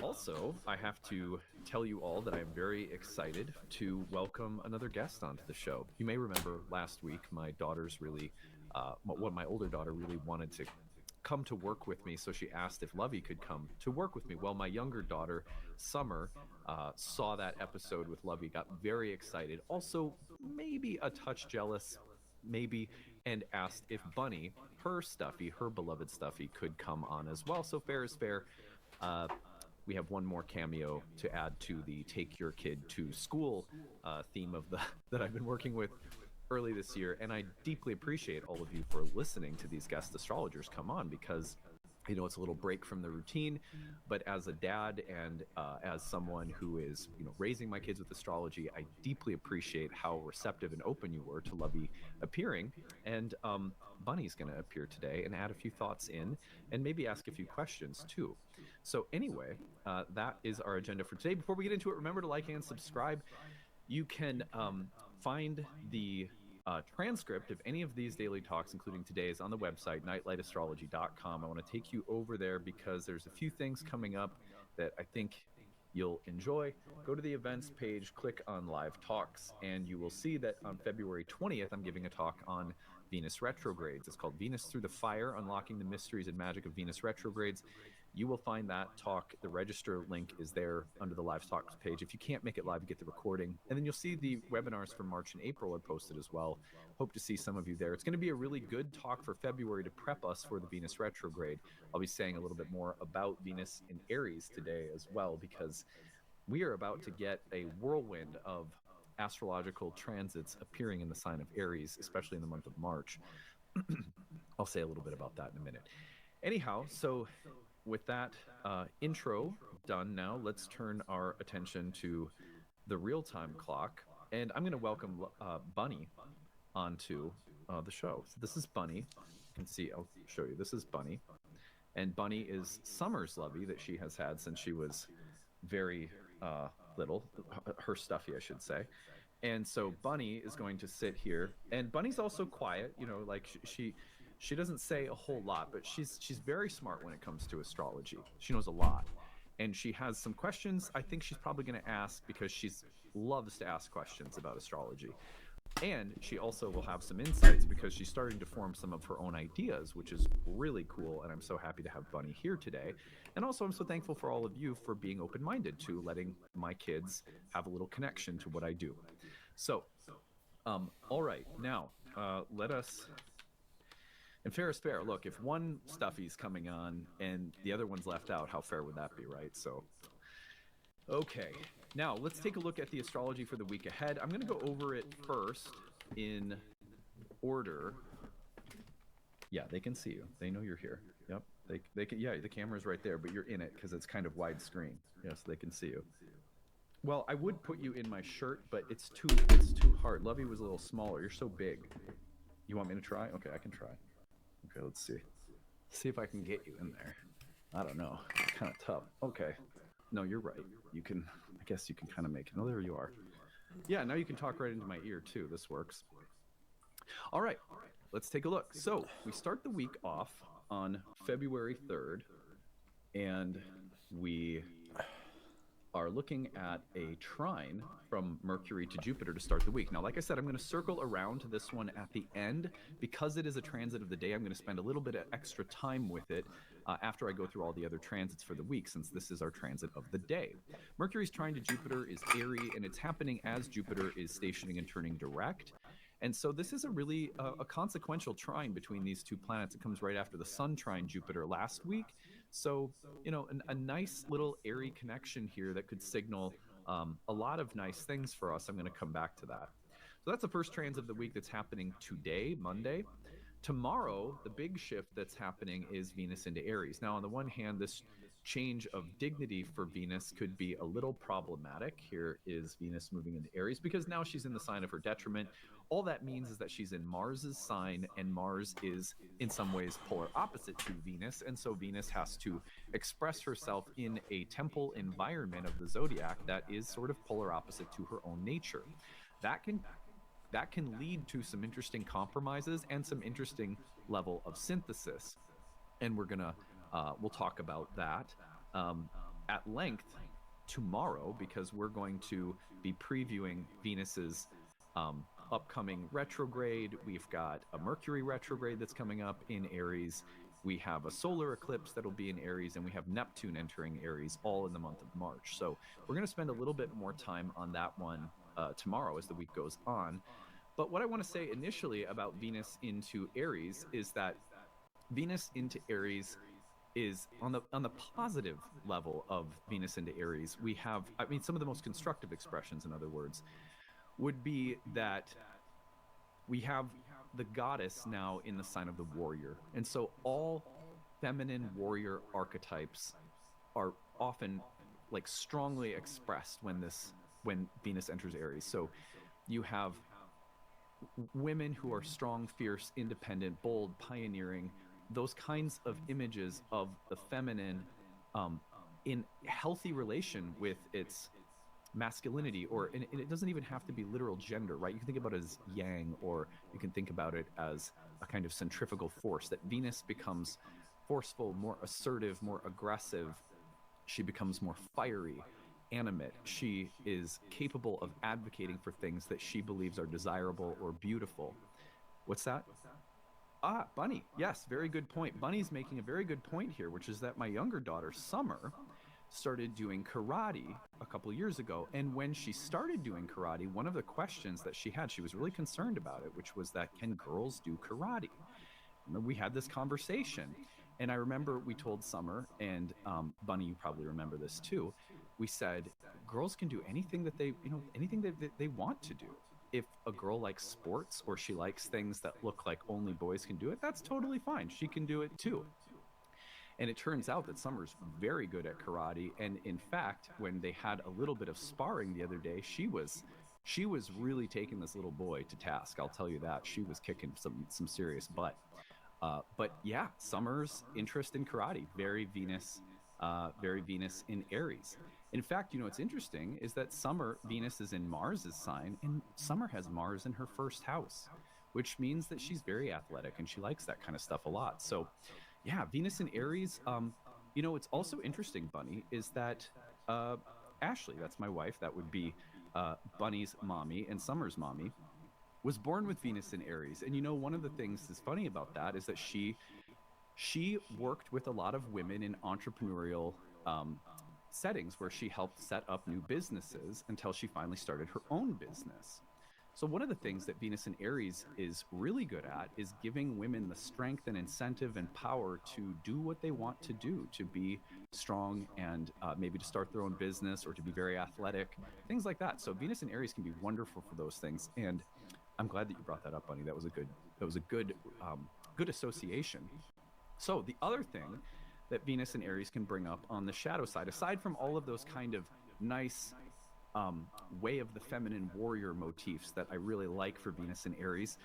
Also, I have to tell you all that I am very excited to welcome another guest onto the show. You may remember last week, my daughter's really, my older daughter really wanted to come to work with me, so she asked if Lovey could come to work with me. Well, my younger daughter, Summer, saw that episode with Lovey, got very excited, also maybe a touch jealous, maybe, and asked if Bunny, her Stuffy, her beloved Stuffy, could come on as well. So fair is fair. Uh, we have one more cameo to add to the take your kid to school theme of the that I've been working with early this year, and I deeply appreciate all of you for listening to these guest astrologers come on, because it's a little break from the routine. But as a dad and as someone who is raising my kids with astrology, I deeply appreciate how receptive and open you were to Lovey appearing. And Bunny's going to appear today and add a few thoughts in, and maybe ask a few questions too. So anyway, that is our agenda for today. Before we get into it, remember to like and subscribe. You can find the transcript of any of these daily talks, including today's, on the website, nightlightastrology.com. I want to take you over there because there's a few things coming up that I think you'll enjoy. Go to the events page, click on live talks, and you will see that on February 20th, I'm giving a talk on Venus retrogrades. It's called Venus Through the Fire, Unlocking the Mysteries and Magic of Venus Retrogrades. You will find that talk. The register link is there under the live talks page. If you can't make it live, you get the recording. And then you'll see the webinars for March and April are posted as well. Hope to see some of you there. It's going to be a really good talk for February to prep us for the Venus retrograde. I'll be saying a little bit more about Venus in Aries today as well, because we are about to get a whirlwind of astrological transits appearing in the sign of Aries, especially in the month of March. I'll say a little bit about that in a minute. Anyhow, so with that intro done now, let's turn our attention to the real-time clock. And I'm going to welcome Bunny onto the show. So this is Bunny. You can see, I'll show you. This is Bunny. And Bunny is Summer's Lovey that she has had since she was very little. Her Stuffy, I should say. And so Bunny is going to sit here. And Bunny's also quiet, like she doesn't say a whole lot, but she's very smart when it comes to astrology. She knows a lot. And she has some questions I think she's probably going to ask, because she loves to ask questions about astrology. And she also will have some insights because she's starting to form some of her own ideas, which is really cool. And I'm so happy to have Bunny here today. And also, I'm so thankful for all of you for being open-minded to letting my kids have a little connection to what I do. So, all right, now let us... And fair is fair. Look, if one Stuffy's coming on and the other one's left out, how fair would that be, right? So, okay. Now, let's take a look at the astrology for the week ahead. I'm going to go over it first in order. Yeah, they can see you. They know you're here. Yep. They can. Yeah, the camera's right there, but you're in it because it's kind of widescreen. Yes, they can see you. Well, I would put you in my shirt, but it's too hard. Lovey was a little smaller. You're so big. You want me to try? Okay, I can try. Okay, let's see. See if I can get you in there. I don't know. It's kind of tough. Okay. No, you're right. You can, I guess you can kind of make it. No, there you are. Yeah, now you can talk right into my ear too. This works. All right, let's take a look. So we start the week off on February 3rd, and we are looking at a trine from Mercury to Jupiter to start the week. Now, like I said, I'm going to circle around to this one at the end. Because it is a transit of the day, I'm going to spend a little bit of extra time with it after I go through all the other transits for the week, since this is our transit of the day. Mercury's trine to Jupiter is Aries, and it's happening as Jupiter is stationing and turning direct. And so this is a really a consequential trine between these two planets. It comes right after the Sun trine Jupiter last week. So, a nice little airy connection here that could signal a lot of nice things for us. I'm going to come back to that. So that's the first transit of the week that's happening today, Monday. Tomorrow, the big shift that's happening is Venus into Aries. Now, on the one hand, this change of dignity for Venus could be a little problematic. Here is Venus moving into Aries because now she's in the sign of her detriment. All that means is that she's in Mars's sign, and Mars is in some ways polar opposite to Venus. And so Venus has to express herself in a temple environment of the zodiac that is sort of polar opposite to her own nature. That can lead to some interesting compromises and some interesting level of synthesis. And we'll talk about that at length tomorrow, because we're going to be previewing Venus's upcoming retrograde. We've got a Mercury retrograde that's coming up in Aries. We have a solar eclipse that'll be in Aries, and we have Neptune entering Aries, all in the month of March. So we're going to spend a little bit more time on that one tomorrow as the week goes on. But what I want to say initially about Venus into Aries is that Venus into Aries is on the positive level of Venus into Aries. We have, I mean, some of the most constructive expressions, in other words, would be that we have the goddess now in the sign of the warrior. And so all feminine warrior archetypes are often like strongly expressed when Venus enters Aries. So you have women who are strong, fierce, independent, bold, pioneering, those kinds of images of the feminine in healthy relation with its masculinity, or and it doesn't even have to be literal gender, right? You can think about it as yang, or you can think about it as a kind of centrifugal force, that Venus becomes forceful, more assertive, more aggressive. She becomes more fiery, animate. She is capable of advocating for things that she believes are desirable or beautiful. What's that? Ah, Bunny. Yes, very good point. Bunny's making a very good point here, which is that my younger daughter, Summer, started doing karate a couple years ago. And when she started doing karate, one of the questions that she had, she was really concerned about it, which was that, can girls do karate? We had this conversation. And I remember we told Summer, and Bunny, you probably remember this too. We said, girls can do anything that anything that they want to do. If a girl likes sports, or she likes things that look like only boys can do it, that's totally fine. She can do it too. And it turns out that Summer's very good at karate. And in fact, when they had a little bit of sparring the other day, she was really taking this little boy to task. I'll tell you that. She was kicking some serious butt. But yeah, Summer's interest in karate, very Venus in Aries. In fact, what's interesting is that Venus is in Mars's sign, and Summer has Mars in her first house, which means that she's very athletic and she likes that kind of stuff a lot. So yeah, Venus in Aries. It's also interesting, Bunny, is that Ashley, that's my wife, that would be Bunny's mommy and Summer's mommy, was born with Venus in Aries. And one of the things that's funny about that is that she worked with a lot of women in entrepreneurial settings, where she helped set up new businesses until she finally started her own business. So one of the things that Venus in Aries is really good at is giving women the strength and incentive and power to do what they want to do, to be strong, and maybe to start their own business, or to be very athletic, things like that. So Venus in Aries can be wonderful for those things. And I'm glad that you brought that up, Bunny. That was a good association. So the other thing that Venus and Aries can bring up on the shadow side, aside from all of those kind of nice way of the feminine warrior motifs that I really like for Venus and Aries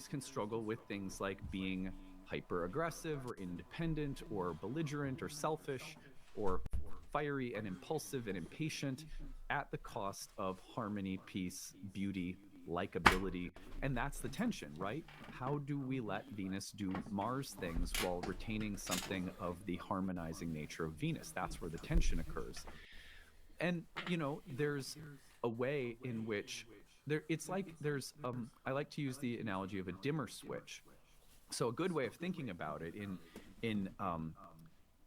can struggle with things like being hyper aggressive, or independent, or belligerent, or selfish, or fiery and impulsive and impatient, at the cost of harmony, peace, beauty, likability. And that's the tension, right? How do we let Venus do Mars things while retaining something of the harmonizing nature of Venus? That's where the tension occurs. And there's a way in which it's like there's I like to use the analogy of a dimmer switch. So a good way of thinking about it, in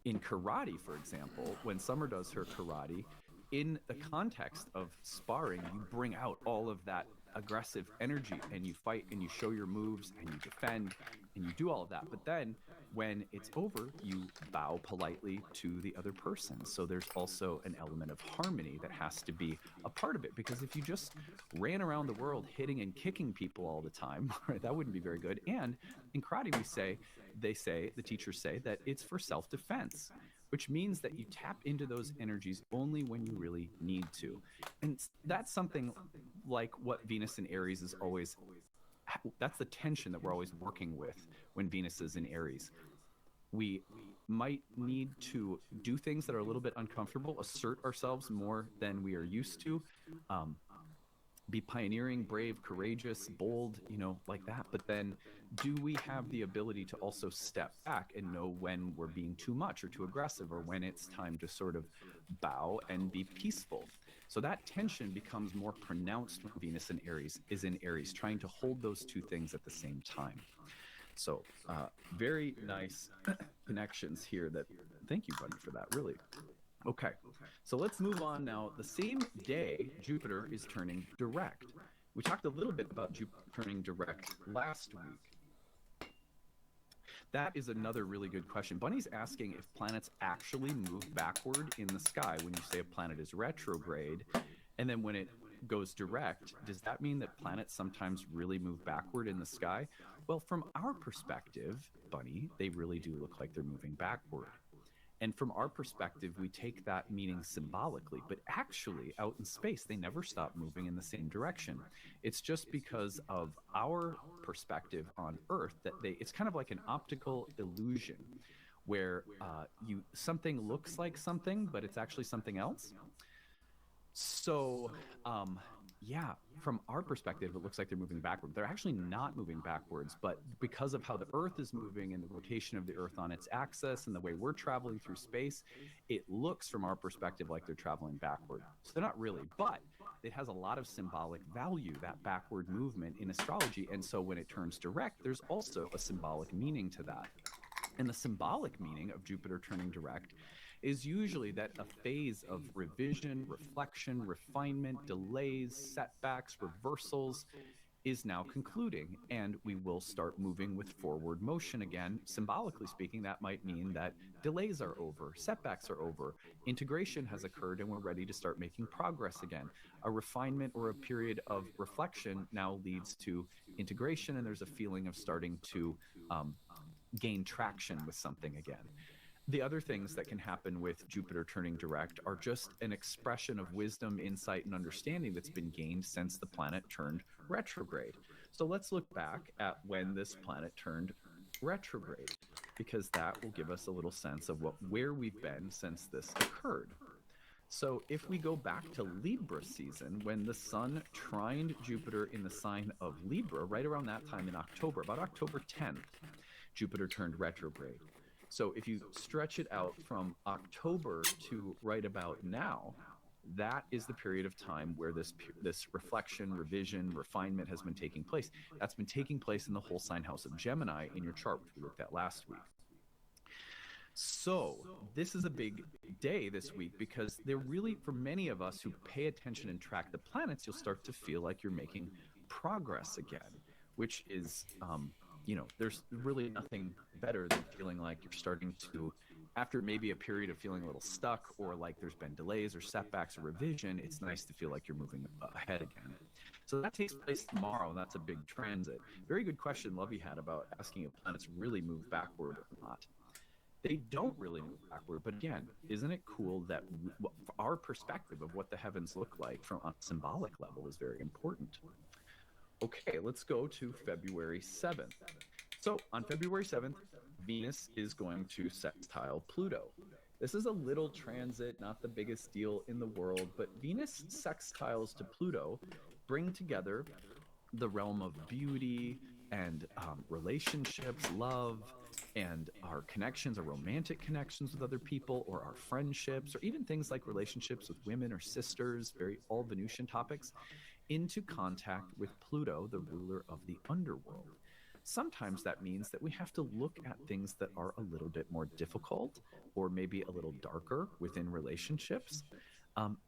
karate, for example, when Summer does her karate, in the context of sparring, you bring out all of that aggressive energy, and you fight, and you show your moves, and you defend, and you do all of that. But then when it's over, you bow politely to the other person. So there's also an element of harmony that has to be a part of it, because if you just ran around the world hitting and kicking people all the time, right, that wouldn't be very good. And in karate, the teachers say that it's for self-defense, which means that you tap into those energies only when you really need to. And that's something like what Venus in Aries is always, that's the tension that we're always working with when Venus is in Aries. We might need to do things that are a little bit uncomfortable, assert ourselves more than we are used to, be pioneering, brave, courageous, bold, like that. But then do we have the ability to also step back and know when we're being too much or too aggressive, or when it's time to sort of bow and be peaceful? So that tension becomes more pronounced when Venus in Aries is in Aries, trying to hold those two things at the same time. So very nice connections here. That, thank you, buddy, for that, really. Okay, so let's move on now. The same day, Jupiter is turning direct. We talked a little bit about Jupiter turning direct last week. That is another really good question. Bunny's asking if planets actually move backward in the sky when you say a planet is retrograde, and then when it goes direct, does that mean that planets sometimes really move backward in the sky? Well, from our perspective, Bunny, they really do look like they're moving backward. And from our perspective, we take that meaning symbolically, but actually out in space, they never stop moving in the same direction. It's just because of our perspective on Earth that it's kind of like an optical illusion where something looks like something, but it's actually something else. So, yeah, from our perspective, it looks like they're moving backward. They're actually not moving backwards, but because of how the Earth is moving and the rotation of the Earth on its axis and the way we're traveling through space, it looks from our perspective like they're traveling backward. So they're not really, but it has a lot of symbolic value, that backward movement in astrology. And so when it turns direct, there's also a symbolic meaning to that. And the symbolic meaning of Jupiter turning direct is usually that a phase of revision, reflection, refinement, delays, setbacks, reversals is now concluding, and we will start moving with forward motion again. Symbolically speaking, that might mean that delays are over, setbacks are over, integration has occurred, and we're ready to start making progress again. A refinement or a period of reflection now leads to integration, and there's a feeling of starting to gain traction with something again. The other things that can happen with Jupiter turning direct are just an expression of wisdom, insight, and understanding that's been gained since the planet turned retrograde. So let's look back at when this planet turned retrograde, because that will give us a little sense of where we've been since this occurred. So if we go back to Libra season, when the sun trined Jupiter in the sign of Libra, right around that time in October, about October 10th, Jupiter turned retrograde. So if you stretch it out from October to right about now, that is the period of time where this reflection, revision, refinement has been taking place. That's been taking place in the whole sign house of Gemini in your chart, which we looked at last week. So this is a big day this week, because they're really, for many of us who pay attention and track the planets, you'll start to feel like you're making progress again, which is there's really nothing better than feeling like you're starting to, after maybe a period of feeling a little stuck, or like there's been delays or setbacks or revision, it's nice to feel like you're moving ahead again. So that takes place tomorrow, and that's a big transit. Very good question Lovey had about asking if planets really move backward or not. They don't really move backward, but again, isn't it cool that our perspective of what the heavens look like from a symbolic level is very important? Okay, let's go to February 7th. So on February 7th, Venus is going to sextile Pluto. This is a little transit, not the biggest deal in the world, but Venus sextiles to Pluto bring together the realm of beauty and relationships, love, and our connections, our romantic connections with other people, or our friendships, or even things like relationships with women or sisters, very all Venusian topics, into contact with Pluto, the ruler of the underworld. Sometimes that means that we have to look at things that are a little bit more difficult, or maybe a little darker within relationships.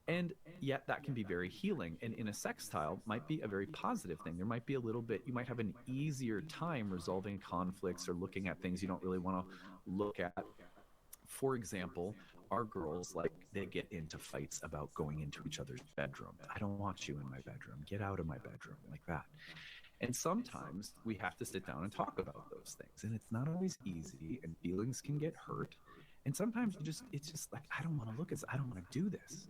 And yet that can be very healing. And in a sextile might be a very positive thing. There might be a little bit, you might have an easier time resolving conflicts or looking at things you don't really want to look at. For example, our girls, like, they get into fights about going into each other's bedroom. I don't want you in my bedroom. Get out of my bedroom, like that. And sometimes we have to sit down and talk about those things. And it's not always easy, and feelings can get hurt. And sometimes it's just like, I don't want to look at this. I don't want to do this.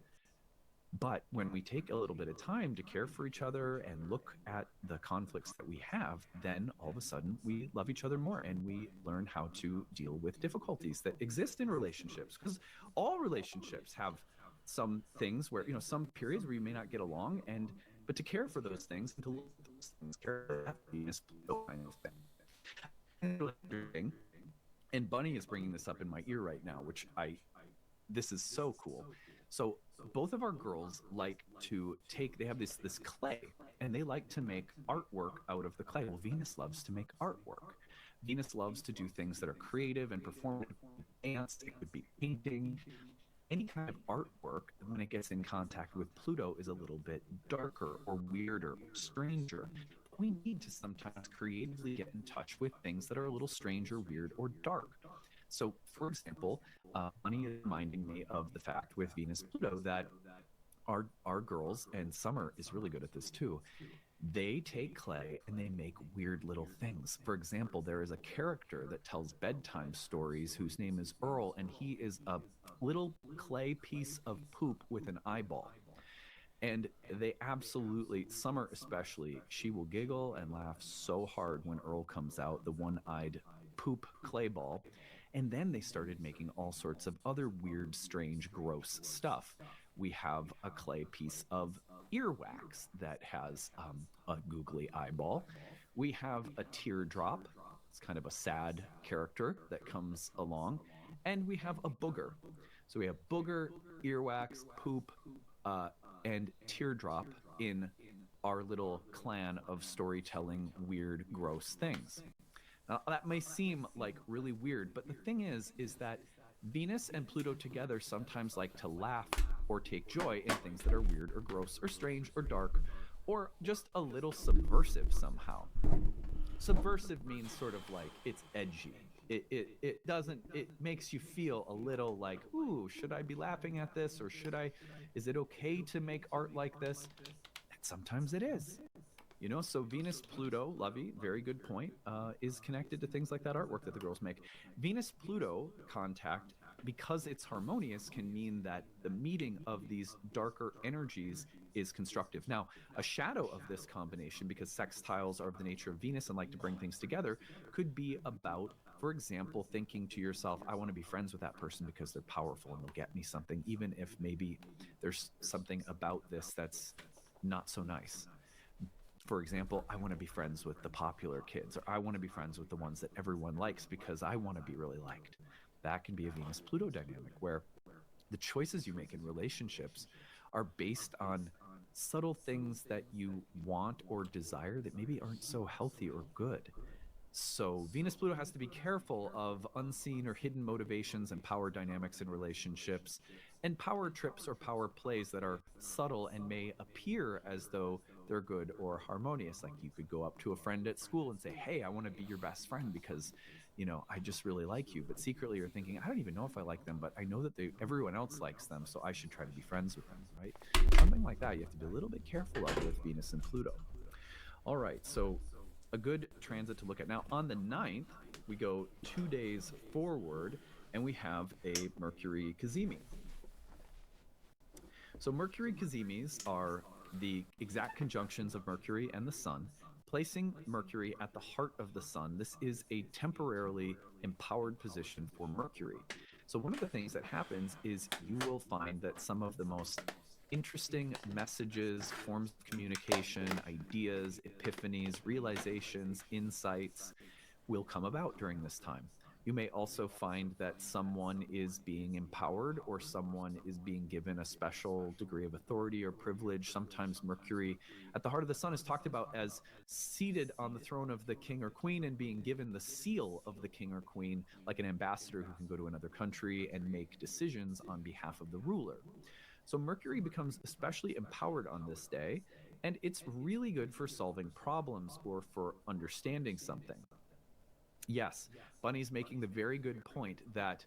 But when we take a little bit of time to care for each other and look at the conflicts that we have, then all of a sudden we love each other more, and we learn how to deal with difficulties that exist in relationships. Because all relationships have some things where, some periods where you may not get along, But to care for those things and to look at those things, care for that Venus Pluto kind of thing. And Bunny is bringing this up in my ear right now, which this is so cool. So both of our girls like to they have this clay, and they like to make artwork out of the clay. Well, Venus loves to make artwork. Venus loves to do things that are creative and performative. Dance, it could be painting. Any kind of artwork, when it gets in contact with Pluto, is a little bit darker or weirder or stranger. We need to sometimes creatively get in touch with things that are a little strange or weird or dark. So, for example, Bunny is reminding me of the fact with Venus Pluto that our girls, and Summer is really good at this too, they take clay and they make weird little things. For example, there is a character that tells bedtime stories whose name is Earl, and he is a little clay piece of poop with an eyeball. And they absolutely, Summer especially, she will giggle and laugh so hard when Earl comes out, the one-eyed poop clay ball. And then they started making all sorts of other weird, strange, gross stuff. We have a clay piece of earwax that has a googly eyeball. We have a teardrop. It's kind of a sad character that comes along. And we have a booger. So we have booger, earwax, poop, and teardrop in our little clan of storytelling weird, gross things. Now, that may seem like really weird, but the thing is that Venus and Pluto together sometimes like to laugh or take joy in things that are weird or gross or strange or dark or just a little subversive somehow. Subversive means sort of like it's edgy. It makes you feel a little like, ooh, should I be laughing at this, or is it okay to make art like this? And sometimes it is. So Venus, Pluto, Lovey, very good point, is connected to things like that artwork that the girls make. Venus, Pluto contact, because it's harmonious, can mean that the meeting of these darker energies is constructive. Now, a shadow of this combination, because sextiles are of the nature of Venus and like to bring things together, could be about, for example, thinking to yourself, I want to be friends with that person because they're powerful and they'll get me something, even if maybe there's something about this that's not so nice. For example, I want to be friends with the popular kids, or I want to be friends with the ones that everyone likes because I want to be really liked. That can be a Venus-Pluto dynamic where the choices you make in relationships are based on subtle things that you want or desire that maybe aren't so healthy or good. So Venus-Pluto has to be careful of unseen or hidden motivations and power dynamics in relationships, and power trips or power plays that are subtle and may appear as though they're good or harmonious. Like you could go up to a friend at school and say, hey, I want to be your best friend because, I just really like you. But secretly you're thinking, I don't even know if I like them, but I know that everyone else likes them, so I should try to be friends with them, right? Something like that you have to be a little bit careful of with Venus and Pluto. All right, so a good transit to look at. Now, on the 9th, we go 2 days forward, and we have a Mercury Cazimi. So Mercury Cazimis are the exact conjunctions of Mercury and the Sun, placing Mercury at the heart of the Sun. This is a temporarily empowered position for Mercury. So one of the things that happens is you will find that some of the most interesting messages, forms of communication, ideas, epiphanies, realizations, insights will come about during this time. You may also find that someone is being empowered or someone is being given a special degree of authority or privilege. Sometimes Mercury at the heart of the Sun is talked about as seated on the throne of the king or queen and being given the seal of the king or queen, like an ambassador who can go to another country and make decisions on behalf of the ruler. So Mercury becomes especially empowered on this day, and it's really good for solving problems or for understanding something. Yes, Bunny's making the very good point that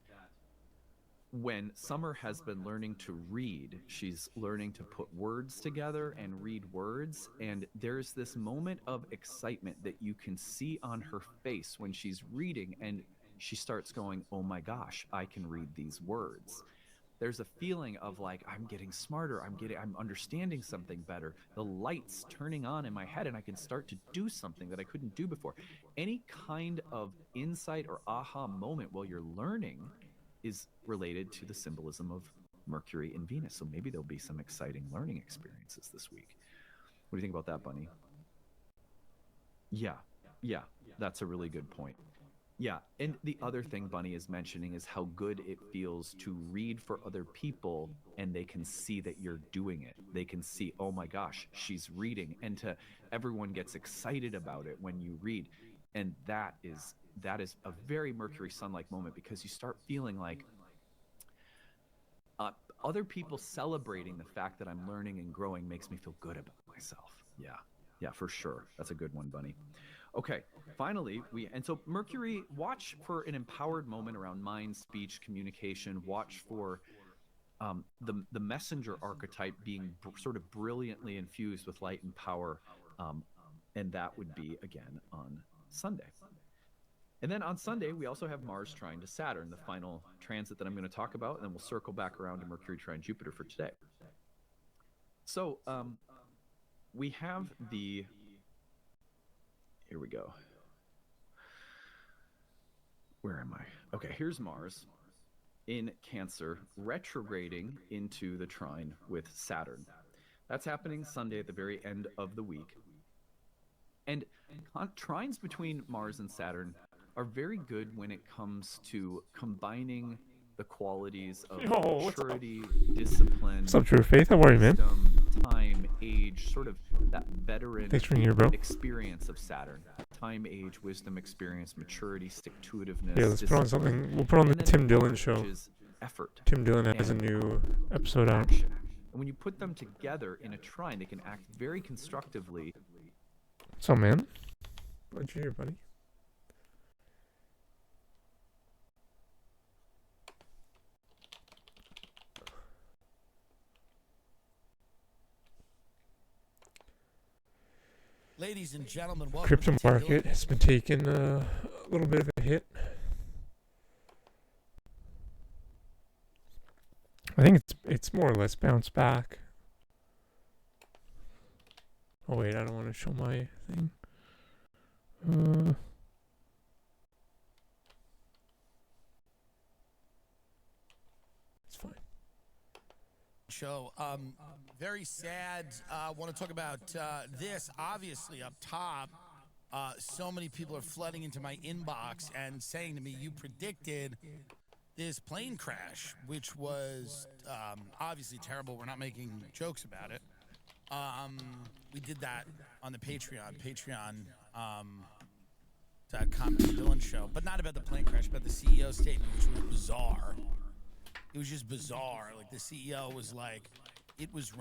when Summer has been learning to read, she's learning to put words together and read words, and there's this moment of excitement that you can see on her face when she's reading, and she starts going, oh my gosh, I can read these words. There's a feeling of like, I'm getting smarter, I'm understanding something better. The light's turning on in my head and I can start to do something that I couldn't do before. Any kind of insight or aha moment while you're learning is related to the symbolism of Mercury and Venus. So maybe there'll be some exciting learning experiences this week. What do you think about that, Bunny? Yeah, yeah, that's a really good point. Yeah, and the other thing Bunny is mentioning is how good it feels to read for other people and they can see that you're doing it. They can see, oh my gosh, she's reading, and to everyone gets excited about it when you read. And that is a very Mercury Sun-like moment because you start feeling like uh, other people celebrating the fact that I'm learning and growing makes me feel good about myself. Yeah, yeah, for sure. That's a good one, Bunny. Okay, finally, so Mercury, watch for an empowered moment around mind, speech, communication. Watch for the messenger archetype being sort of brilliantly infused with light and power, um, and that would be again on Sunday. And then on Sunday, we also have Mars trine to Saturn, the final transit that I'm going to talk about, and then we'll circle back around to Mercury trine Jupiter for today. So we have the. Here we go. Where am I? Okay, here's Mars in Cancer, retrograding into the trine with Saturn. That's happening Sunday at the very end of the week. And trines between Mars and Saturn are very good when it comes to combining the qualities of maturity, discipline, what's up, True Faith? How are you, man? Time, age, sort of that veteran experience of Saturn. Time, age, wisdom, experience, maturity, stick-to-itiveness. Yeah, let's put on something. We'll put on the Tim Dillon show. Which is effort. Tim Dillon has a new episode out. And when you put them together in a trine, they can act very constructively. What's up, man? Glad you're here, buddy. Ladies and gentlemen, welcome. Crypto market has been taking a little bit of a hit. I think it's more or less bounced back. Oh wait, I don't want to show my thing. It's fine. Show. Very sad. Want to talk about this. Obviously, up top, so many people are flooding into my inbox and saying to me, "You predicted this plane crash," which was obviously terrible. We're not making jokes about it. We did that on the Patreon.com Dylan show, but not about the plane crash, about the CEO statement, which was bizarre. It was just bizarre. Like the CEO was like, it was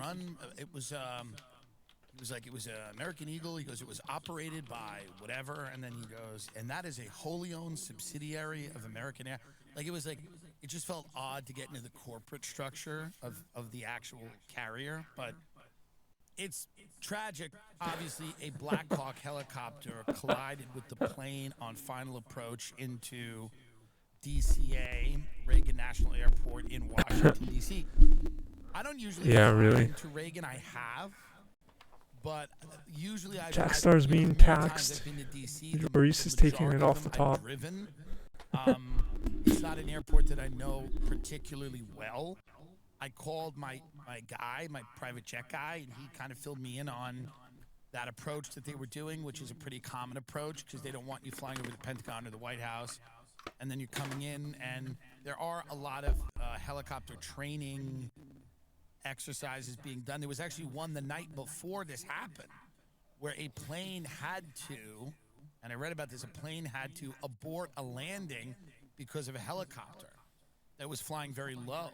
American Eagle. He goes, it was operated by whatever, and then he goes, and that is a wholly owned subsidiary of American Air. Like it just felt odd to get into the corporate structure of the actual carrier, but it's tragic. Obviously, a Black Hawk helicopter collided with the plane on final approach into DCA, Reagan National Airport in Washington, D.C. I don't usually fly into Reagan. I have, but usually Jackstar's being taxed. Maurice is taking it off the top. It's not an airport that I know particularly well. I called my guy, my private jet guy, and he kind of filled me in on that approach that they were doing, which is a pretty common approach because they don't want you flying over the Pentagon or the White House. And then you're coming in, and there are a lot of helicopter training exercises being done. There was actually one the night before this happened where a plane had to, and I read about this, a plane had to abort a landing because of a helicopter that was flying very low.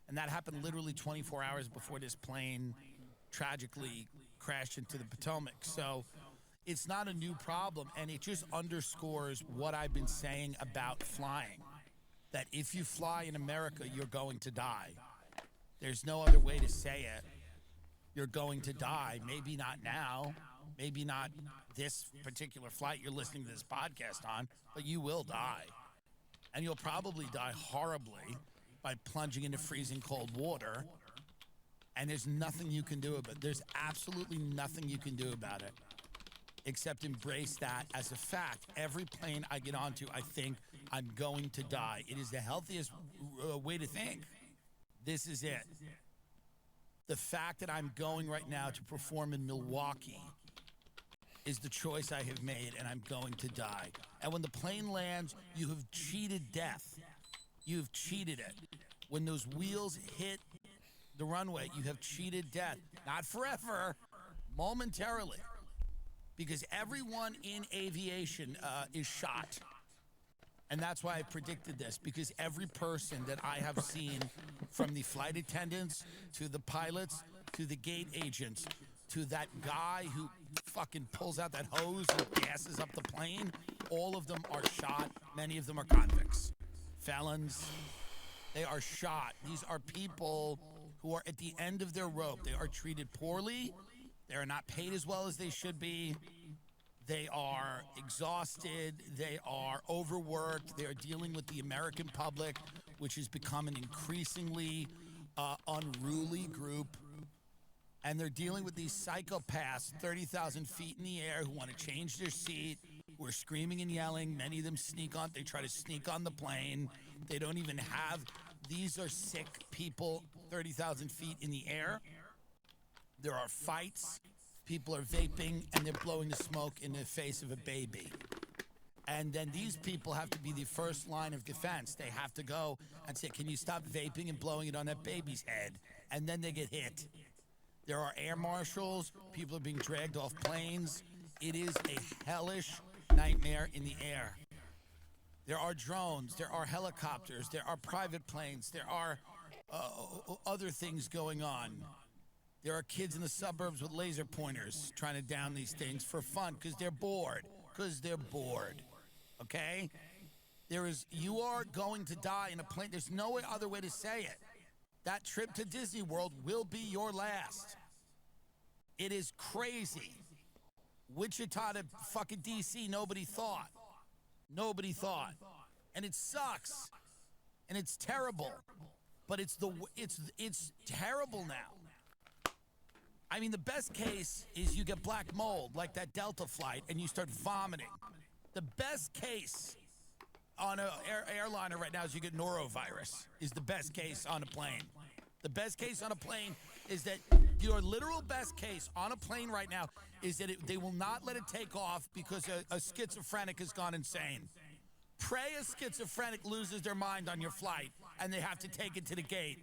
And that happened literally 24 hours before this plane tragically crashed into the Potomac. So it's not a new problem, and it just underscores what I've been saying about flying, that if you fly in America, you're going to die. There's no other way to say it. You're going to die. Maybe not now. Maybe not this particular flight you're listening to this podcast on, but you will die. And you'll probably die horribly by plunging into freezing cold water. And there's nothing you can do about it. There's absolutely nothing you can do about it except embrace that as a fact. Every plane I get onto, I think I'm going to die. It is the healthiest way to think. This is it. The fact that I'm going right now to perform in Milwaukee is the choice I have made, and I'm going to die. And when the plane lands, you have cheated death. You've cheated it. When those wheels hit the runway, you have cheated death. Not forever, momentarily. Because everyone in aviation is shot. And that's why I predicted this, because every person that I have seen, from the flight attendants to the pilots to the gate agents to that guy who fucking pulls out that hose and gasses up the plane, all of them are shot. Many of them are convicts, felons. They are shot. These are people who are at the end of their rope. They are treated poorly. They are not paid as well as they should be. They are exhausted. They are overworked. They are dealing with the American public, which has become an increasingly unruly group. And they're dealing with these psychopaths 30,000 feet in the air who want to change their seat, who are screaming and yelling. Many of them they try to sneak on the plane. They don't even have, these are sick people 30,000 feet in the air. There are fights. People are vaping, and they're blowing the smoke in the face of a baby. And then these people have to be the first line of defense. They have to go and say, can you stop vaping and blowing it on that baby's head? And then they get hit. There are air marshals. People are being dragged off planes. It is a hellish nightmare in the air. There are drones. There are helicopters. There are private planes. There are other things going on. There are kids in the suburbs with laser pointers trying to down these things for fun because they're bored. Okay? You are going to die in a plane. There's no other way to say it. That trip to Disney World will be your last. It is crazy. Wichita to fucking DC, nobody thought. Nobody thought. And it sucks. And it's terrible. But it's terrible now. I mean, the best case is you get black mold, like that Delta flight, and you start vomiting. The best case on an airliner right now is you get norovirus, is the best case on a plane. The best case on a plane is that your literal best case on a plane right now is that they will not let it take off because a schizophrenic has gone insane. Pray a schizophrenic loses their mind on your flight and they have to take it to the gate.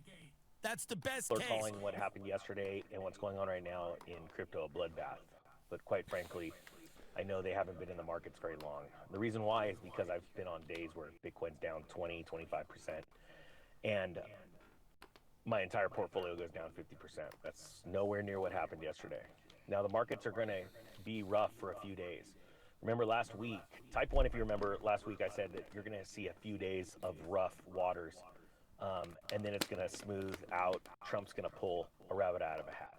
That's the best case. They're calling what happened yesterday and what's going on right now in crypto a bloodbath. But quite frankly, I know they haven't been in the markets very long. The reason why is because I've been on days where Bitcoin's down 20, 25%. And my entire portfolio goes down 50%. That's nowhere near what happened yesterday. Now the markets are going to be rough for a few days. Remember last week, Type 1, if you remember, last week I said that you're going to see a few days of rough waters. And then it's going to smooth out. Trump's going to pull a rabbit out of a hat.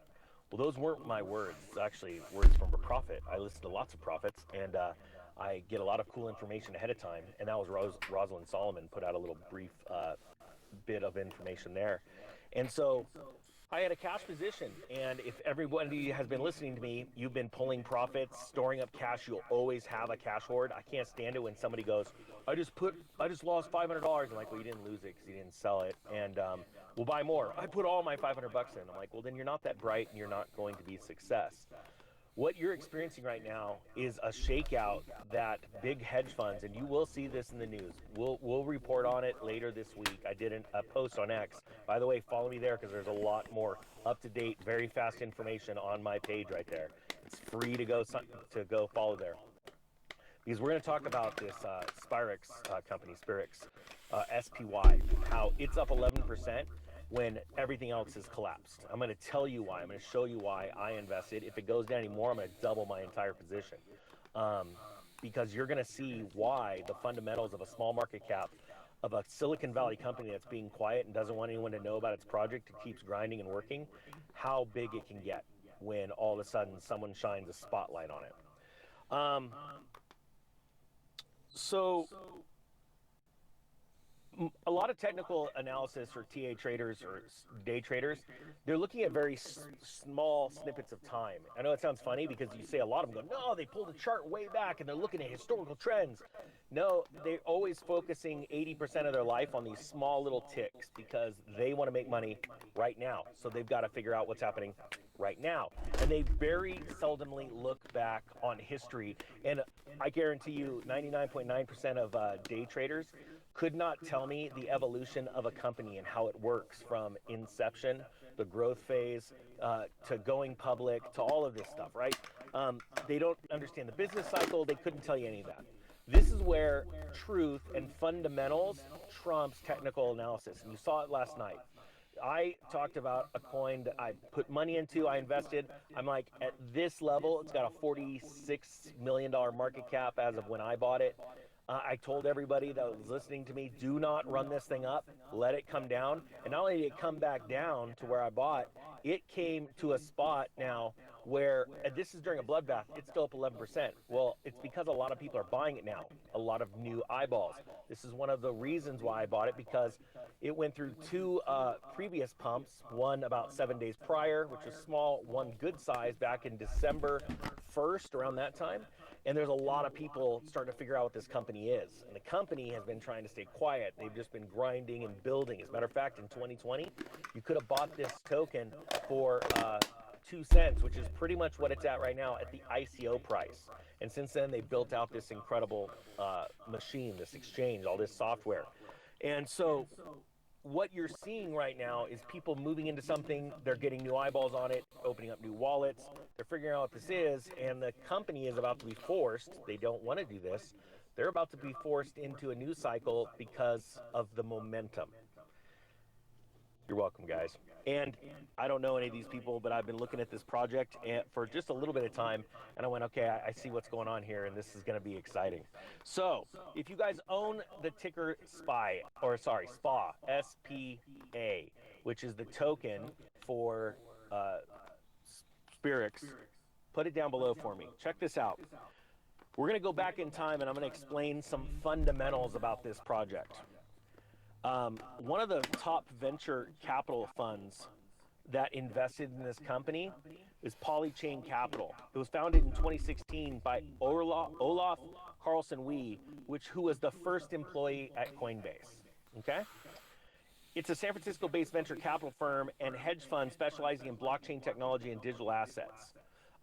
Well, those weren't my words. It's actually words from a prophet. I listen to lots of prophets, and I get a lot of cool information ahead of time. And that was Rosalind Solomon put out a little brief bit of information there. And so I had a cash position, and if everybody has been listening to me, you've been pulling profits, storing up cash. You'll always have a cash hoard. I can't stand it when somebody goes, I just lost $500. I'm like, well, you didn't lose it because you didn't sell it, and we'll buy more. I put all my $500 in. I'm like, well, then you're not that bright, and you're not going to be a success. What you're experiencing right now is a shakeout that big hedge funds, and you will see this in the news. We'll report on it later this week. I did a post on X. By the way, follow me there because there's a lot more up-to-date, very fast information on my page right there. It's free to go follow there. Because we're going to talk about this Spirix company, SPY, how it's up 11%. When everything else has collapsed. I'm going to tell you why. I'm going to show you why I invested. If it goes down anymore, I'm going to double my entire position. Because you're going to see why the fundamentals of a small market cap of a Silicon Valley company that's being quiet and doesn't want anyone to know about its project, it keeps grinding and working, how big it can get when all of a sudden someone shines a spotlight on it. So A lot of technical analysis for TA traders or day traders, they're looking at very small snippets of time. I know it sounds funny because you say a lot of them go, no, they pulled a chart way back and they're looking at historical trends. No, they're always focusing 80% of their life on these small little ticks because they want to make money right now. So they've got to figure out what's happening right now. And they very seldomly look back on history. And I guarantee you 99.9% of day traders could not tell me the evolution of a company and how it works from inception, the growth phase, to going public, to all of this stuff, right? They don't understand the business cycle. They couldn't tell you any of that. This is where truth and fundamentals trumps technical analysis. And you saw it last night. I talked about a coin that I put money into, I invested. I'm like, at this level, it's got a $46 million market cap as of when I bought it. I told everybody that was listening to me, do not run this thing up, let it come down. And not only did it come back down to where I bought, it came to a spot now where, and this is during a bloodbath, it's still up 11%. Well, it's because a lot of people are buying it now, a lot of new eyeballs. This is one of the reasons why I bought it, because it went through two previous pumps, one about 7 days prior, which was small, one good size back in December 1st, around that time. And there's a lot of people starting to figure out what this company is. And the company has been trying to stay quiet. They've just been grinding and building. As a matter of fact, in 2020, you could have bought this token for 2 cents, which is pretty much what it's at right now at the ICO price. And since then, they've built out this incredible machine, this exchange, all this software. And so what you're seeing right now is people moving into something, they're getting new eyeballs on it, opening up new wallets, they're figuring out what this is, and the company is about to be forced, they don't want to do this, they're about to be forced into a new cycle because of the momentum. You're welcome, guys. And I don't know any of these people, but I've been looking at this project for just a little bit of time, and I went, okay, I see what's going on here, and this is going to be exciting. So, if you guys own the ticker SPA, S-P-A, which is the token for Spirix, put it down below for me. Check this out. We're going to go back in time, and I'm going to explain some fundamentals about this project. One of the top venture capital funds that invested in this company is Polychain Capital. It was founded in 2016 by Olaf Carlson-Wee, who was the first employee at Coinbase. Okay? It's a San Francisco-based venture capital firm and hedge fund specializing in blockchain technology and digital assets.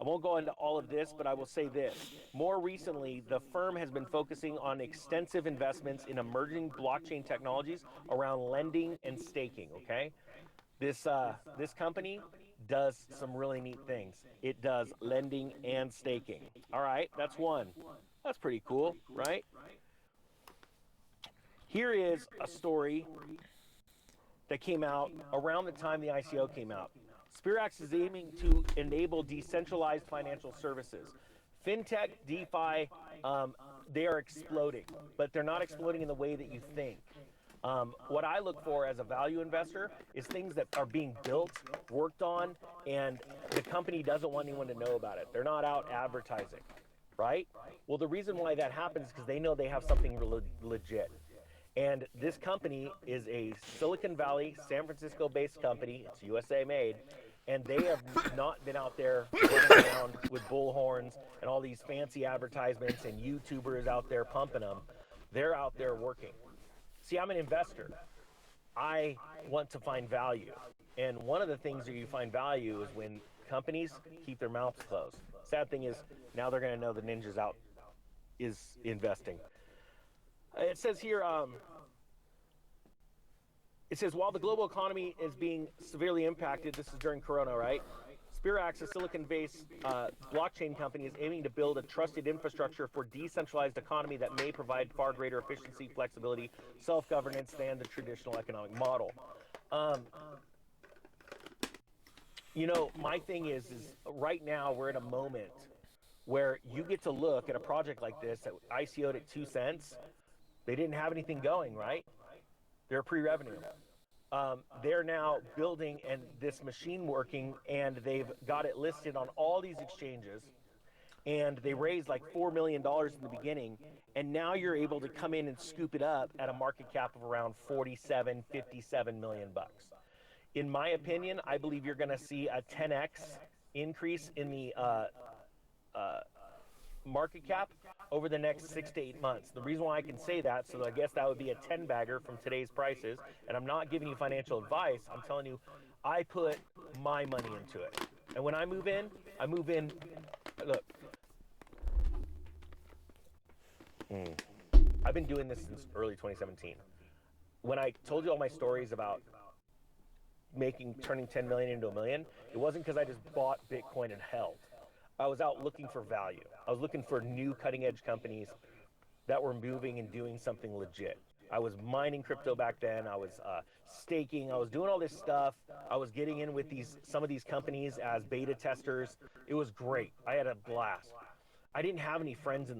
I won't go into all of this, but I will say this. More recently, the firm has been focusing on extensive investments in emerging blockchain technologies around lending and staking, okay? This company does some really neat things. It does lending and staking. All right, that's one. That's pretty cool, right? Here is a story that came out around the time the ICO came out. Spirix is aiming to enable decentralized financial services. Fintech, DeFi, they are exploding, but they're not exploding in the way that you think. What I look for as a value investor is things that are being built, worked on, and the company doesn't want anyone to know about it. They're not out advertising, right? Well, the reason why that happens is because they know they have something legit. And this company is a Silicon Valley, San Francisco-based company. It's USA made. And they have not been out there running around with bullhorns and all these fancy advertisements and YouTubers out there pumping them. They're out there working. See, I'm an investor. I want to find value. And one of the things that you find value is when companies keep their mouths closed. Sad thing is, now they're going to know the ninja's out is investing. It says here, it says, while the global economy is being severely impacted, this is during Corona, right? Spirix, a Silicon-based blockchain company, is aiming to build a trusted infrastructure for decentralized economy that may provide far greater efficiency, flexibility, self-governance than the traditional economic model. You know, my thing is right now we're in a moment where you get to look at a project like this that ICO'd at 2 cents. They didn't have anything going, right? They're pre-revenue. They're now building and this machine working, and they've got it listed on all these exchanges. and they raised like $4 million in the beginning, and now you're able to come in and scoop it up at a market cap of around 47, 57 million bucks. In my opinion, I believe you're going to see a 10x increase in the market cap over the next 6 to 8 months. The reason why I can say that, so I guess that would be a 10 bagger from today's prices, and I'm not giving you financial advice. I'm telling you, I put my money into it. And when I move in, look. I've been doing this since early 2017. When I told you all my stories about turning 10 million into a million, it wasn't because I just bought Bitcoin and held. I was out looking for value. I was looking for new cutting edge companies that were moving and doing something legit. I was mining crypto back then. I was staking. I was doing all this stuff. I was getting in with some of these companies as beta testers. It was great. I had a blast. I didn't have any friends in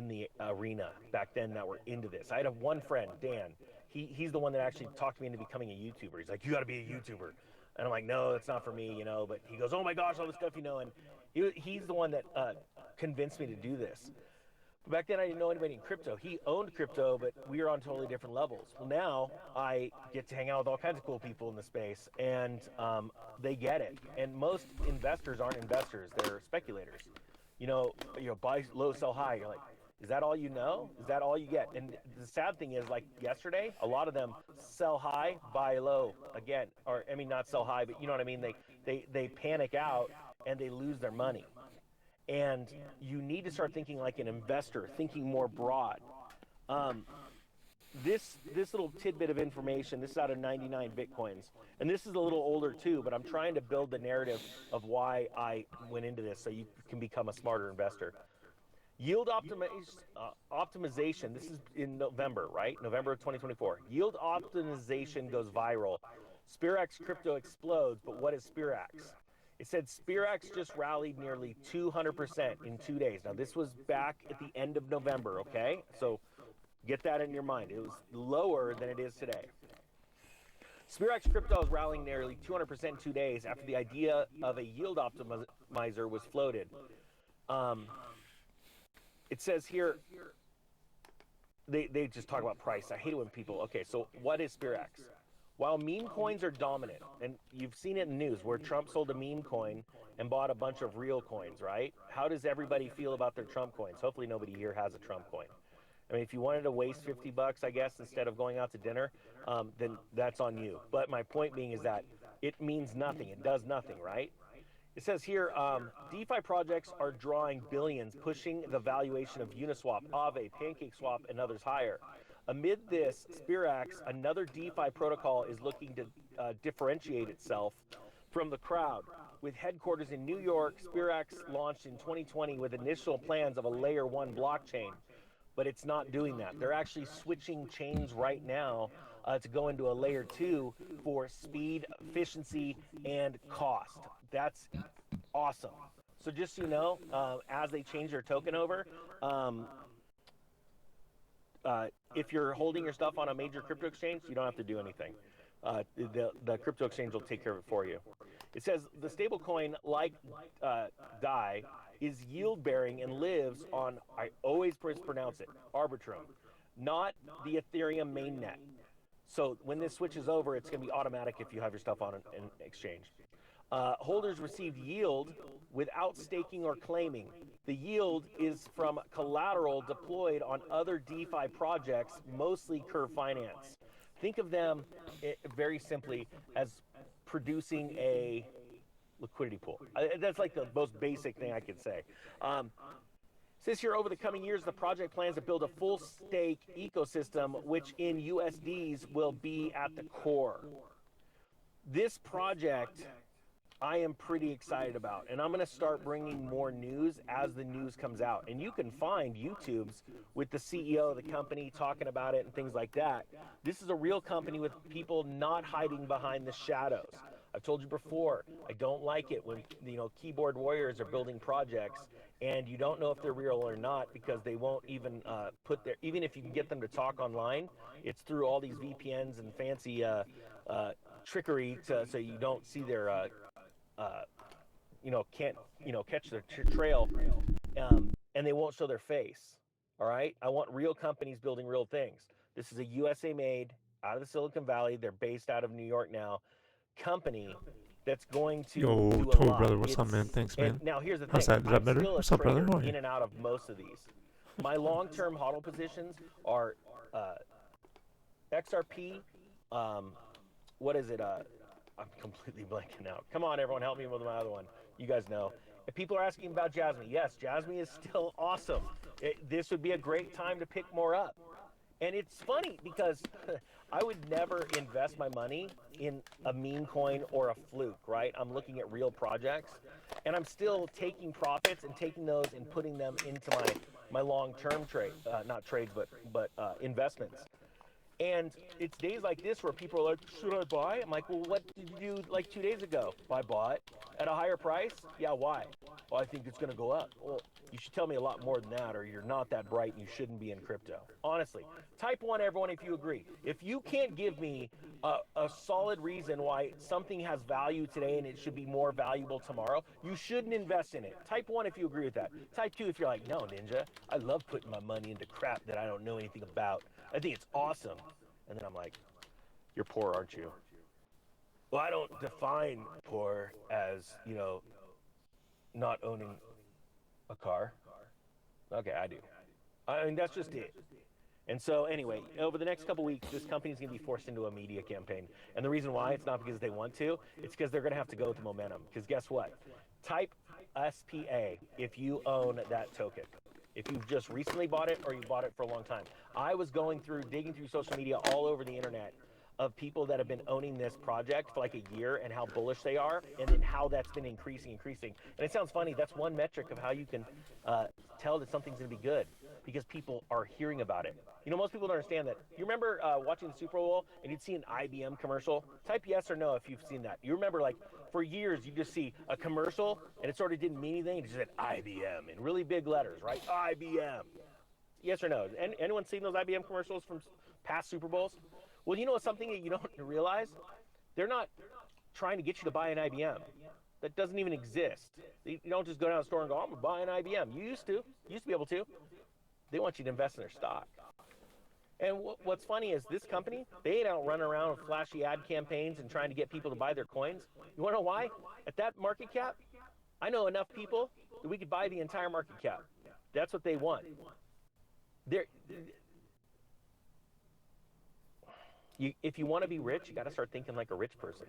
the arena back then that were into this. I had one friend, Dan. He's the one that actually talked me into becoming a YouTuber. He's like, you got to be a YouTuber. And I'm like, no, it's not for me, you know. But he goes, oh my gosh, all this stuff, you know. And he's the one that convinced me to do this. But back then, I didn't know anybody in crypto. He owned crypto, but we were on totally different levels. Well, now I get to hang out with all kinds of cool people in the space, and they get it. And most investors aren't investors; they're speculators. You know, buy low, sell high. You're like, is that all you know? Is that all you get? And the sad thing is, like yesterday, a lot of them sell high, buy low again. Or I mean, not sell high, but you know what I mean. They panic out and they lose their money. And you need to start thinking like an investor, thinking more broad. This little tidbit of information, this is out of 99 Bitcoins. And this is a little older too, but I'm trying to build the narrative of why I went into this so you can become a smarter investor. Yield optimization, this is in November, right? November of 2024. Yield optimization goes viral. SpearX crypto explodes, but what is SpearX? It said SpearX just rallied nearly 200% in 2 days. Now, this was back at the end of November, okay? So get that in your mind. It was lower than it is today. SpearX crypto is rallying nearly 200% in 2 days after the idea of a yield optimizer was floated. It says here, they just talk about price. I hate it when people, okay, so what is SpearX? While meme coins are dominant, and you've seen it in the news where Trump sold a meme coin and bought a bunch of real coins, right? How does everybody feel about their Trump coins? Hopefully nobody here has a Trump coin. I mean, if you wanted to waste $50, I guess, instead of going out to dinner, then that's on you. But my point being is that it means nothing. It does nothing, right? It says here, DeFi projects are drawing billions, pushing the valuation of Uniswap, Aave, PancakeSwap, and others higher. Amid this, SpearX, another DeFi protocol, is looking to differentiate itself from the crowd. With headquarters in New York, SpearX launched in 2020 with initial plans of a layer 1 blockchain, but it's not doing that. They're actually switching chains right now to go into a layer 2 for speed, efficiency, and cost. That's awesome. So just so you know, as they change their token over, if you're holding your stuff on a major crypto exchange, you don't have to do anything. The crypto exchange will take care of it for you. It says the stablecoin, like DAI, is yield bearing and lives on, I always pronounce it, Arbitrum, not the Ethereum mainnet. So when this switches over, it's going to be automatic if you have your stuff on an exchange. Holders received yield without staking or claiming. The yield is from collateral deployed on other DeFi projects, mostly Curve Finance. Think of them very simply as producing a liquidity pool. That's like the most basic thing I could say. Says here, over the coming years, the project plans to build a full stake ecosystem, which in USDs will be at the core. This project I am pretty excited about, and I'm going to start bringing more news as the news comes out. And you can find YouTubes with the CEO of the company talking about it and things like that. This is a real company with people not hiding behind the shadows. I've told you before, I don't like it when, keyboard warriors are building projects and you don't know if they're real or not because they won't even even if you can get them to talk online, it's through all these VPNs and fancy trickery so you don't see their can't catch their trail, and they won't show their face. All right, I want real companies building real things. This is a USA made, out of the Silicon Valley. They're based out of New York now. Company that's going to Yo, do a Toby, lot. brother, what's up, man? Thanks, man. And now here's the How's thing. that? Is that I'm better? still a What's up, brother? trader How are you? in and out of most of these. My long-term hodl positions are XRP. What is it? I'm completely blanking out. Come on, everyone, help me with my other one. You guys know. If people are asking about Jasmine, yes, Jasmine is still awesome. This would be a great time to pick more up. And it's funny because I would never invest my money in a meme coin or a fluke, right? I'm looking at real projects, and I'm still taking profits and taking those and putting them into my long-term trade, not trades, but investments. And it's days like this where people are like, should I buy? I'm like, well, what did you do like 2 days ago? I bought at a higher price? Yeah, why? Well, I think it's going to go up. Well, you should tell me a lot more than that, or you're not that bright and you shouldn't be in crypto. Honestly, type 1, everyone, if you agree. If you can't give me a solid reason why something has value today and it should be more valuable tomorrow, you shouldn't invest in it. Type 1 if you agree with that. Type 2 if you're like, no, Ninja, I love putting my money into crap that I don't know anything about. I think it's awesome. And then I'm like, you're poor, aren't you? Well, I don't define poor as, not owning a car. Okay, I do. I mean, that's just it. And so anyway, over the next couple weeks, this company's going to be forced into a media campaign. And the reason why, it's not because they want to, it's because they're going to have to go with the momentum. Because guess what? Type SPA if you own that token. If you've just recently bought it or you bought it for a long time. I was digging through social media all over the internet of people that have been owning this project for like a year and how bullish they are, and then how that's been increasing. And it sounds funny, that's one metric of how you can tell that something's going to be good, because people are hearing about it. Most people don't understand that. You remember watching the Super Bowl and you'd see an IBM commercial? Type yes or no if you've seen that. You remember, like, for years you just see a commercial and it sort of didn't mean anything. It just said IBM in really big letters, right? IBM. Yes or no? Anyone seen those IBM commercials from past Super Bowls? Well, something that you don't realize? They're not trying to get you to buy an IBM. That doesn't even exist. You don't just go down to the store and go, I'm going to buy an IBM. You used to be able to. They want you to invest in their stock. And what's funny is this company, they ain't out running around with flashy ad campaigns and trying to get people to buy their coins. You want to know why? At that market cap, I know enough people that we could buy the entire market cap. That's what they want. If you want to be rich, you got to start thinking like a rich person.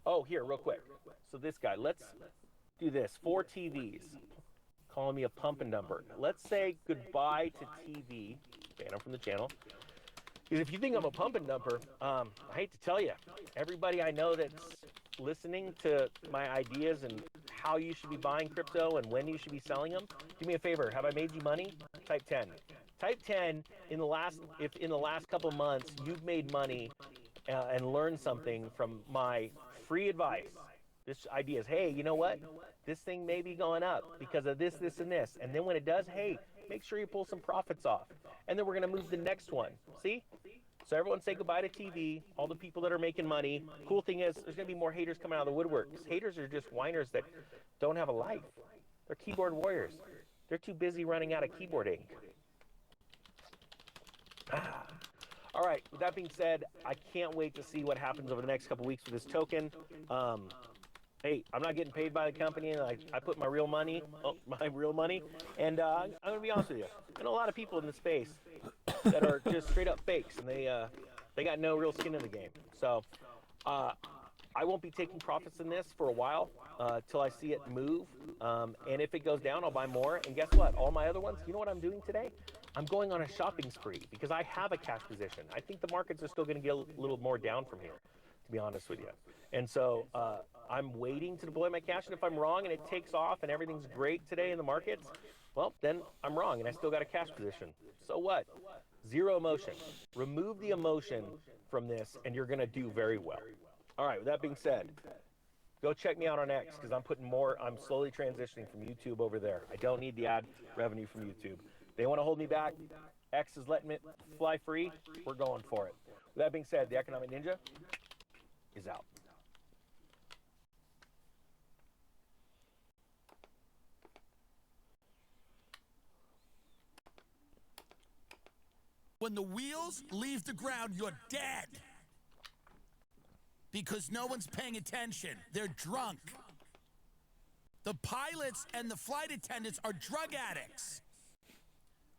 Oh, here, real quick. So this guy, let's do this. 4 TVs. Calling me a pumping number. Let's say goodbye to TV. Ban him from the channel. Because if you think I'm a pumping number, I hate to tell you, everybody I know that's listening to my ideas and how you should be buying crypto and when you should be selling them, do me a favor. Have I made you money? Type 10. Type 10 if in the last couple months you've made money and learned something from my free advice. This idea is, hey, you know what? This thing may be going up because of this, this, and this. And then when it does, hey, make sure you pull some profits off. And then we're going to move to the next one. See? So everyone say goodbye to TV, all the people that are making money. Cool thing is, there's going to be more haters coming out of the woodwork. Haters are just whiners that don't have a life. They're keyboard warriors. They're too busy running out of keyboard ink. All right, with that being said, I can't wait to see what happens over the next couple weeks with this token. Hey, I'm not getting paid by the company, and I put my real money, and I'm going to be honest with you. I know a lot of people in the space that are just straight up fakes, and they got no real skin in the game. So I won't be taking profits in this for a while till I see it move, and if it goes down, I'll buy more. And guess what? All my other ones, you know what I'm doing today? I'm going on a shopping spree because I have a cash position. I think the markets are still going to get a little more down from here, to be honest with you. And so I'm waiting to deploy my cash, and if I'm wrong and it takes off and everything's great today in the markets, well, then I'm wrong and I still got a cash position. So what? Zero emotion. Remove the emotion from this and you're going to do very well. All right, with that being said, go check me out on X because I'm slowly transitioning from YouTube over there. I don't need the ad revenue from YouTube. They want to hold me back. X is letting me fly free. We're going for it. With that being said, the Economic Ninja is out. When the wheels leave the ground, you're dead. Because no one's paying attention. They're drunk. The pilots and the flight attendants are drug addicts.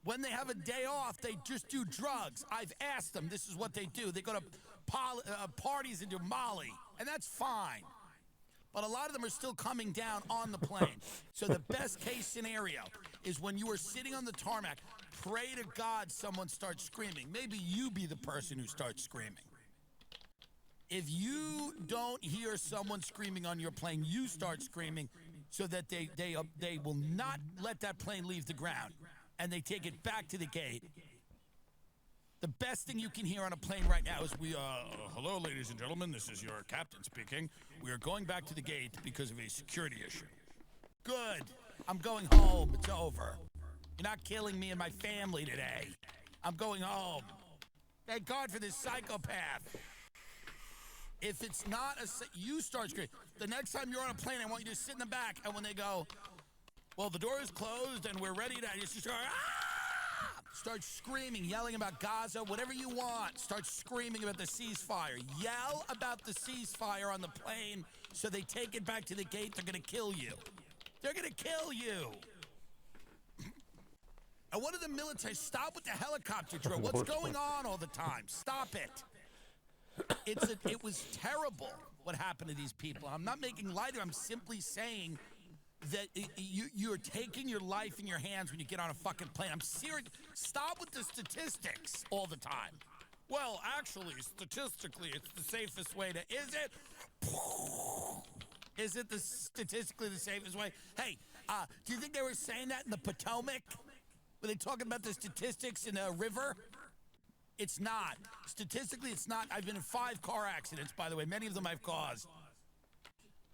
When they have a day off, they just do drugs. I've asked them, this is what they do. They go to parties and do Molly, and that's fine. But a lot of them are still coming down on the plane. So the best case scenario is when you are sitting on the tarmac, pray to God someone starts screaming. Maybe you be the person who starts screaming. If you don't hear someone screaming on your plane, you start screaming so that they will not let that plane leave the ground, and they take it back to the gate. The best thing you can hear on a plane right now is hello, ladies and gentlemen, this is your captain speaking. We are going back to the gate because of a security issue. Good. I'm going home. It's over. You're not killing me and my family today. I'm going home. Thank God for this psychopath. If it's not you start screaming. The next time you're on a plane, I want you to sit in the back, and when they go, well, the door is closed and we're ready to, just start, start screaming, yelling about Gaza, whatever you want. Start screaming about the ceasefire. Yell about the ceasefire on the plane so they take it back to the gate. They're going to kill you. They're going to kill you. And what are the military? Stop with the helicopter drill. What's going on all the time? Stop it. It was terrible what happened to these people. I'm not making light of it. I'm simply saying that you're taking your life in your hands when you get on a fucking plane. I'm serious. Stop with the statistics all the time. Well, actually, statistically, it's the safest way to... Is it? Is it statistically the safest way? Hey, do you think they were saying that in the Potomac? Were they talking about the statistics in a river? It's not. Statistically, it's not. I've been in 5 car accidents, by the way. Many of them I've caused.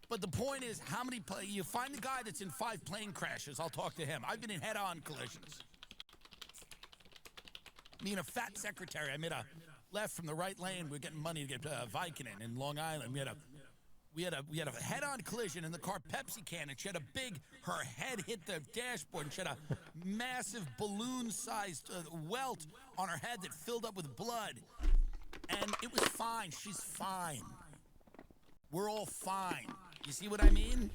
But the point is, how many... You find the guy that's in 5 plane crashes, I'll talk to him. I've been in head-on collisions. Me and a fat secretary, I made a left from the right lane. We're getting money to get Vicodin in Long Island. We had a head-on collision in the car Pepsi can, and she had her head hit the dashboard, and she had a massive balloon-sized welt on her head that filled up with blood. And it was fine. She's fine. We're all fine. You see what I mean?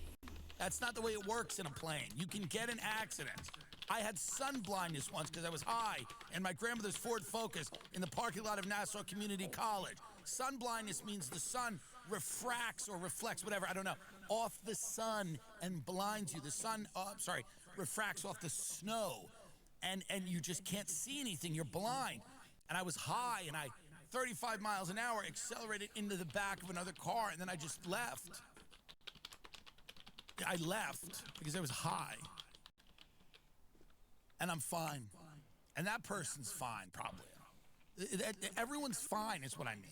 That's not the way it works in a plane. You can get an accident. I had sun blindness once because I was high in my grandmother's Ford Focus in the parking lot of Nassau Community College. Sun blindness means the sun refracts or reflects, whatever, I don't know, off the sun and blinds you. The sun, refracts off the snow, and you just can't see anything. You're blind. And I was high, and I, 35 miles an hour, accelerated into the back of another car, and then I just left. I left because I was high. And I'm fine. And that person's fine, probably. Everyone's fine is what I mean.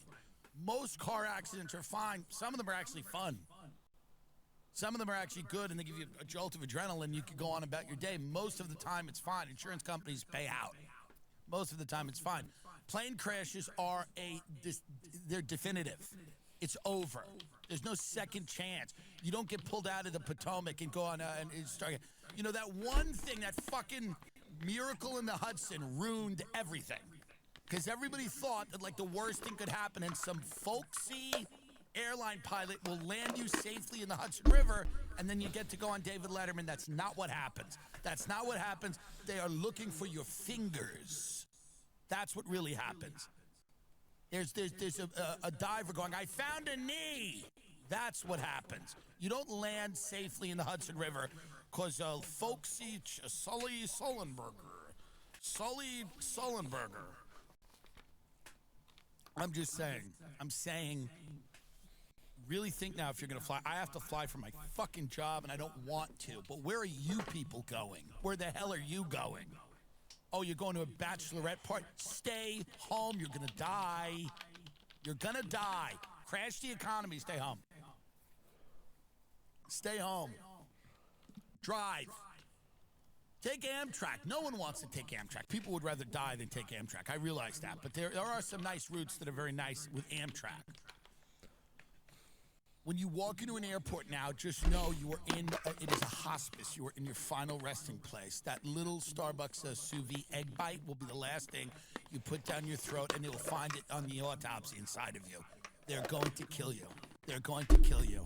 Most car accidents are fine. Some of them are actually fun. Some of them are actually good, and they give you a jolt of adrenaline. You can go on about your day. Most of the time, it's fine. Insurance companies pay out. Most of the time, it's fine. Plane crashes are they're definitive. It's over. There's no second chance. You don't get pulled out of the Potomac and go on and start. You know, that one thing, that fucking miracle in the Hudson ruined everything. Because everybody thought that, like, the worst thing could happen and some folksy airline pilot will land you safely in the Hudson River, and then you get to go on David Letterman. That's not what happens. That's not what happens. They are looking for your fingers. That's what really happens. There's a diver going, I found a knee. That's what happens. You don't land safely in the Hudson River because folksy Sully Sullenberger. I'm just saying. I'm saying, really think now if you're going to fly. I have to fly for my fucking job, and I don't want to. But where are you people going? Where the hell are you going? Oh, you're going to a bachelorette party? Stay home. You're going to die. You're going to die. Crash the economy. Stay home. Stay home. Drive. Take Amtrak. No one wants to take Amtrak. People would rather die than take Amtrak. I realize that. But there are some nice routes that are very nice with Amtrak. When you walk into an airport now, just know you are in, it is a hospice. You are in your final resting place. That little Starbucks sous vide egg bite will be the last thing you put down your throat, and they will find it on the autopsy inside of you. They're going to kill you. They're going to kill you.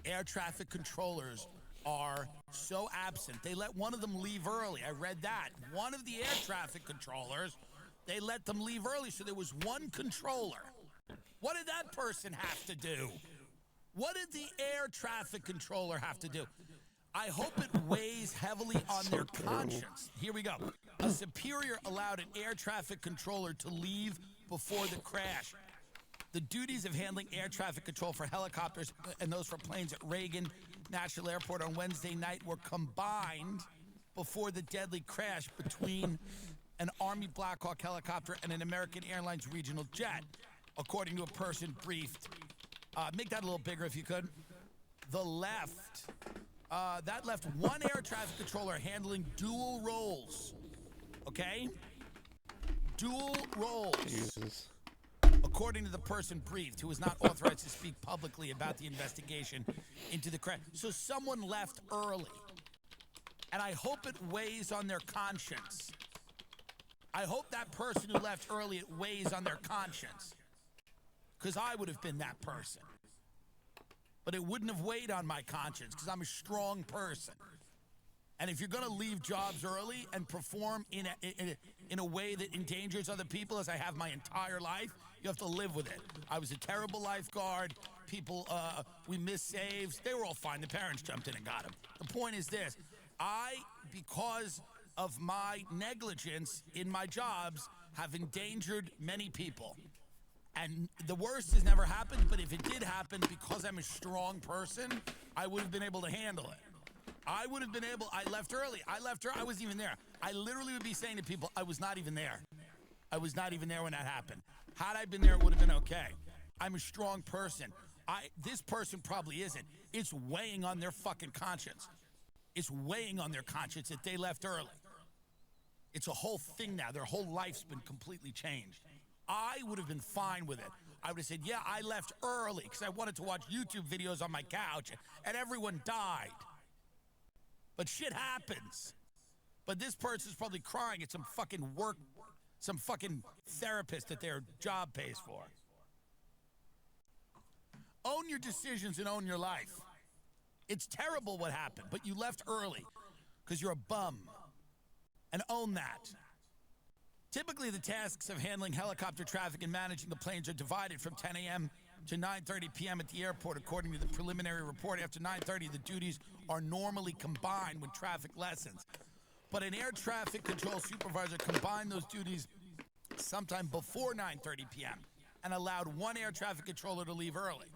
Air traffic controllers are so absent. They let one of them leave early. I read that. One of the air traffic controllers, they let them leave early, so there was one controller. What did that person have to do? What did the air traffic controller have to do? I hope it weighs heavily on their conscience. Here we go. A superior allowed an air traffic controller to leave before the crash. The duties of handling air traffic control for helicopters and those for planes at Reagan National Airport on Wednesday night were combined before the deadly crash between an Army Black Hawk helicopter and an American Airlines regional jet, according to a person briefed. Make that a little bigger if you could. The left, that left one air traffic controller handling dual roles. Okay? Dual roles. Jesus. According to the person briefed, who was not authorized to speak publicly about the investigation into the crash. So someone left early. And I hope it weighs on their conscience. I hope that person who left early, it weighs on their conscience. Because I would have been that person. But it wouldn't have weighed on my conscience because I'm a strong person. And if you're going to leave jobs early and perform in a way that endangers other people, as I have my entire life, you have to live with it. I was a terrible lifeguard. People, we missed saves. They were all fine. The parents jumped in and got them. The point is this. Because of my negligence in my jobs, have endangered many people. And the worst has never happened, but if it did happen, because I'm a strong person, I would have been able to handle it. I would have been able, I left early. I wasn't even there. I literally would be saying to people, I was not even there. I was not even there when that happened. Had I been there, it would have been okay. I'm a strong person. This person probably isn't. It's weighing on their fucking conscience. It's weighing on their conscience that they left early. It's a whole thing now. Their whole life's been completely changed. I would have been fine with it. I would have said, yeah, I left early because I wanted to watch YouTube videos on my couch and everyone died. But shit happens. But this person's probably crying at some fucking therapist that their job pays for. Own your decisions and own your life. It's terrible what happened, but you left early because you're a bum. And own that. Typically, the tasks of handling helicopter traffic and managing the planes are divided from 10 a.m. to 9:30 p.m. at the airport. According to the preliminary report, after 9:30, the duties are normally combined when traffic lessens. But an air traffic control supervisor combined those duties sometime before 9:30 p.m. and allowed one air traffic controller to leave early.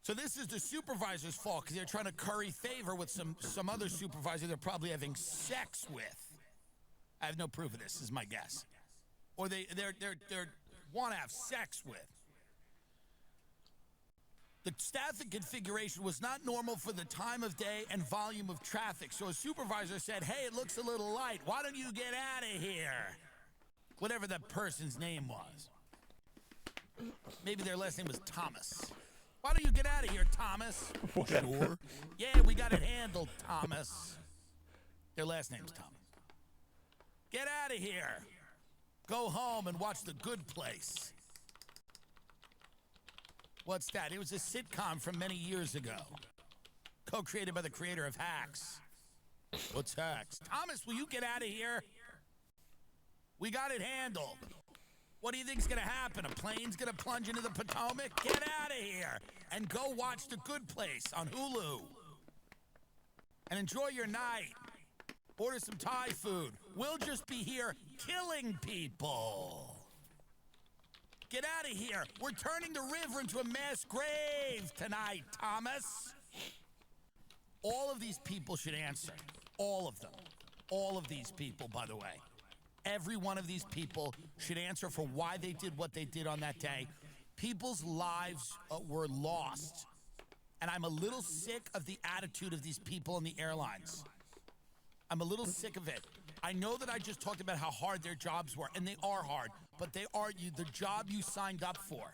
So this is the supervisor's fault because they're trying to curry favor with some other supervisor they're probably having sex with. I have no proof of this is my guess. Or they want to have sex with. The staffing configuration was not normal for the time of day and volume of traffic. So a supervisor said, hey, it looks a little light. Why don't you get out of here? Whatever that person's name was. Maybe their last name was Thomas. Why don't you get out of here, Thomas? Sure. Yeah, we got it handled, Thomas. Their last name's Thomas. Get out of here. Go home and watch The Good Place. What's that? It was a sitcom from many years ago. Co-created by the creator of Hacks. What's Hacks? Thomas, will you get out of here? We got it handled. What do you think's gonna happen? A plane's gonna plunge into the Potomac? Get out of here and go watch The Good Place on Hulu. And enjoy your night. Order some Thai food. We'll just be here killing people. Get out of here. We're turning the river into a mass grave tonight, Thomas. All of these people should answer. All of them. All of these people, by the way. Every one of these people should answer for why they did what they did on that day. People's lives were lost. And I'm a little sick of the attitude of these people on the airlines. I'm a little sick of it. I know that I just talked about how hard their jobs were, and they are hard, but they are the job you signed up for.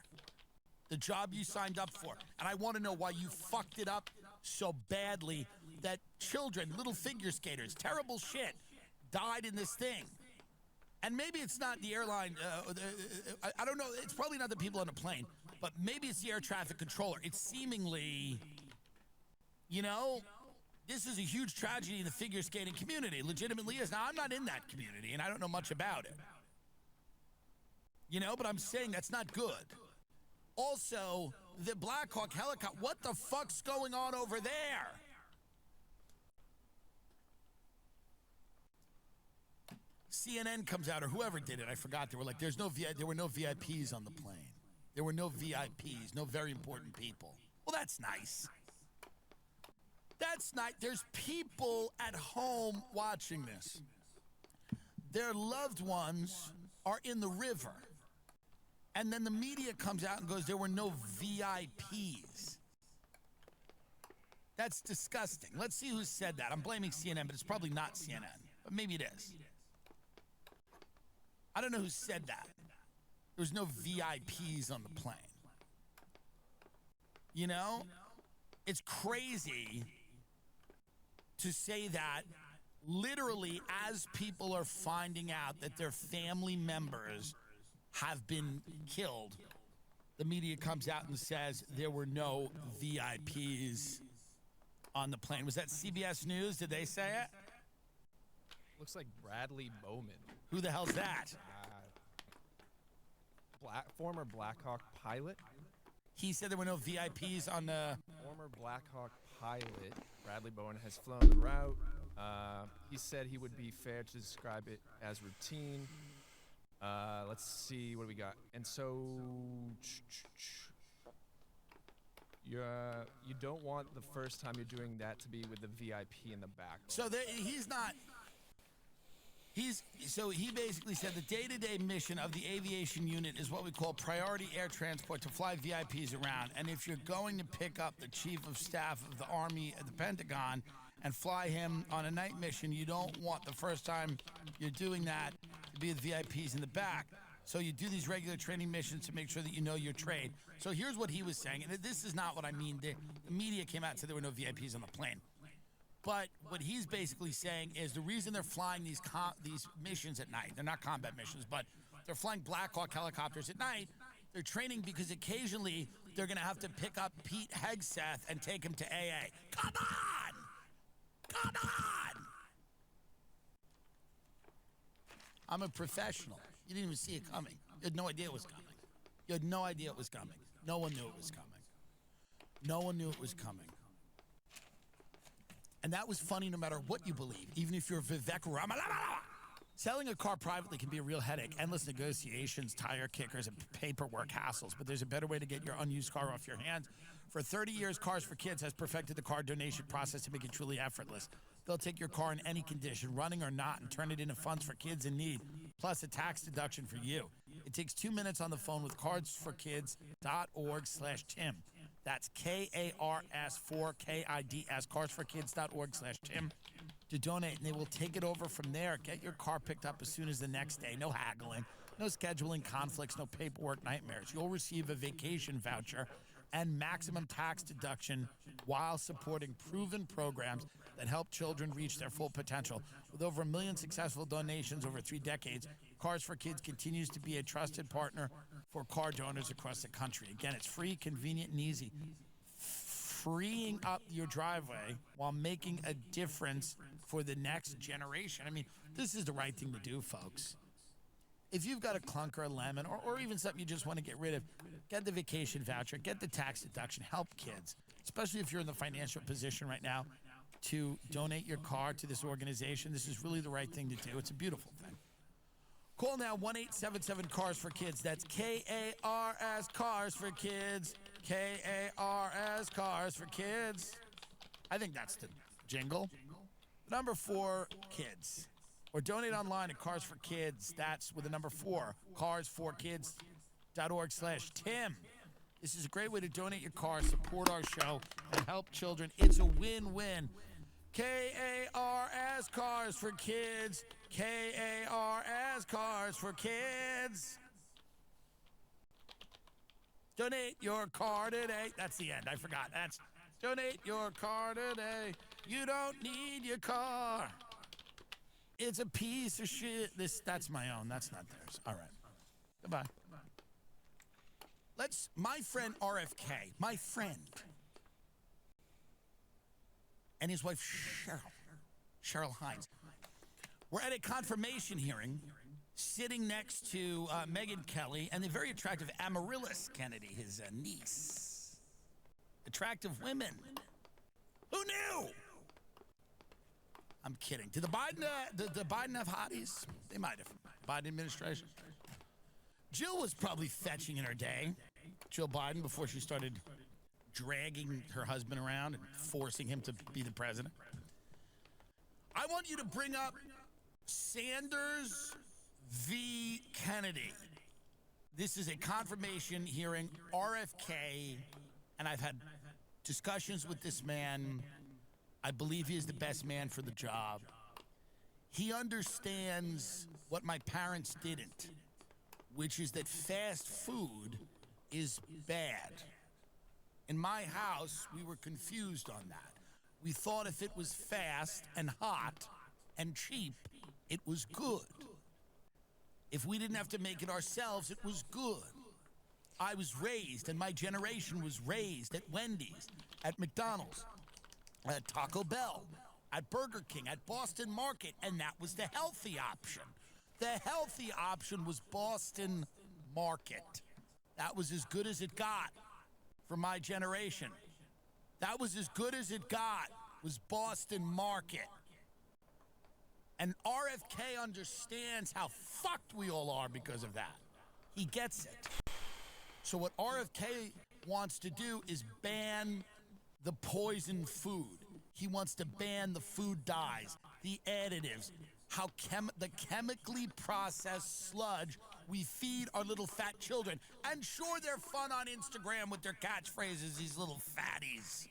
the job you signed up for. And I want to know why you fucked it up so badly that children, little figure skaters, terrible shit, died in this thing. And maybe it's not the airline, I don't know, it's probably not the people on the plane, but maybe it's the air traffic controller. It's seemingly, you know, this is a huge tragedy in the figure skating community. Legitimately is. Now, I'm not in that community, and I don't know much about it. You know, but I'm saying that's not good. Also, the Black Hawk helicopter, what the fuck's going on over there? CNN comes out, or whoever did it, I forgot. They were like, there were no VIPs on the plane. There were no VIPs, no very important people. Well, that's nice. That's nice. There's people at home watching this. Their loved ones are in the river. And then the media comes out and goes, there were no VIPs. That's disgusting. Let's see who said that. I'm blaming CNN, but it's probably not CNN. But maybe it is. I don't know who said that. There's no VIPs on the plane. You know? It's crazy to say that literally as people are finding out that their family members have been killed, the media comes out and says there were no VIPs on the plane. Was that CBS News? Did they say it? Looks like Bradley Bowman. Who the hell's that? Former Blackhawk pilot. He said there were no VIPs on the... Former Blackhawk pilot, Bradley Bowman, has flown the route. He said he would be fair to describe it as routine. Let's see, what do we got? And so... you don't want the first time you're doing that to be with the VIP in the back. So he's not... So he basically said the day-to-day mission of the aviation unit is what we call priority air transport to fly VIPs around. And if you're going to pick up the chief of staff of the Army at the Pentagon and fly him on a night mission, you don't want the first time you're doing that to be with VIPs in the back. So you do these regular training missions to make sure that you know your trade. So here's what he was saying, and this is not what I mean. The media came out and said there were no VIPs on the plane. But what he's basically saying is the reason they're flying these missions at night, they're not combat missions, but they're flying Black Hawk helicopters at night, they're training because occasionally they're going to have to pick up Pete Hegseth and take him to AA. Come on! Come on! I'm a professional. You didn't even see it coming. You had no idea it was coming. You had no idea it was coming. No one knew it was coming. No one knew it was coming. And that was funny no matter what you believe, even if you're Vivek Ramalama. Selling a car privately can be a real headache. Endless negotiations, tire kickers, and paperwork hassles. But there's a better way to get your unused car off your hands. For 30 years, Cars for Kids has perfected the car donation process to make it truly effortless. They'll take your car in any condition, running or not, and turn it into funds for kids in need, plus a tax deduction for you. It takes 2 minutes on the phone with carsforkids.org/Tim. That's KARS4KIDS, carsforkids.org/Tim, to donate, and they will take it over from there. Get your car picked up as soon as the next day. No haggling, no scheduling conflicts, no paperwork nightmares. You'll receive a vacation voucher and maximum tax deduction while supporting proven programs that help children reach their full potential. With over 1 million successful donations over 3 decades, Cars for Kids continues to be a trusted partner for car donors across the country. Again, it's free, convenient, and easy. Freeing up your driveway while making a difference for the next generation. I mean, this is the right thing to do, folks. If you've got a clunker, a lemon, or even something you just want to get rid of, get the vacation voucher, get the tax deduction, help kids, especially if you're in the financial position right now to donate your car to this organization. This is really the right thing to do. It's a beautiful thing. Call now 1-877-CARS for Kids. That's KARS Cars for Kids. KARS Cars for Kids. I think that's the jingle. Number 4, kids. Or donate online at Cars for Kids. That's with the number 4, carsforkids.org/Tim. This is a great way to donate your car, support our show, and help children. It's a win-win. KARS Cars for Kids. KARS Cars for Kids. Donate your car today. That's the end. I forgot. That's donate your car today. You don't need your car. It's a piece of shit. That's my own. That's not theirs. All right. Goodbye. My friend RFK, my friend, and his wife Cheryl Hines, we're at a confirmation hearing sitting next to Megyn Kelly and the very attractive Amaryllis Kennedy, his niece. Attractive women. Who knew? I'm kidding. Did the Biden have hotties? They might have. Biden administration. Jill was probably fetching in her day. Jill Biden, before she started dragging her husband around and forcing him to be the president. I want you to bring up Sanders v. Kennedy. This is a confirmation hearing, RFK, and I've had discussions with this man. I believe he is the best man for the job. He understands what my parents didn't, which is that fast food is bad. In my house, we were confused on that. We thought if it was fast and hot and cheap, it was good. If we didn't have to make it ourselves, it was good. I was raised, and my generation was raised at Wendy's, at McDonald's, at Taco Bell, at Burger King, at Boston Market, and that was the healthy option. The healthy option was Boston Market. That was as good as it got for my generation. That was as good as it got, was Boston Market. And RFK understands how fucked we all are because of that. He gets it. So what RFK wants to do is ban the poison food. He wants to ban the food dyes, the additives, the chemically processed sludge we feed our little fat children. And sure, they're fun on Instagram with their catchphrases, these little fatties.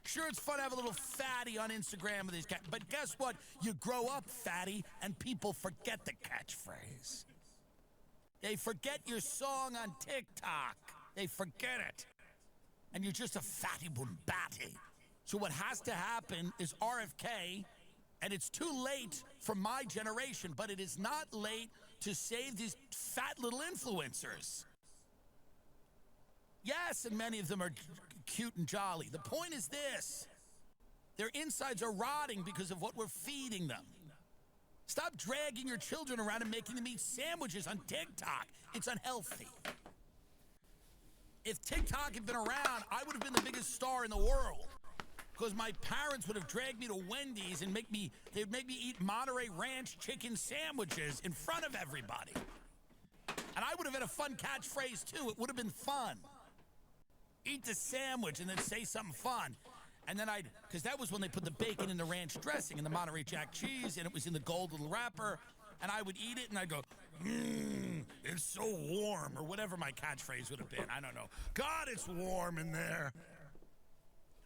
Sure, it's fun to have a little fatty on Instagram with these but guess what? You grow up fatty, and people forget the catchphrase. They forget your song on TikTok. They forget it. And you're just a fatty bumbati. So what has to happen is RFK, and it's too late for my generation, but it is not late to save these fat little influencers. Yes, and many of them are cute and jolly. The point is this. Their insides are rotting because of what we're feeding them. Stop dragging your children around and making them eat sandwiches on TikTok. It's unhealthy. If TikTok had been around, I would have been the biggest star in the world. Because my parents would have dragged me to Wendy's and they'd make me eat Monterey Ranch chicken sandwiches in front of everybody. And I would have had a fun catchphrase too. It would have been fun. Eat the sandwich and then say something fun. And then because that was when they put the bacon in the ranch dressing and the Monterey Jack cheese, and it was in the gold little wrapper, and I would eat it and I'd go, it's so warm, or whatever my catchphrase would have been. I don't know. God, it's warm in there.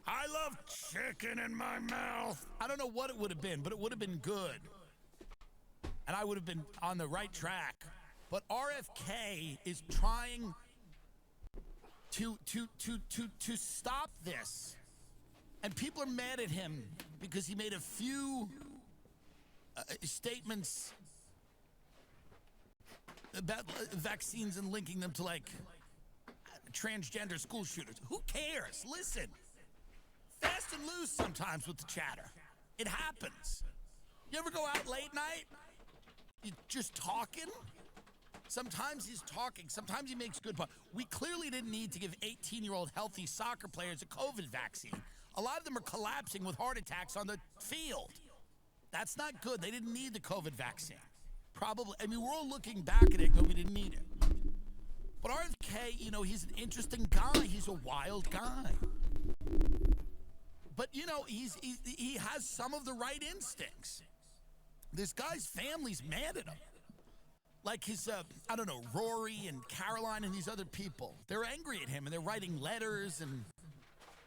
I love chicken in my mouth. I don't know what it would have been, but it would have been good. And I would have been on the right track. But RFK is trying to stop this. And people are mad at him because he made a few statements about vaccines and linking them to, like, transgender school shooters. Who cares? Listen. Fast and loose sometimes with the chatter. It happens. You ever go out late night? You just talking? Sometimes he's talking. Sometimes he makes good points. We clearly didn't need to give 18-year-old healthy soccer players a COVID vaccine. A lot of them are collapsing with heart attacks on the field. That's not good. They didn't need the COVID vaccine. Probably. I mean, we're all looking back at it and we didn't need it. But RFK, he's an interesting guy. He's a wild guy. But, he has some of the right instincts. This guy's family's mad at him. Like his, Rory and Caroline and these other people. They're angry at him, and they're writing letters, and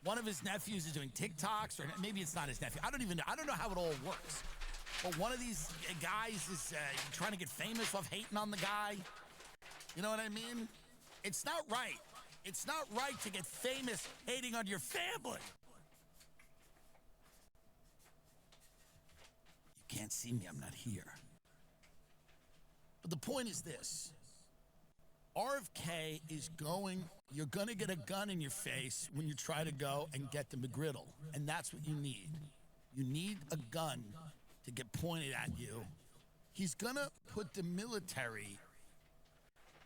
one of his nephews is doing TikToks, or maybe it's not his nephew. I don't even know. I don't know how it all works. But one of these guys is trying to get famous off hating on the guy. You know what I mean? It's not right. It's not right to get famous hating on your family. You can't see me, I'm not here. But the point is this. RFK is you're gonna get a gun in your face when you try to go and get the McGriddle. And that's what you need. You need a gun to get pointed at you. He's gonna put the military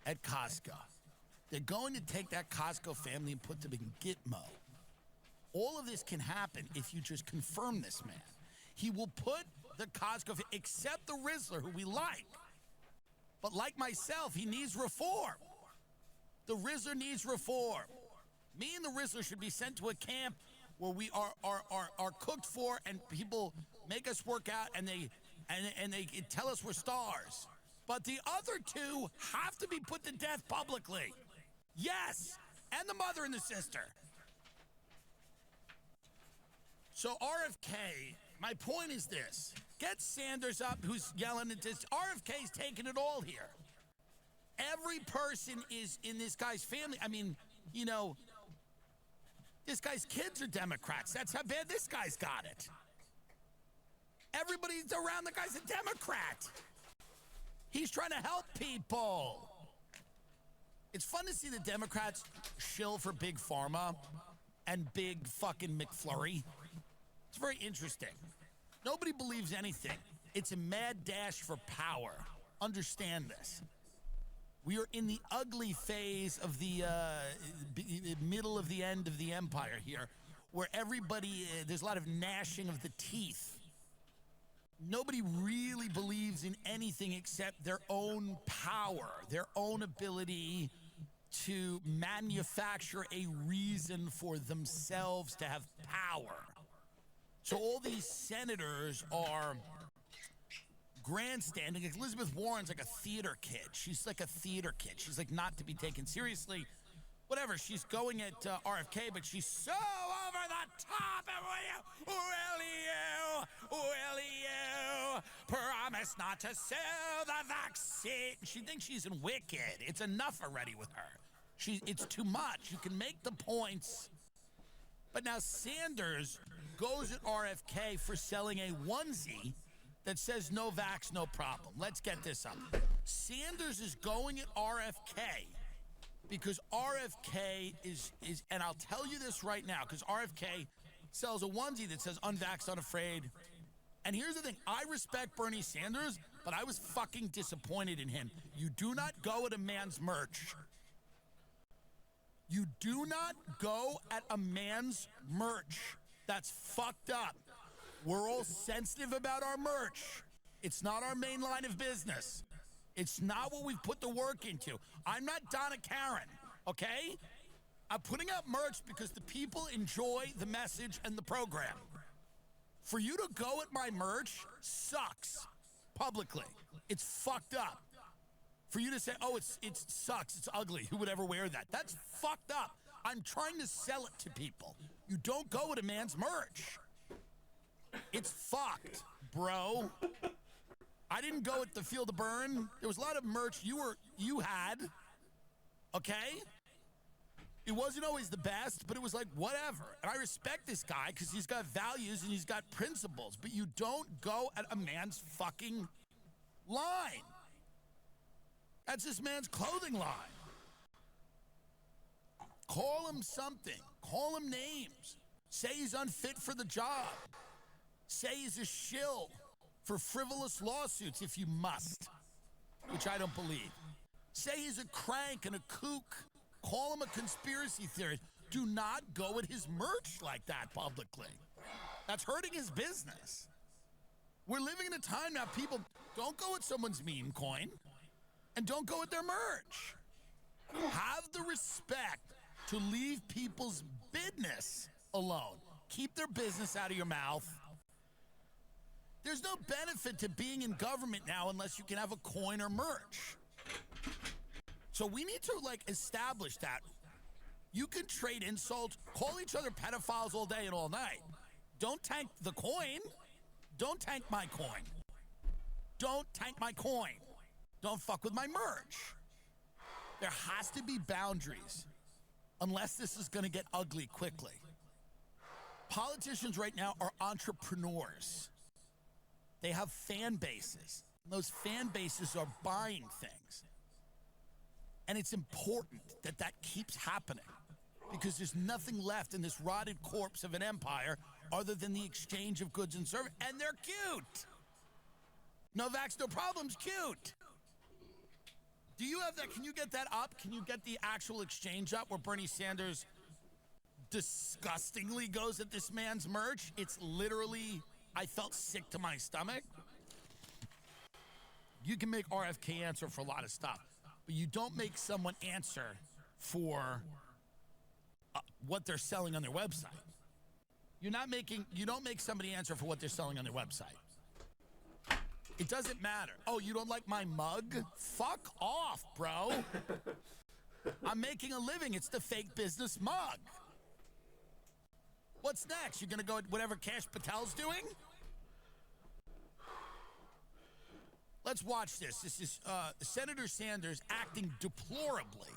at Costco. They're going to take that Costco family and put them in Gitmo. All of this can happen if you just confirm this man. He will put the Costco, except the Rizzler, who we like. But like myself, he needs reform. The Rizzler needs reform. Me and the Rizzler should be sent to a camp where we are cooked for, and people make us work out, and they tell us we're stars. But the other two have to be put to death publicly. Yes, and the mother and the sister. So RFK, my point is this. Get Sanders up, who's yelling at this. RFK's taking it all here. Every person is in this guy's family. I mean, you know, this guy's kids are Democrats. That's how bad this guy's got it. Everybody's around the guy's a Democrat. He's trying to help people. It's fun to see the Democrats shill for Big Pharma and Big fucking McFlurry. It's very interesting. Nobody believes anything. It's a mad dash for power. Understand this. We are in the ugly phase of the middle of the end of the empire here, where everybody, there's a lot of gnashing of the teeth. Nobody really believes in anything except their own power, their own ability to manufacture a reason for themselves to have power. So all these senators are grandstanding. Like Elizabeth Warren's like a theater kid. She's like a theater kid. She's like not to be taken seriously. Whatever, she's going at RFK, but she's so over the top. And will you promise not to sell the vaccine? She thinks she's in Wicked. It's enough already with her. It's too much. You can make the points. But now Sanders goes at RFK for selling a onesie that says no vax, no problem. Let's get this up. Sanders is going at RFK because RFK is and I'll tell you this right now, because RFK sells a onesie that says unvaxxed, unafraid. And here's the thing, I respect Bernie Sanders, but I was fucking disappointed in him. You do not go at a man's merch. You do not go at a man's merch. That's fucked up. We're all sensitive about our merch. It's not our main line of business. It's not what we've put the work into. I'm not Donna Karen, okay? I'm putting out merch because the people enjoy the message and the program. For you to go at my merch sucks publicly. It's fucked up. For you to say, oh, it sucks, it's ugly, who would ever wear that? That's fucked up. I'm trying to sell it to people. You don't go at a man's merch. It's fucked, bro. I didn't go at the Field of Burn. There was a lot of merch you had, okay? It wasn't always the best, but it was like, whatever. And I respect this guy because he's got values and he's got principles, but you don't go at a man's fucking line. That's this man's clothing line. Call him something. Call him names. Say he's unfit for the job. Say he's a shill for frivolous lawsuits if you must, which I don't believe. Say he's a crank and a kook. Call him a conspiracy theorist. Do not go at his merch like that publicly. That's hurting his business. We're living in a time now, people, don't go at someone's meme coin and don't go at their merch. Have the respect to leave people's business alone. Keep their business out of your mouth. There's no benefit to being in government now unless you can have a coin or merch. So we need to establish that. You can trade insults, call each other pedophiles all day and all night. Don't tank the coin. Don't tank my coin. Don't tank my coin. Don't fuck with my merch. There has to be boundaries. unless this is going to get ugly quickly. Politicians right now are entrepreneurs. They have fan bases. Those fan bases are buying things. And it's important that that keeps happening because there's nothing left in this rotted corpse of an empire other than the exchange of goods and services. And they're cute. No vax, no problems, cute. Do you have that? Can you get that up? Can you get the actual exchange up where Bernie Sanders disgustingly goes at this man's merch? It's literally, I felt sick to my stomach. You can make RFK answer for a lot of stuff, but you don't make someone answer for what they're selling on their website. You don't make somebody answer for what they're selling on their website. It doesn't matter. Oh, you don't like my mug? Fuck off, bro. I'm making a living. It's the fake business mug. What's next? You're going to go at whatever Kash Patel's doing? Let's watch this. This is Senator Sanders acting deplorably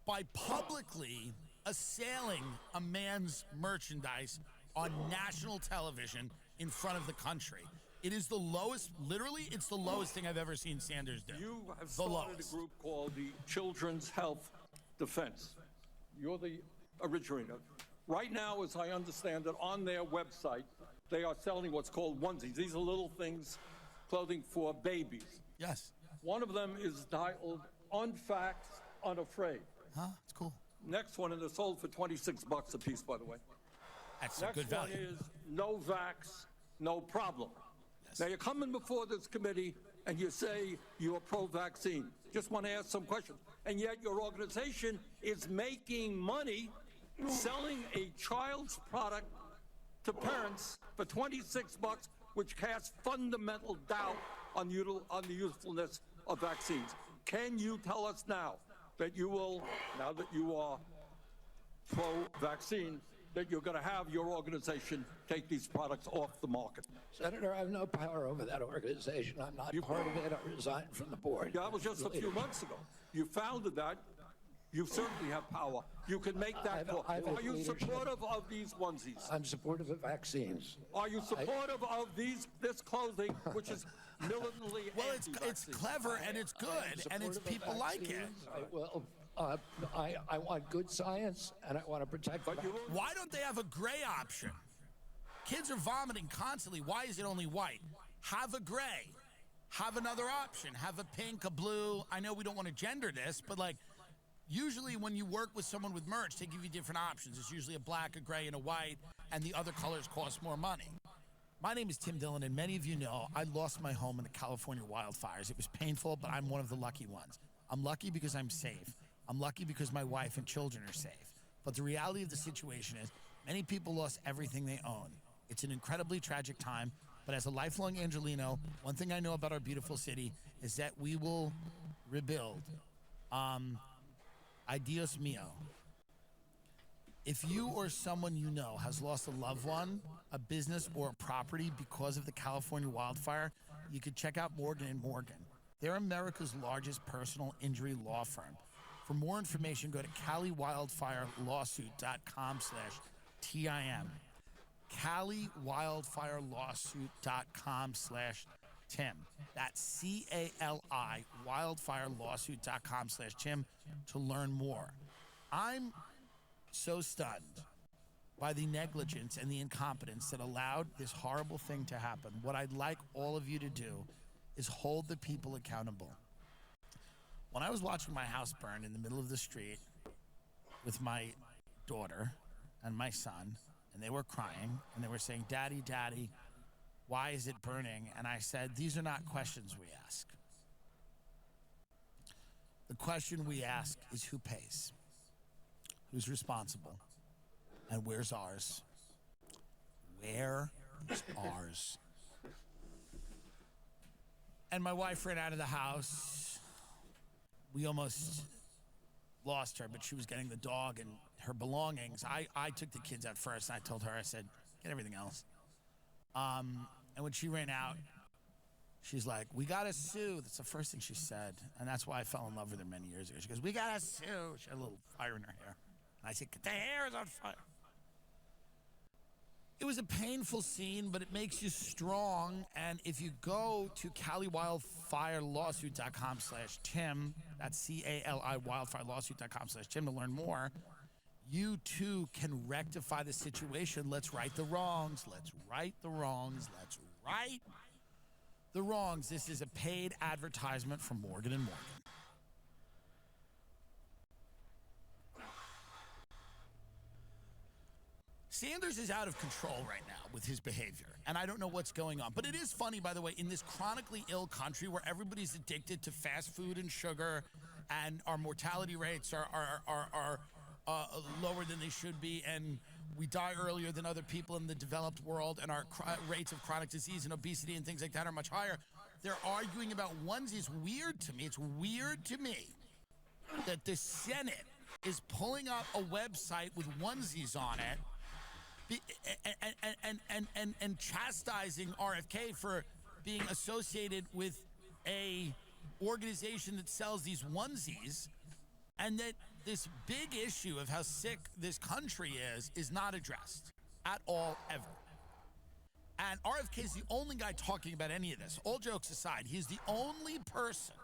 by publicly assailing a man's merchandise on national television in front of the country. It is the lowest, literally, it's the lowest thing I've ever seen Sanders do. You have started a group called the Children's Health Defense. You're the originator. Right now, as I understand it, on their website, they are selling what's called onesies. These are little things, clothing for babies. Yes. One of them is titled Unfaxed, Unafraid. Huh? It's cool. Next one, and they're sold for $26 a piece, by the way. That's Next a good value. one is No Vax, No Problem. Yes. Now, you're coming before this committee and you say you're pro-vaccine. Just want to ask some questions. And yet your organization is making money selling a child's product to parents for $26, which casts fundamental doubt on the usefulness of vaccines. Can you tell us now that you will, now that you are pro-vaccine, that you're going to have your organization take these products off the market? Senator, I have no power over that organization. I'm not part of it. I resigned from the board. That was just a few months ago. You founded that. You certainly have power. You can make that call. Are you leadership. supportive of these onesies? I'm supportive of vaccines. Are you supportive of this clothing, which is militantly Well, it's clever and it's good and it's people like it. I want good science and I want to protect. Why don't they have a gray option? Kids are vomiting constantly. Why is it only white? Have a gray. Have another option. Have a pink, a blue. I know we don't want to gender this, but like usually when you work with someone with merch, they give you different options. It's usually a black, a gray, and a white, and the other colors cost more money. My name is Tim Dillon, and many of you know I lost my home in the California wildfires. It was painful, but I'm one of the lucky ones. I'm lucky because I'm safe. I'm lucky because my wife and children are safe. But the reality of the situation is many people lost everything they own. It's an incredibly tragic time, but as a lifelong Angelino, one thing I know about our beautiful city is that we will rebuild. Adios mio. If you or someone you know has lost a loved one, a business, or a property because of the California wildfire, you could check out Morgan & Morgan. They're America's largest personal injury law firm. For more information, go to CaliWildfireLawsuit.com/TIM. CaliWildfireLawsuit.com/Tim. That's CALI wildfirelawsuit.com/Tim to learn more. I'm so stunned by the negligence and the incompetence that allowed this horrible thing to happen. What I'd like all of you to do is hold the people accountable. When I was watching my house burn in the middle of the street with my daughter and my son, and they were crying, and they were saying, "Daddy, Daddy, why is it burning?" And I said, these are not questions we ask. The question we ask is who pays? Who's responsible? And where's ours? Where is ours? And my wife ran out of the house. We almost lost her, but she was getting the dog and her belongings. I took the kids out first, and I told her, I said, get everything else. And when she ran out, She's like, we gotta sue. That's the first thing she said. And that's why I fell in love with her many years ago. She goes, we gotta sue. She had a little fire in her hair. And I said, the hair is on fire. It was a painful scene, but it makes you strong. And if you go to CaliWildfireLawsuit.com/Tim, that's C-A-L-I wildfirelawsuit.com/Tim to learn more, you too can rectify the situation. Let's right the wrongs. Let's right the wrongs. Let's right the wrongs. This is a paid advertisement from Morgan & Morgan. Sanders is out of control right now with his behavior, and I don't know what's going on. But it is funny, by the way, in this chronically ill country where everybody's addicted to fast food and sugar, and our mortality rates are lower than they should be, and we die earlier than other people in the developed world, and our rates of chronic disease and obesity and things like that are much higher. They're arguing about onesies. Weird to me. It's weird to me that the Senate is pulling up a website with onesies on it and chastising RFK for being associated with a organization that sells these onesies, and that this big issue of how sick this country is not addressed at all, ever. And RFK is the only guy talking about any of this. All jokes aside, he's the only person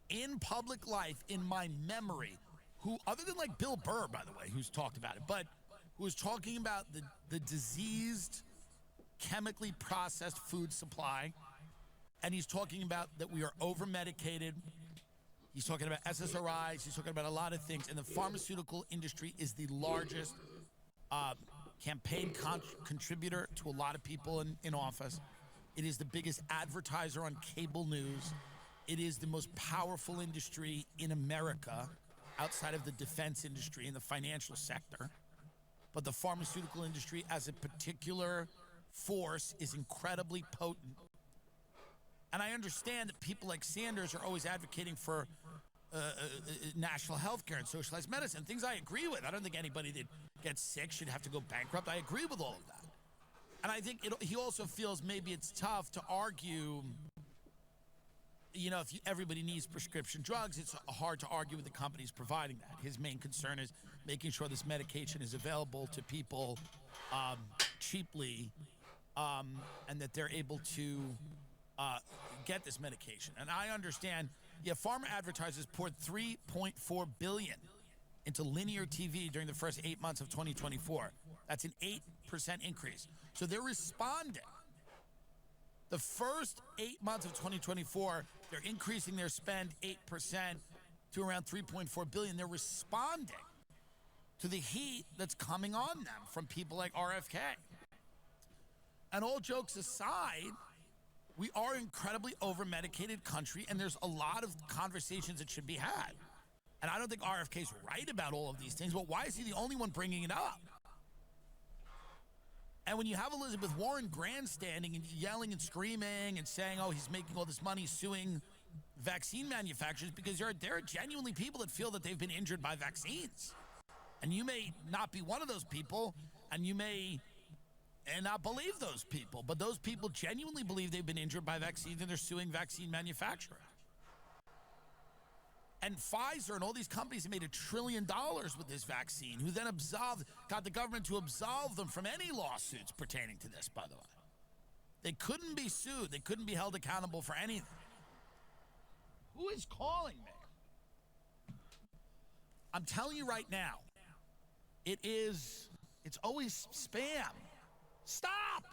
in public life in my memory who, other than like Bill Burr, by the way, who's talked about it, but who was talking about the diseased, chemically processed food supply, and he's talking about that we are over-medicated. He's talking about SSRIs. He's talking about a lot of things. And the pharmaceutical industry is the largest campaign contributor to a lot of people in office. It is the biggest advertiser on cable news. It is the most powerful industry in America outside of the defense industry and the financial sector. But the pharmaceutical industry as a particular force is incredibly potent. And I understand that people like Sanders are always advocating for national health care and socialized medicine, things I agree with. I don't think anybody that gets sick should have to go bankrupt. I agree with all of that. And I think he also feels maybe it's tough to argue, you know, if everybody needs prescription drugs, it's hard to argue with the companies providing that. His main concern is making sure this medication is available to people cheaply, and that they're able to get this medication. And I understand, pharma advertisers poured $3.4 billion into linear TV during the first 8 months of 2024. That's an 8% increase. So they're responding. The first 8 months of 2024, they're increasing their spend 8% to around $3.4 billion. They're responding to the heat that's coming on them from people like RFK. And all jokes aside, we are an incredibly over-medicated country, and there's a lot of conversations that should be had. And I don't think RFK's right about all of these things, but why is he the only one bringing it up? And when you have Elizabeth Warren grandstanding and yelling and screaming and saying, oh, he's making all this money suing vaccine manufacturers, because there are genuinely people that feel that they've been injured by vaccines. And you may not be one of those people, and you may not believe those people, but those people genuinely believe they've been injured by vaccines, and they're suing vaccine manufacturers. And Pfizer and all these companies have made $1 trillion with this vaccine, who then got the government to absolve them from any lawsuits pertaining to this, by the way. They couldn't be sued. They couldn't be held accountable for anything. Who is calling me? I'm telling you right now, it's always spam. Stop!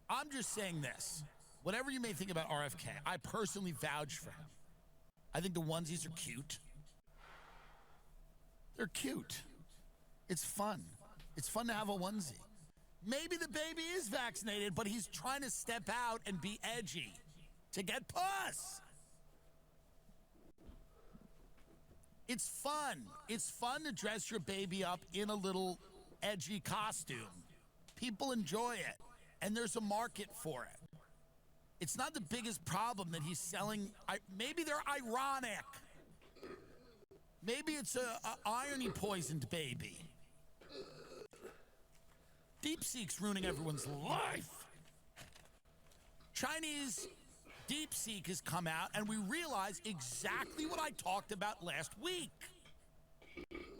I'm just saying this. Whatever you may think about RFK, I personally vouch for him. I think the onesies are cute. They're cute. It's fun. It's fun to have a onesie. Maybe the baby is vaccinated, but he's trying to step out and be edgy to get puss. It's fun. It's fun to dress your baby up in a little edgy costume. People enjoy it, and there's a market for it. It's not the biggest problem that he's selling. Maybe they're ironic. Maybe it's a irony-poisoned baby. DeepSeek's ruining everyone's life. Chinese DeepSeek has come out, and we realize exactly what I talked about last week.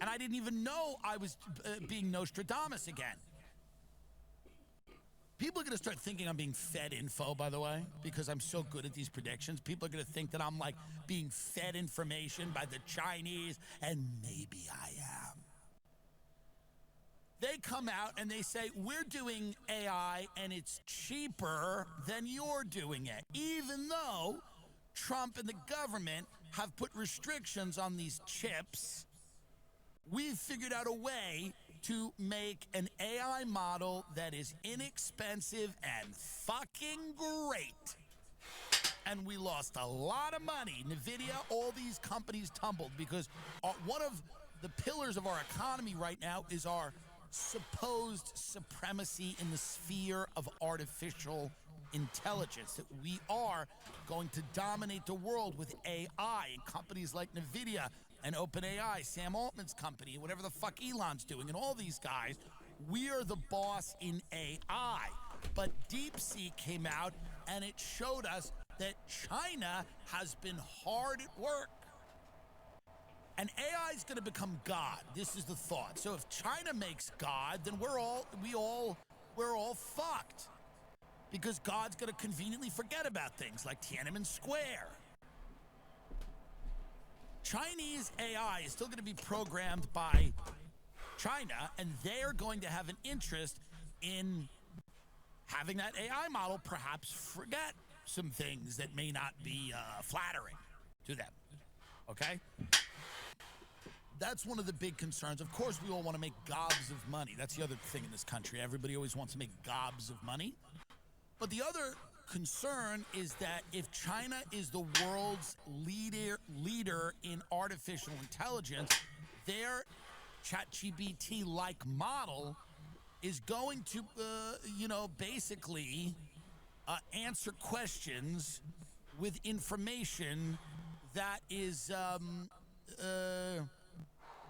And I didn't even know I was being Nostradamus again. People are going to start thinking I'm being fed info, by the way, because I'm so good at these predictions. People are going to think that I'm like being fed information by the Chinese, and maybe I am. They come out and they say, we're doing AI and it's cheaper than you're doing it, even though Trump and the government have put restrictions on these chips. We've figured out a way to make an AI model that is inexpensive and fucking great. And we lost a lot of money. NVIDIA, all these companies tumbled because one of the pillars of our economy right now is our supposed supremacy in the sphere of artificial intelligence, that we are going to dominate the world with AI, and companies like NVIDIA and OpenAI, Sam Altman's company, whatever the fuck Elon's doing, and all these guys, we are the boss in AI. But DeepSeek came out and it showed us that China has been hard at work. And AI is going to become God. This is the thought. So if China makes God, then we're all fucked. Because God's going to conveniently forget about things like Tiananmen Square. Chinese AI is still going to be programmed by China, and they're going to have an interest in having that AI model perhaps forget some things that may not be flattering to them. Okay? That's one of the big concerns. Of course, we all want to make gobs of money. That's the other thing in this country. Everybody always wants to make gobs of money. But the other concern is that if China is the world's leader in artificial intelligence, their ChatGPT-like model is going to, basically answer questions with information that is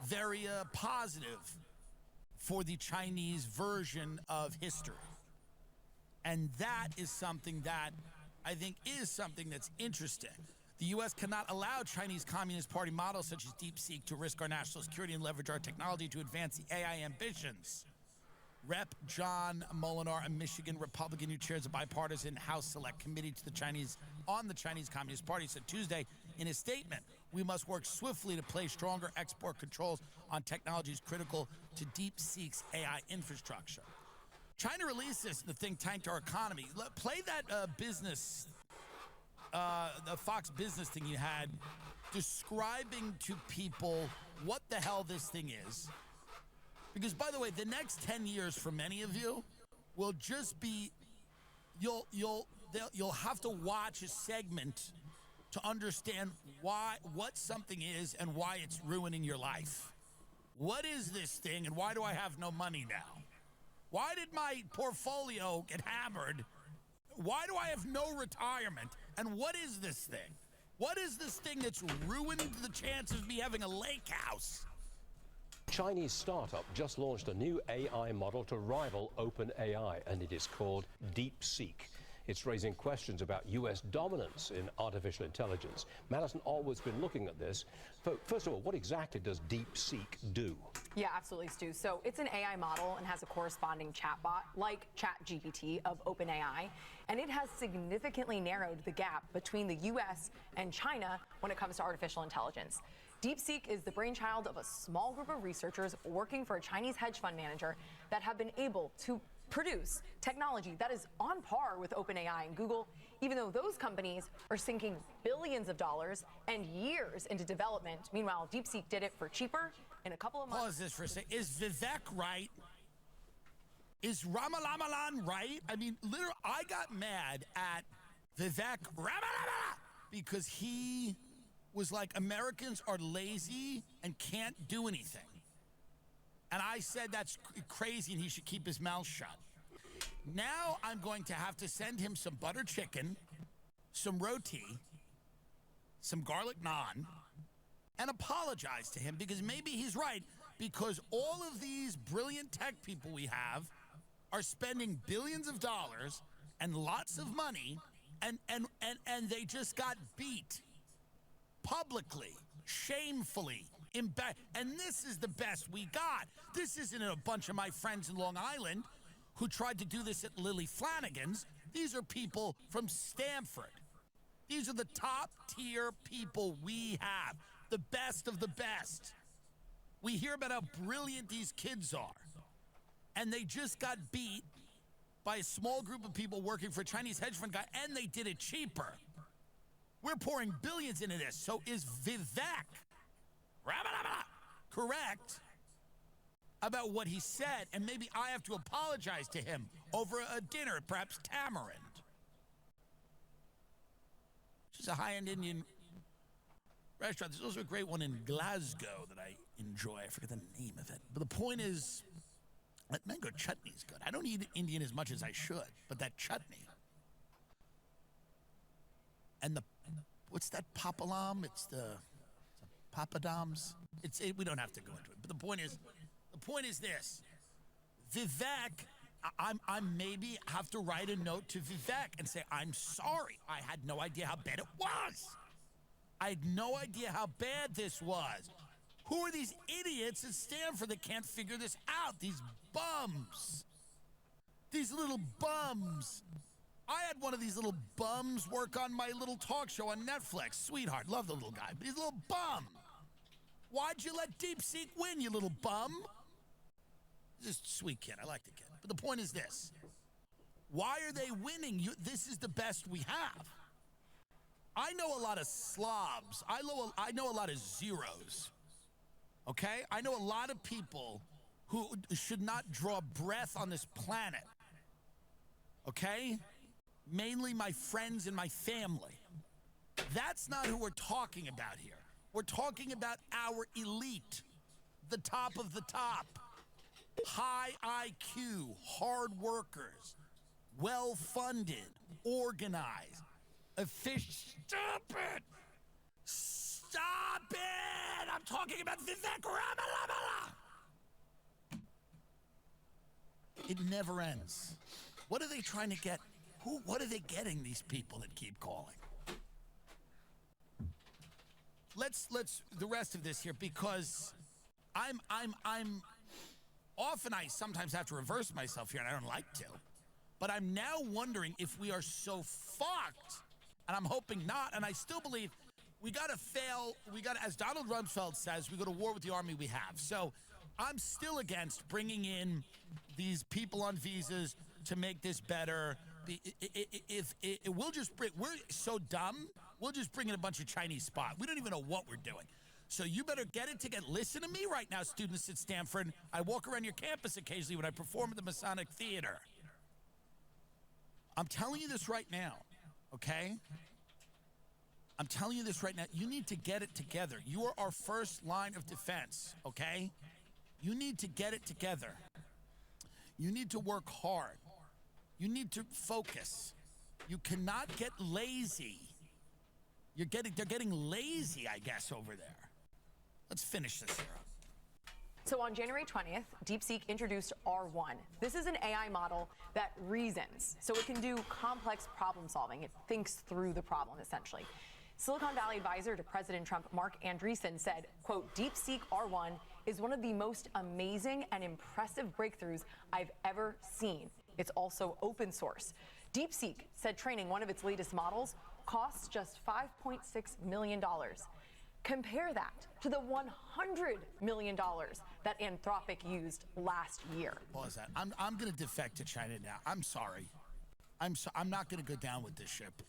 very positive for the Chinese version of history. And that is something that I think is something that's interesting. The U.S. cannot allow Chinese Communist Party models such as DeepSeek to risk our national security and leverage our technology to advance the AI ambitions. Rep. John Molinar, a Michigan Republican who chairs a bipartisan House Select Committee to the Chinese Communist Party, said Tuesday in his statement, "We must work swiftly to place stronger export controls on technologies critical to DeepSeek's AI infrastructure." China released this in the thing tanked our economy. Play that the Fox Business thing you had, describing to people what the hell this thing is. Because, by the way, the next 10 years for many of you will just be, you'll have to watch a segment to understand what something is and why it's ruining your life. What is this thing, and why do I have no money now? Why did my portfolio get hammered? Why do I have no retirement? And what is this thing? What is this thing that's ruining the chances of me having a lake house? Chinese startup just launched a new AI model to rival OpenAI, and it is called DeepSeek. It's raising questions about U.S. dominance in artificial intelligence. Madison always been looking at this. First of all, what exactly does DeepSeek do? Yeah, absolutely, Stu. So it's an AI model and has a corresponding chatbot like ChatGPT of OpenAI, and it has significantly narrowed the gap between the U.S. and China when it comes to artificial intelligence. DeepSeek is the brainchild of a small group of researchers working for a Chinese hedge fund manager that have been able to produce technology that is on par with OpenAI and Google, even though those companies are sinking billions of dollars and years into development. Meanwhile, DeepSeek did it for cheaper in a couple of months. Pause this for a second. Is Vivek right? Is Ramalamalan right? I mean, literally, I got mad at Vivek Ramalamalan because he was like, Americans are lazy and can't do anything. And I said that's crazy and he should keep his mouth shut. Now I'm going to have to send him some butter chicken, some roti, some garlic naan, and apologize to him because maybe he's right, because all of these brilliant tech people we have are spending billions of dollars and lots of money, and they just got beat publicly, shamefully, and this is the best we got. This isn't a bunch of my friends in Long Island who tried to do this at Lily Flanagan's. These are people from Stanford. These are the top tier people we have, the best of the best. We hear about how brilliant these kids are, and they just got beat by a small group of people working for a Chinese hedge fund guy, and they did it cheaper. We're pouring billions into this. So is Vivek correct about what he said? And maybe I have to apologize to him over a dinner, perhaps Tamarind, which is a high-end Indian restaurant. There's also a great one in Glasgow that I enjoy. I forget the name of it. But the point is, that mango chutney is good. I don't eat Indian as much as I should, but that chutney. And what's that papalam? It's the papadams. We don't have to go into it. But the point is this. Vivek, I maybe have to write a note to Vivek and say, I'm sorry. I had no idea how bad it was. I had no idea how bad this was. Who are these idiots at Stanford that can't figure this out? These bums. These little bums. I had one of these little bums work on my little talk show on Netflix. Sweetheart, love the little guy, but he's a little bum. Why'd you let DeepSeek win, you little bum? Just a sweet kid. I like the kid. But the point is this. Why are they winning? This is the best we have. I know a lot of slobs. I know a lot of zeros. Okay? I know a lot of people who should not draw breath on this planet. Okay? Mainly my friends and my family. That's not who we're talking about here. We're talking about our elite, the top of the top, high IQ, hard workers, well-funded, organized, efficient. Stop it! Stop it! I'm talking about Vivek Ramallah. It never ends. What are they trying to get? What are they getting, these people that keep calling? Let's the rest of this here, because I'm often I sometimes have to reverse myself here, and I don't like to. But I'm now wondering if we are so fucked, and I'm hoping not, and I still believe we gotta fail. We gotta, as Donald Rumsfeld says, we go to war with the army we have. So I'm still against bringing in these people on visas to make this better. If we'll just bring, we're so dumb, we'll just bring in a bunch of Chinese spot. We don't even know what we're doing. So you better get it together. Listen to me right now, students at Stanford. I walk around your campus occasionally when I perform at the Masonic Theater. I'm telling you this right now, okay? I'm telling you this right now. You need to get it together. You are our first line of defense, okay? You need to get it together. You need to work hard. You need to focus. You cannot get lazy. They're getting lazy, I guess, over there. Let's finish this here up. So on January 20th, DeepSeek introduced R1. This is an AI model that reasons, so it can do complex problem solving. It thinks through the problem, essentially. Silicon Valley advisor to President Trump, Mark Andreessen, said, quote, DeepSeek R1 is one of the most amazing and impressive breakthroughs I've ever seen. It's also open source. DeepSeek said training one of its latest models costs just $5.6 million. Compare that to the $100 million that Anthropic used last year. Pause that. I'm going to defect to China now. I'm sorry. I'm not going to go down with this ship.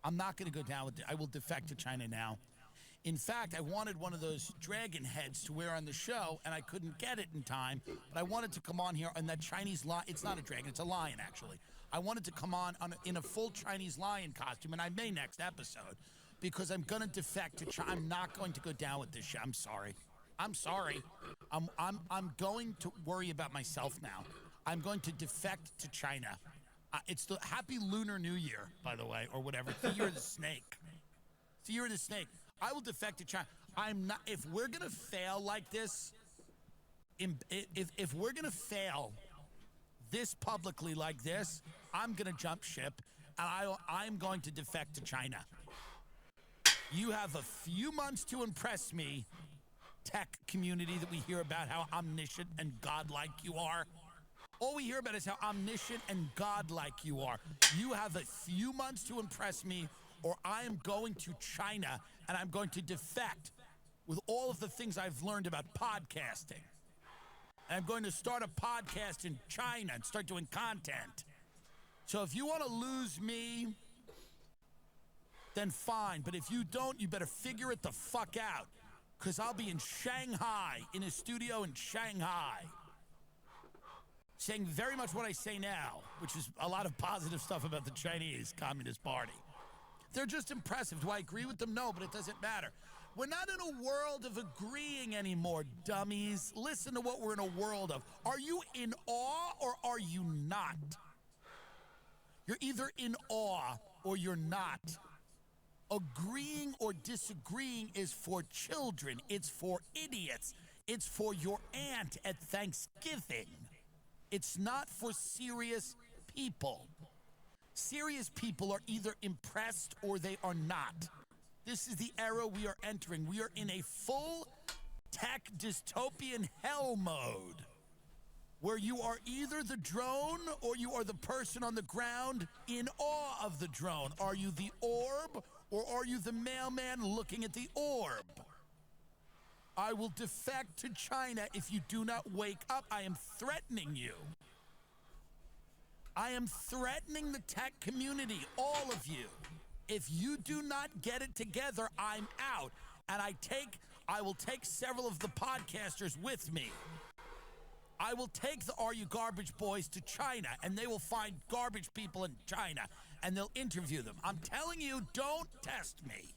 I'm not going to go down with it. I will defect to China now. In fact, I wanted one of those dragon heads to wear on the show, and I couldn't get it in time. But I wanted to come on here on that Chinese lion. It's not a dragon, it's a lion, actually. I wanted to come on in a full Chinese lion costume, and I may next episode, because I'm going to defect to China. I'm not going to go down with this shit. I'm sorry. I'm sorry. I'm going to worry about myself now. I'm going to defect to China. It's the Happy Lunar New Year, by the way, or whatever. It's the year of the snake. It's the year of the snake. I will defect to China. I'm not. If we're gonna fail like this, if we're gonna fail this publicly like this, I'm going to jump ship, and I'm going to defect to China. You have a few months to impress me, tech community that we hear about how omniscient and godlike you are. All we hear about is how omniscient and godlike you are. You have a few months to impress me, or I am going to China, and I'm going to defect with all of the things I've learned about podcasting. And I'm going to start a podcast in China and start doing content. So if you want to lose me, then fine. But if you don't, you better figure it the fuck out. Because I'll be in Shanghai, in a studio in Shanghai, saying very much what I say now, which is a lot of positive stuff about the Chinese Communist Party. They're just impressive. Do I agree with them? No, but it doesn't matter. We're not in a world of agreeing anymore, dummies. Listen to what we're in a world of. Are you in awe or are you not? You're either in awe or you're not. Agreeing or disagreeing is for children. It's for idiots. It's for your aunt at Thanksgiving. It's not for serious people. Serious people are either impressed or they are not. This is the era we are entering. We are in a full tech dystopian hell mode where you are either the drone or you are the person on the ground in awe of the drone. Are you the orb or are you the mailman looking at the orb? I will defect to China if you do not wake up. I am threatening you. I am threatening the tech community, all of you. If you do not get it together, I'm out. And I will take several of the podcasters with me. I will take the Are You Garbage Boys to China, and they will find garbage people in China, and they'll interview them. I'm telling you, don't test me.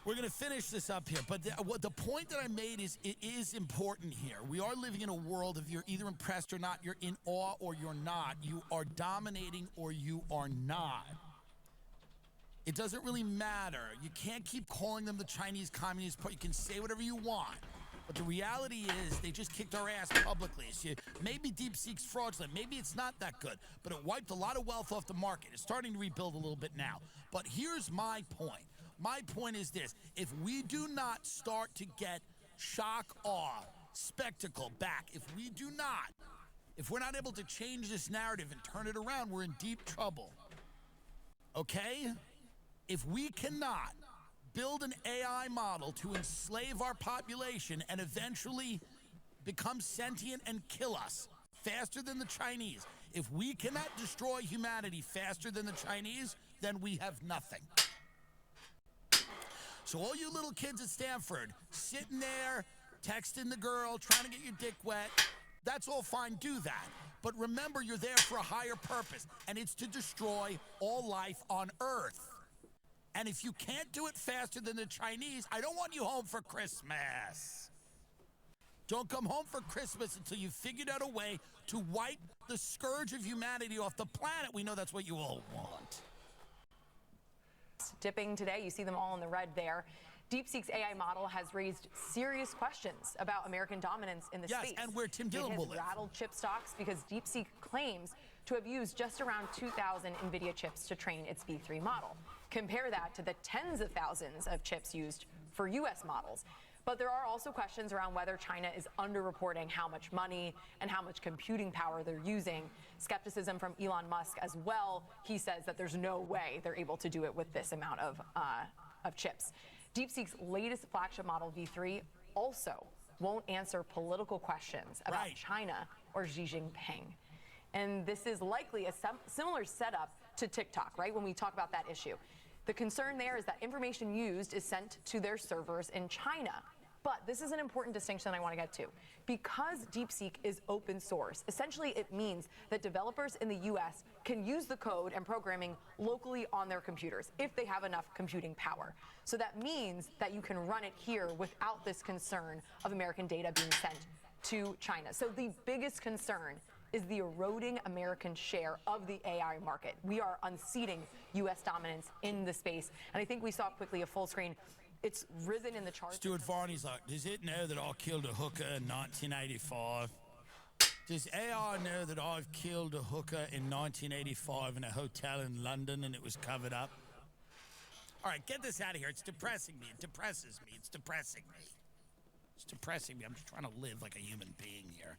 We're going to finish this up here, but the point that I made is it is important here. We are living in a world of you're either impressed or not, you're in awe or you're not, you are dominating or you are not. It doesn't really matter. You can't keep calling them the Chinese Communist Party. You can say whatever you want, but the reality is they just kicked our ass publicly. So maybe DeepSeek's fraudulent, maybe it's not that good, but it wiped a lot of wealth off the market. It's starting to rebuild a little bit now. But here's my point. My point is this: if we do not start to get shock, awe, spectacle back, if we're not able to change this narrative and turn it around, we're in deep trouble. Okay? If we cannot build an AI model to enslave our population and eventually become sentient and kill us faster than the Chinese, if we cannot destroy humanity faster than the Chinese, then we have nothing. So all you little kids at Stanford, sitting there, texting the girl, trying to get your dick wet, that's all fine, do that. But remember, you're there for a higher purpose, and it's to destroy all life on Earth. And if you can't do it faster than the Chinese, I don't want you home for Christmas. Don't come home for Christmas until you've figured out a way to wipe the scourge of humanity off the planet. We know that's what you all want. Dipping today, you see them all in the red there. DeepSeek's AI model has raised serious questions about American dominance in the space. Yes, and where Tim Dillon will live. It has rattled chip stocks because DeepSeek claims to have used just around 2,000 NVIDIA chips to train its V3 model. Compare that to the tens of thousands of chips used for U.S. models. But there are also questions around whether China is underreporting how much money and how much computing power they're using. Skepticism from Elon Musk as well. He says that there's no way they're able to do it with this amount of chips. DeepSeek's latest flagship model, V3, also won't answer political questions about China or Xi Jinping. And this is likely a similar setup to TikTok, right, when we talk about that issue. The concern there is that information used is sent to their servers in China. But this is an important distinction I want to get to. Because DeepSeek is open source, essentially it means that developers in the US can use the code and programming locally on their computers if they have enough computing power. So that means that you can run it here without this concern of American data being sent to China. So the biggest concern is the eroding American share of the AI market. We are unseating US dominance in the space. And I think we saw quickly a full screen. It's risen in the charts. Stuart Varney's like, does it know that I killed a hooker in 1985? Does AR know that I've killed a hooker in 1985 in a hotel in London and it was covered up? All right, get this out of here. It's depressing me. It depresses me. It's depressing me. It's depressing me. I'm just trying to live like a human being here.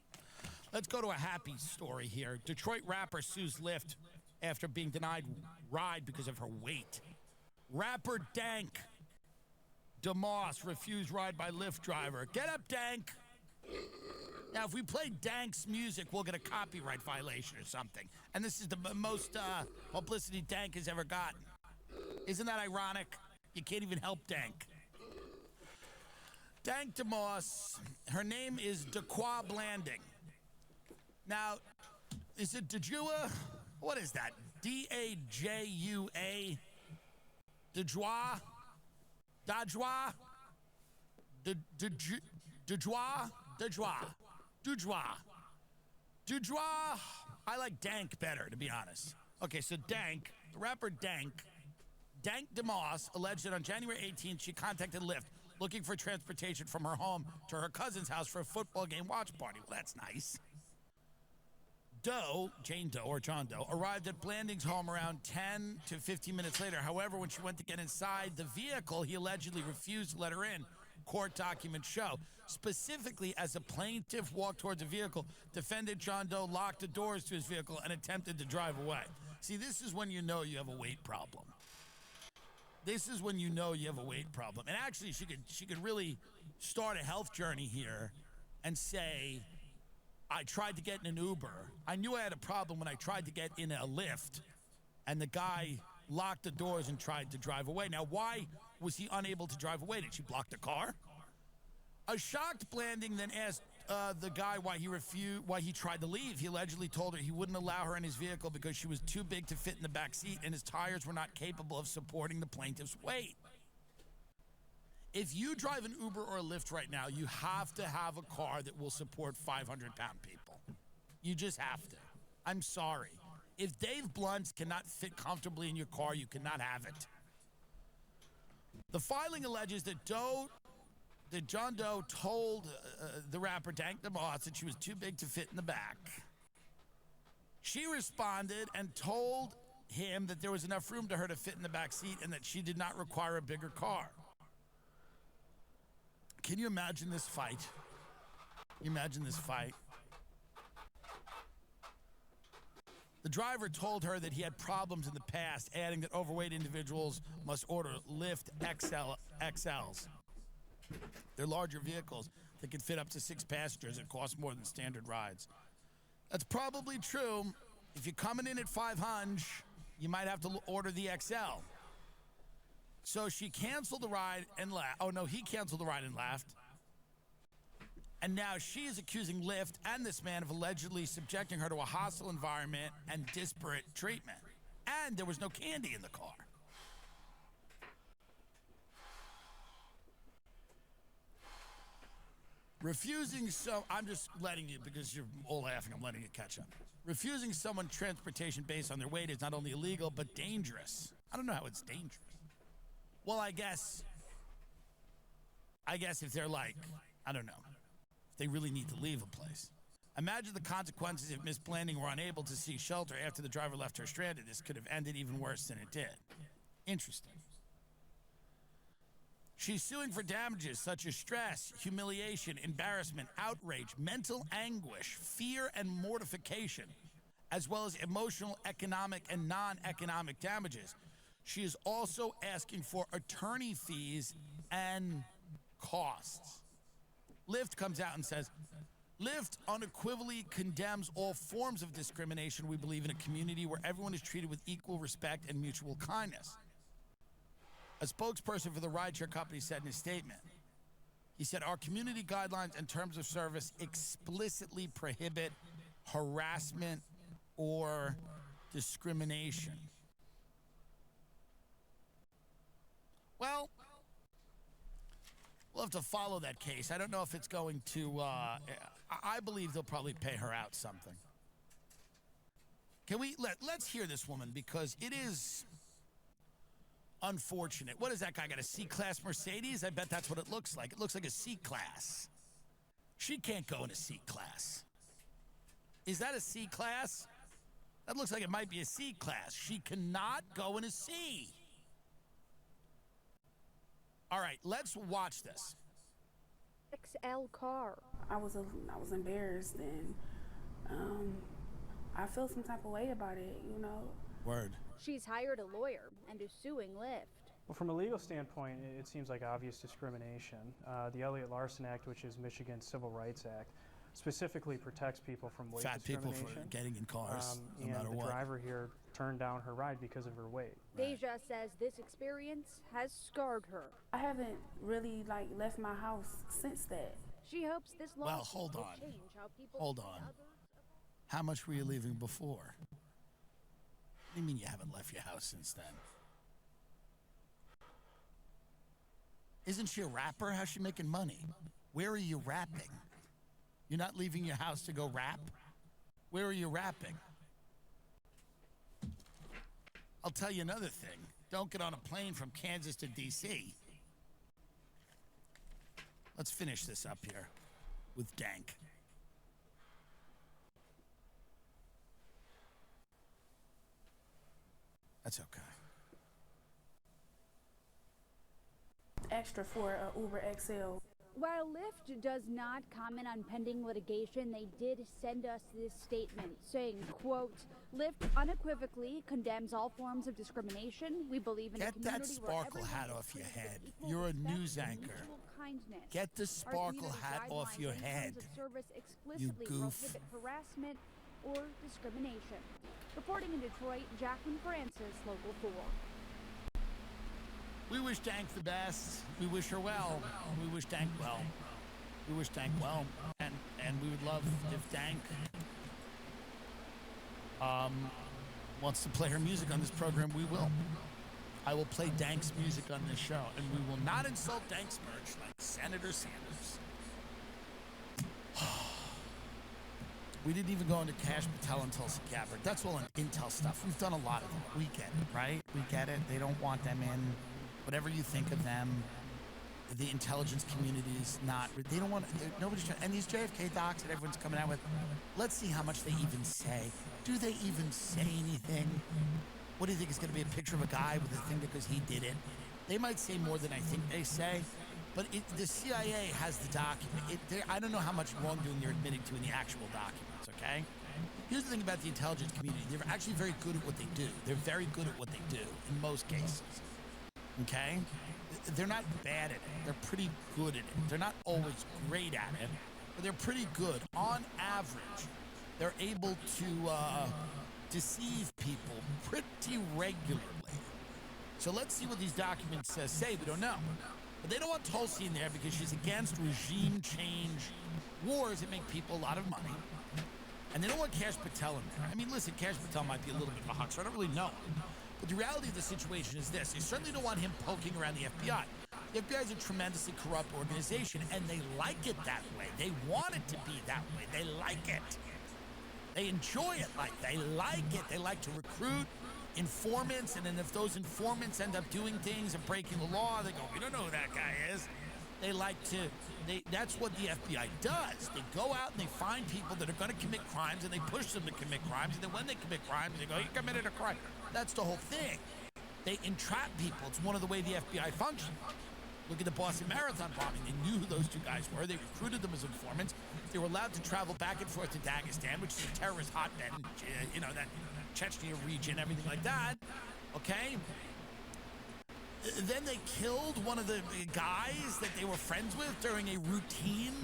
Let's go to a happy story here. Detroit rapper sues Lyft after being denied ride because of her weight. Rapper Dank DeMoss refused ride by Lyft driver. Get up, Dank. Now, if we play Dank's music, we'll get a copyright violation or something. And this is the most publicity Dank has ever gotten. Isn't that ironic? You can't even help Dank. Dank DeMoss, her name is Daqua Blanding. Now, is it Dejua? What is that? D-A-J-U-A? Dejua? Dajwa? Dejwa? Dujwa. I like Dank better, to be honest. Okay, so Dank, the rapper Dank DeMoss, alleged that on January 18th, she contacted Lyft looking for transportation from her home to her cousin's house for a football game watch party. Well, that's nice. Doe, Jane Doe or John Doe, arrived at Blanding's home around 10 to 15 minutes later. However, when she went to get inside the vehicle, he allegedly refused to let her in. Court documents show. Specifically, as the plaintiff walked towards the vehicle, defendant John Doe locked the doors to his vehicle and attempted to drive away. See, this is when you know you have a weight problem. This is when you know you have a weight problem. And actually, she could really start a health journey here and say, I tried to get in an Uber. I knew I had a problem when I tried to get in a Lyft, and the guy locked the doors and tried to drive away. Now, why was he unable to drive away? Did she block the car? A shocked Blanding then asked the guy why he tried to leave. He allegedly told her he wouldn't allow her in his vehicle because she was too big to fit in the back seat and his tires were not capable of supporting the plaintiff's weight. If you drive an Uber or a Lyft right now, you have to have a car that will support 500-pound people. You just have to. I'm sorry. If Dave Blunt's cannot fit comfortably in your car, you cannot have it. The filing alleges that John Doe told the rapper Dank DeMoss that she was too big to fit in the back. She responded and told him that there was enough room to her to fit in the back seat and that she did not require a bigger car. Can you imagine this fight? Can you imagine this fight? The driver told her that he had problems in the past, adding that overweight individuals must order Lyft XLs. They're larger vehicles that can fit up to 6 passengers and cost more than standard rides. That's probably true. If you're coming in at 500, you might have to order the XL. So she canceled the ride and left. Oh, no, he canceled the ride and left. And now she is accusing Lyft and this man of allegedly subjecting her to a hostile environment and disparate treatment. And there was no candy in the car. I'm just letting you, because you're all laughing, I'm letting you catch up. Refusing someone transportation based on their weight is not only illegal, but dangerous. I don't know how it's dangerous. Well, I guess if they're like, I don't know, if they really need to leave a place. Imagine the consequences if Miss Blanding were unable to seek shelter after the driver left her stranded. This could have ended even worse than it did. Interesting. She's suing for damages such as stress, humiliation, embarrassment, outrage, mental anguish, fear, and mortification, as well as emotional, economic, and non-economic damages. She is also asking for attorney fees and costs. Lyft comes out and says, Lyft unequivocally condemns all forms of discrimination. We believe in a community where everyone is treated with equal respect and mutual kindness. A spokesperson for the rideshare company said in his statement, he said, our community guidelines and terms of service explicitly prohibit harassment or discrimination. Well, we'll have to follow that case. I don't know if it's going to, I believe they'll probably pay her out something. Can we, let's hear this woman, because it is unfortunate. What is that guy got, a C-Class Mercedes? I bet that's what it looks like. It looks like a C-Class. She can't go in a C-Class. Is that a C class? That looks like it might be a C class. She cannot go in a C. All right, let's watch this. XL car. I was embarrassed, and I felt some type of way about it, you know. Word. She's hired a lawyer and is suing Lyft. Well, from a legal standpoint, it seems like obvious discrimination. The Elliott-Larsen Act, which is Michigan's Civil Rights Act, specifically protects people from weight Fat people discrimination. for getting in cars, no and matter the what. driver here turned down her ride because of her weight. Deja says this experience has scarred her. I haven't really left my house since that. She hopes this law Well, hold will on. change how people Hold see on. others. How much were you leaving before? What do you mean you haven't left your house since then? Isn't she a rapper? How's she making money? Where are you rapping? You're not leaving your house to go rap? Where are you rapping? I'll tell you another thing. Don't get on a plane from Kansas to D.C. Let's finish this up here with Dank. That's okay. Extra for Uber XL. While Lyft does not comment on pending litigation, they did send us this statement saying, quote, Lyft unequivocally condemns all forms of discrimination. We believe in a Get community that where sparkle everyone hat is off your treated with head. equal You're a respect news and anchor. mutual kindness. Get the Our sparkle community hat off guidelines your and head. terms of service explicitly goof. prohibit harassment or discrimination. Reporting in Detroit, Jacqueline Francis, Local 4. We wish Dank the best. We wish her well. We wish Dank well. We wish Dank well. And we would love if Dank wants to play her music on this program, we will. I will play Dank's music on this show, and we will not insult Dank's merch like Senator Sanders. We didn't even go into Cash Patel and Tulsi Gabbard. That's all intel stuff. We've done a lot of it. We get it, right? We get it. They don't want them in. Whatever you think of them, the intelligence community is not. They don't want. Nobody's trying. And these JFK docs that everyone's coming out with. Let's see how much they even say. Do they even say anything? What do you think is going to be a picture of a guy with a thing because he did it? They might say more than I think they say. But the CIA has the document. I don't know how much wrongdoing they're admitting to in the actual documents, okay? Here's the thing about the intelligence community. They're actually very good at what they do. They're very good at what they do in most cases, okay? They're not bad at it. They're pretty good at it. They're not always great at it, but they're pretty good. On average, they're able to deceive people pretty regularly. So let's see what these documents say. We don't know. But they don't want Tulsi in there because she's against regime change wars that make people a lot of money. And they don't want Cash Patel in there. I mean, listen, Cash Patel might be a little bit of a huckster. I don't really know him. But the reality of the situation is this. They certainly don't want him poking around the FBI. The FBI is a tremendously corrupt organization, and they like it that way. They want it to be that way. They like it. They enjoy it like they like it. They like to recruit informants, and then if those informants end up doing things and breaking the law, they go, we don't know who that guy is. They like to, that's what the FBI does. They go out and they find people that are going to commit crimes, and they push them to commit crimes, and then when they commit crimes, they go, you committed a crime. That's the whole thing. They entrap people. It's one of the way the FBI functions. Look at the Boston Marathon bombing. They knew who those two guys were. They recruited them as informants. They were allowed to travel back and forth to Dagestan, which is a terrorist hotbed, that Chechnya region, everything like that. Okay? Then they killed one of the guys that they were friends with during a routine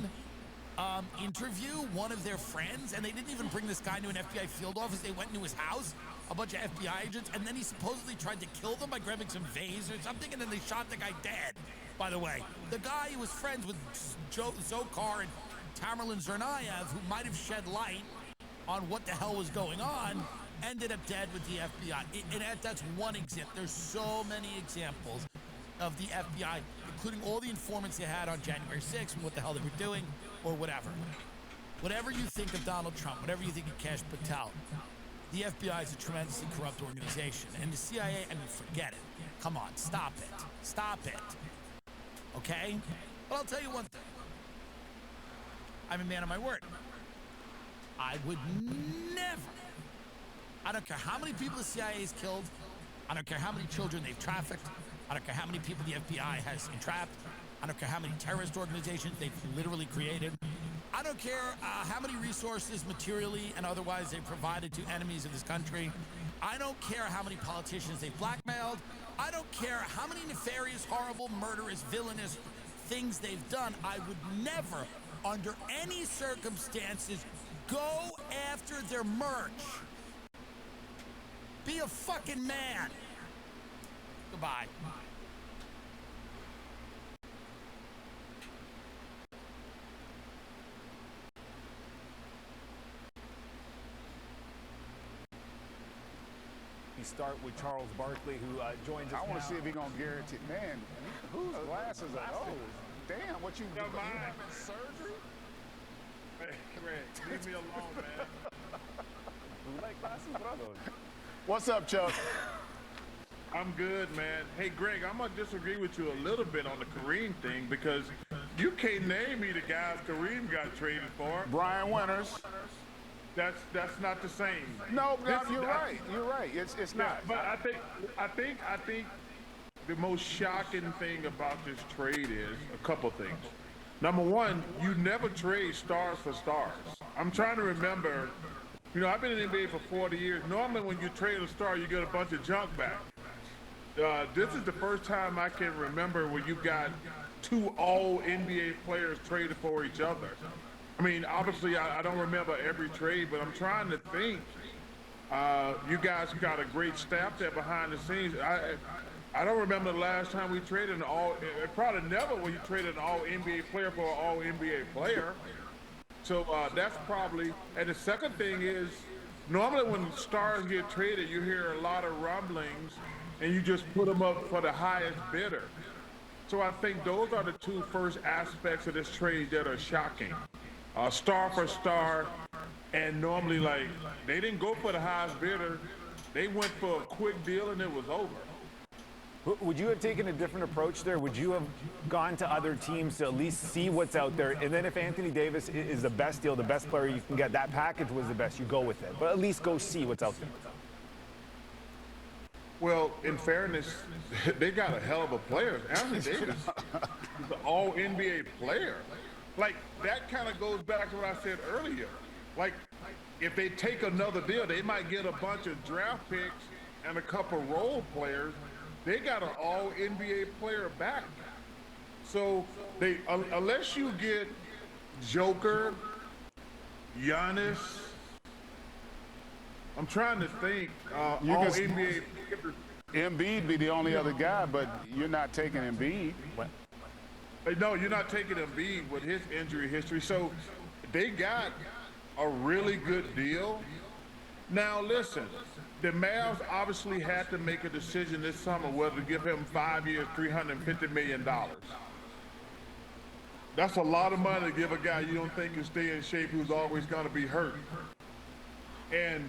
interview, one of their friends, and they didn't even bring this guy to an FBI field office. They went into his house, a bunch of FBI agents, and then he supposedly tried to kill them by grabbing some vase or something, and then they shot the guy dead, by the way. The guy who was friends with Zokar and Tamerlan Tsarnaev, who might have shed light on what the hell was going on, ended up dead with the FBI. And that's one example. There's so many examples of the FBI, including all the informants they had on January 6th and what the hell they were doing or whatever. Whatever you think of Donald Trump, whatever you think of Cash Patel, the FBI is a tremendously corrupt organization. And the CIA, I mean, forget it. Come on, stop it. Stop it. Okay? But I'll tell you one thing. I'm a man of my word. I would never. I don't care how many people the CIA's killed. I don't care how many children they've trafficked. I don't care how many people the FBI has entrapped. I don't care how many terrorist organizations they've literally created. I don't care how many resources, materially and otherwise, they've provided to enemies of this country. I don't care how many politicians they've blackmailed. I don't care how many nefarious, horrible, murderous, villainous things they've done. I would never, under any circumstances, go after their merch. Be a fucking man. Goodbye. We start with Charles Barkley, who joins us. I want to now. see if he's going to guarantee. Man, whose glasses are those? Damn, what you do? You having surgery? Hey, Greg, leave me alone, man. Who like glasses? What are those? What's up, Chuck? I'm good, man. Hey, Greg, I'm going to disagree with you a little bit on the Kareem thing because you can't name me the guys Kareem got traded for. Brian Winters. That's not the same. No, you're right. You're right. It's not. But I think the most shocking thing about this trade is a couple things. Number one, you never trade stars for stars. I'm trying to remember. You know, I've been in the NBA for 40 years. Normally, when you trade a star, you get a bunch of junk back. This is the first time I can remember where you got two all-NBA players traded for each other. I mean, obviously, I don't remember every trade, but I'm trying to think. You guys got a great staff there behind the scenes. I don't remember the last time we traded an probably never when you traded an all-NBA player for an all-NBA player. So that's probably, and the second thing is, normally when stars get traded, you hear a lot of rumblings, and you just put them up for the highest bidder. So I think those are the two first aspects of this trade that are shocking. Star for star, and normally, like, they didn't go for the highest bidder. They went for a quick deal, and it was over. Would you have taken a different approach there? Would you have gone to other teams to at least see what's out there? And then if Anthony Davis is the best deal, the best player you can get, that package was the best, you go with it. But at least go see what's out there. Well, in fairness, they got a hell of a player. Anthony Davis is an all-NBA player. Like, that kind of goes back to what I said earlier. Like, if they take another deal, they might get a bunch of draft picks and a couple role players. They got an all-NBA player back. So, unless you get Joker, Giannis, I'm trying to think, all-NBA. Embiid be the only other guy, but you're not taking Embiid. No, you're not taking Embiid with his injury history. So they got a really good deal. Now, listen, the Mavs obviously had to make a decision this summer whether to give him 5 years, $350 million. That's a lot of money to give a guy you don't think can stay in shape who's always going to be hurt. And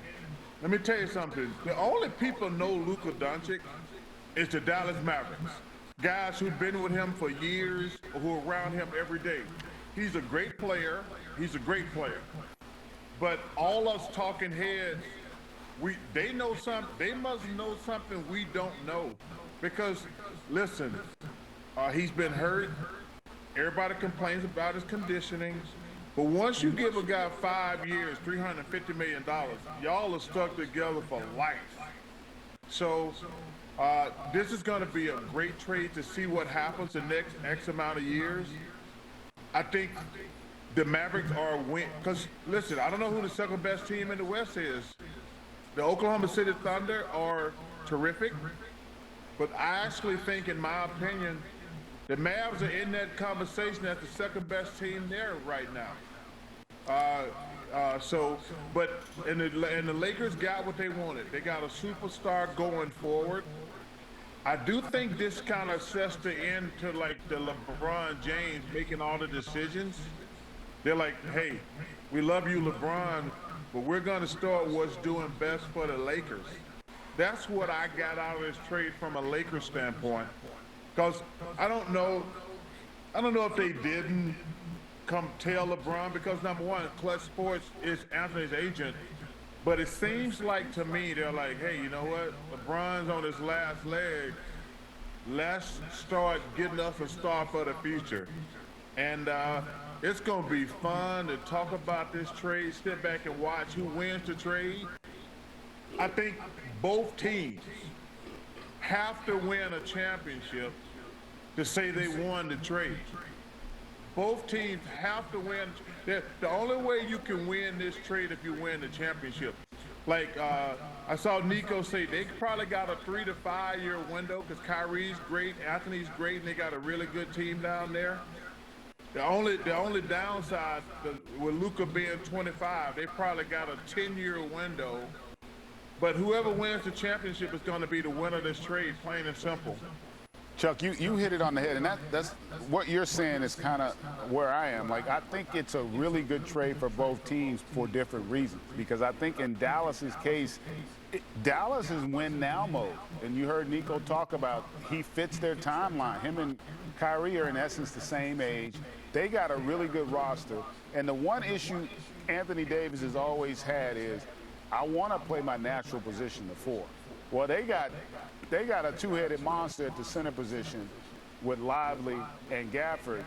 let me tell you something. The only people know Luka Doncic is the Dallas Mavericks. Guys who've been with him for years or who are around him every day. He's a great player. He's a great player. But all us talking heads, they know something. They must know something we don't know. Because, listen, he's been hurt. Everybody complains about his conditioning. But once you give a guy 5 years, $350 million, y'all are stuck together for life. So this is going to be a great trade to see what happens the next X amount of years. I think the Mavericks are a win. Because, listen, I don't know who the second best team in the West is. The Oklahoma City Thunder are terrific. But I actually think, in my opinion, the Mavs are in that conversation as the second best team there right now. And the Lakers got what they wanted. They got a superstar going forward. I do think this kind of sets the end to, like, the LeBron James making all the decisions. They're like, hey, we love you, LeBron, but we're going to start what's doing best for the Lakers. That's what I got out of this trade from a Lakers standpoint. Because I don't know if they didn't come tell LeBron, because number one, Clutch Sports is Anthony's agent, but it seems like to me they're like, hey, you know what? LeBron's on his last leg. Let's start getting us a star for the future. And it's going to be fun to talk about this trade, sit back and watch who wins the trade. I think both teams have to win a championship to say they won the trade. Both teams have to win. The only way you can win this trade if you win the championship. Like I saw Nico say they probably got a 3 to 5 year window because Kyrie's great, Anthony's great, and they got a really good team down there. The only downside with Luka being 25, they probably got a 10-year window. But whoever wins the championship is going to be the winner of this trade, plain and simple. Chuck, you hit it on the head, and that's what you're saying is kind of where I am. Like, I think it's a really good trade for both teams for different reasons. Because I think in Dallas's case, Dallas is win now mode, and you heard Nico talk about he fits their timeline. Him and Kyrie are in essence the same age. They got a really good roster, and the one issue Anthony Davis has always had is, I want to play my natural position, the 4. Well, they got a two-headed monster at the center position with Lively and Gafford.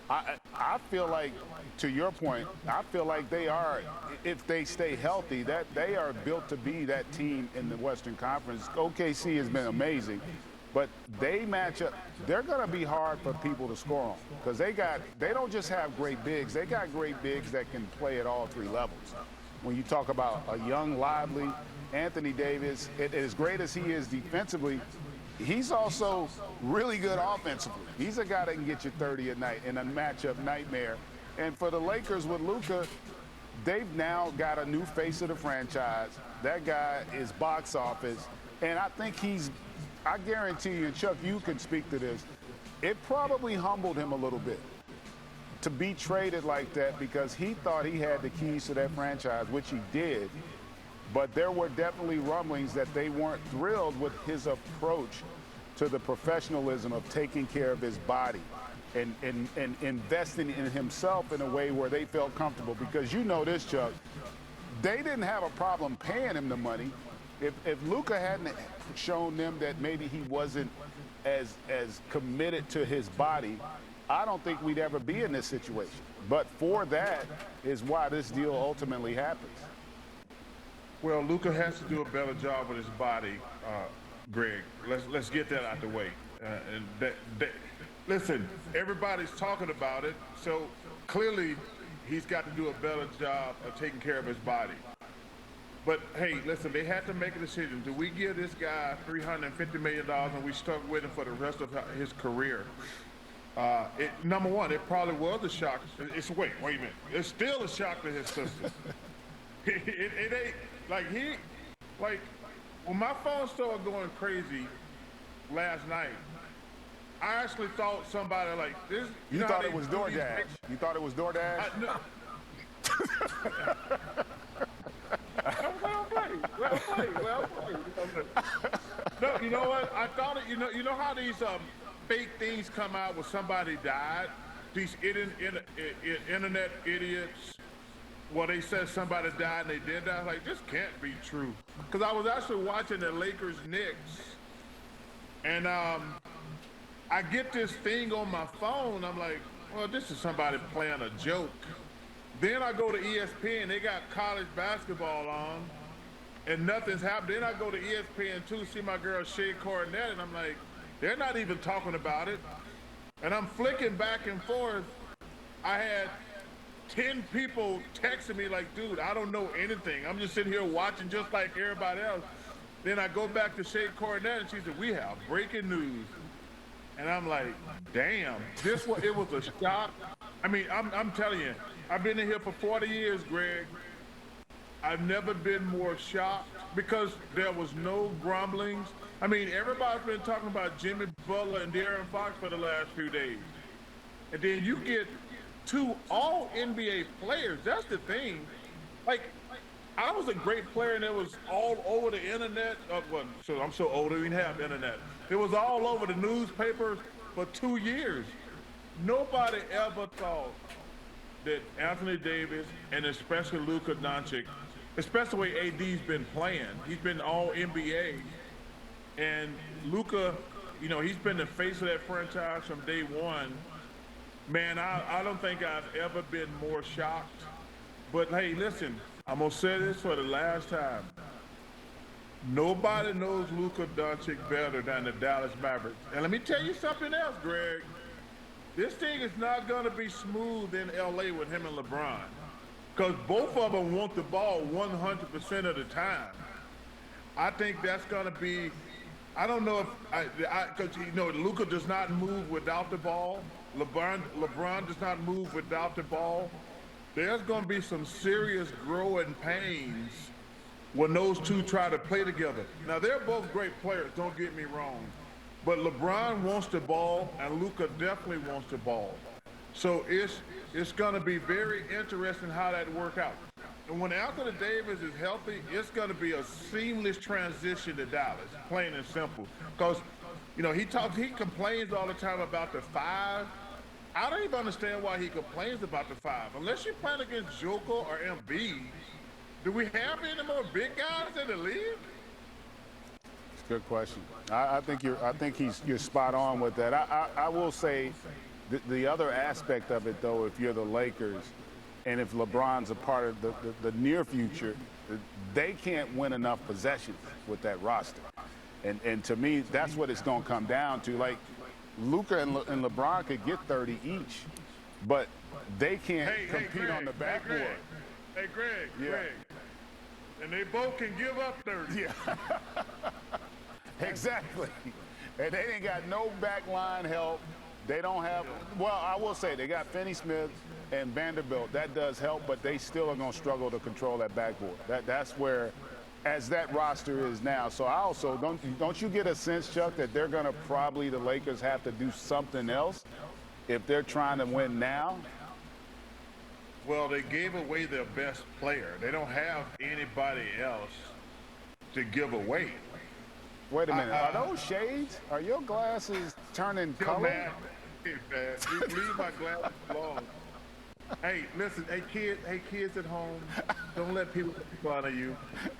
I feel like, to your point, I feel like they are, if they stay healthy, that they are built to be that team in the Western Conference. OKC has been amazing, but they match up. They're going to be hard for people to score on because they don't just have great bigs. They got great bigs that can play at all 3 levels. When you talk about a young, lively Anthony Davis, as great as he is defensively, he's also really good offensively. He's a guy that can get you 30 a night in a matchup nightmare. And for the Lakers with Luka, they've now got a new face of the franchise. That guy is box office. And I think I guarantee you, and Chuck, you can speak to this, it probably humbled him a little bit to be traded like that because he thought he had the keys to that franchise, which he did. But there were definitely rumblings that they weren't thrilled with his approach to the professionalism of taking care of his body and investing in himself in a way where they felt comfortable. Because you know this, Chuck, they didn't have a problem paying him the money. If Luka hadn't shown them that maybe he wasn't as committed to his body, I don't think we'd ever be in this situation. But for that is why this deal ultimately happens. Well, Luka has to do a better job with his body, Greg. Let's get that out the way. Listen, everybody's talking about it, so clearly he's got to do a better job of taking care of his body. But hey, listen, they had to make a decision. Do we give this guy $350 million and we stuck with him for the rest of his career? Number one, it probably was a shock. Wait a minute. It's still a shock to his system. It ain't when my phone started going crazy last night, I actually thought somebody like this. You thought it was DoorDash? You thought it was DoorDash? No. Well played. No, you know what? I thought it. You know how these fake things come out when somebody died? These internet idiots. Well, they said somebody died and they did that. Like, this can't be true. Because I was actually watching the Lakers-Knicks, and I get this thing on my phone. I'm like, well, this is somebody playing a joke. Then I go to ESPN. They got college basketball on, and nothing's happened. Then I go to ESPN2, see my girl Shea Cornett, and I'm like, they're not even talking about it. And I'm flicking back and forth. I had 10 people texting me like, dude, I don't know anything. I'm just sitting here watching just like everybody else. Then I go back to Shea Cornett, and she said, we have breaking news. And I'm like, damn, it was a shock. I mean, I'm telling you, I've been in here for 40 years, Greg. I've never been more shocked because there was no grumblings. I mean, everybody's been talking about Jimmy Butler and De'Aaron Fox for the last few days. And then you get 2 all-NBA players. That's the thing. Like, I was a great player, and it was all over the internet. So I'm so old, I didn't have internet. It was all over the newspapers for 2 years. Nobody ever thought that Anthony Davis and especially Luka Doncic, especially the way AD's been playing, he's been all NBA, and Luka, you know, he's been the face of that franchise from day one. Man, I don't think I've ever been more shocked. But hey, listen, I'm gonna say this for the last time. Nobody knows Luka Doncic better than the Dallas Mavericks. And let me tell you something else, Greg. This thing is not going to be smooth in LA with him and LeBron. Because both of them want the ball 100% of the time. I think that's going to be, I don't know if, because, you know, Luka does not move without the ball. LeBron does not move without the ball. There's going to be some serious growing pains when those two try to play together. Now, they're both great players, don't get me wrong. But LeBron wants the ball, and Luka definitely wants the ball. So it's going to be very interesting how that work out. And when Anthony Davis is healthy, it's going to be a seamless transition to Dallas, plain and simple. Because, you know, he complains all the time about the 5. I don't even understand why he complains about the 5. Unless you're playing against Joker or Embiid, do we have any more big guys in the league? It's a good question. I think you're spot on with that. I will say the other aspect of it, though, if you're the Lakers and if LeBron's a part of the near future, they can't win enough possessions with that roster. And to me, that's what it's going to come down to. Like, Luka and LeBron could get 30 each, but they can't compete on the backboard. Hey, Greg. And they both can give up 30. Yeah. Exactly. And they ain't got no backline help. They don't have, well, I will say they got Finney-Smith and Vanderbilt. That does help, but they still are going to struggle to control that backboard. That's where, as that roster is now. So I also, don't you get a sense, Chuck, that they're going to probably, the Lakers, have to do something else if they're trying to win now? Well, they gave away their best player. They don't have anybody else to give away. Wait a minute. Are those shades? Are your glasses turning color? Man, leave my glasses alone. Hey, listen. Hey, kids at home, don't let people make fun of you.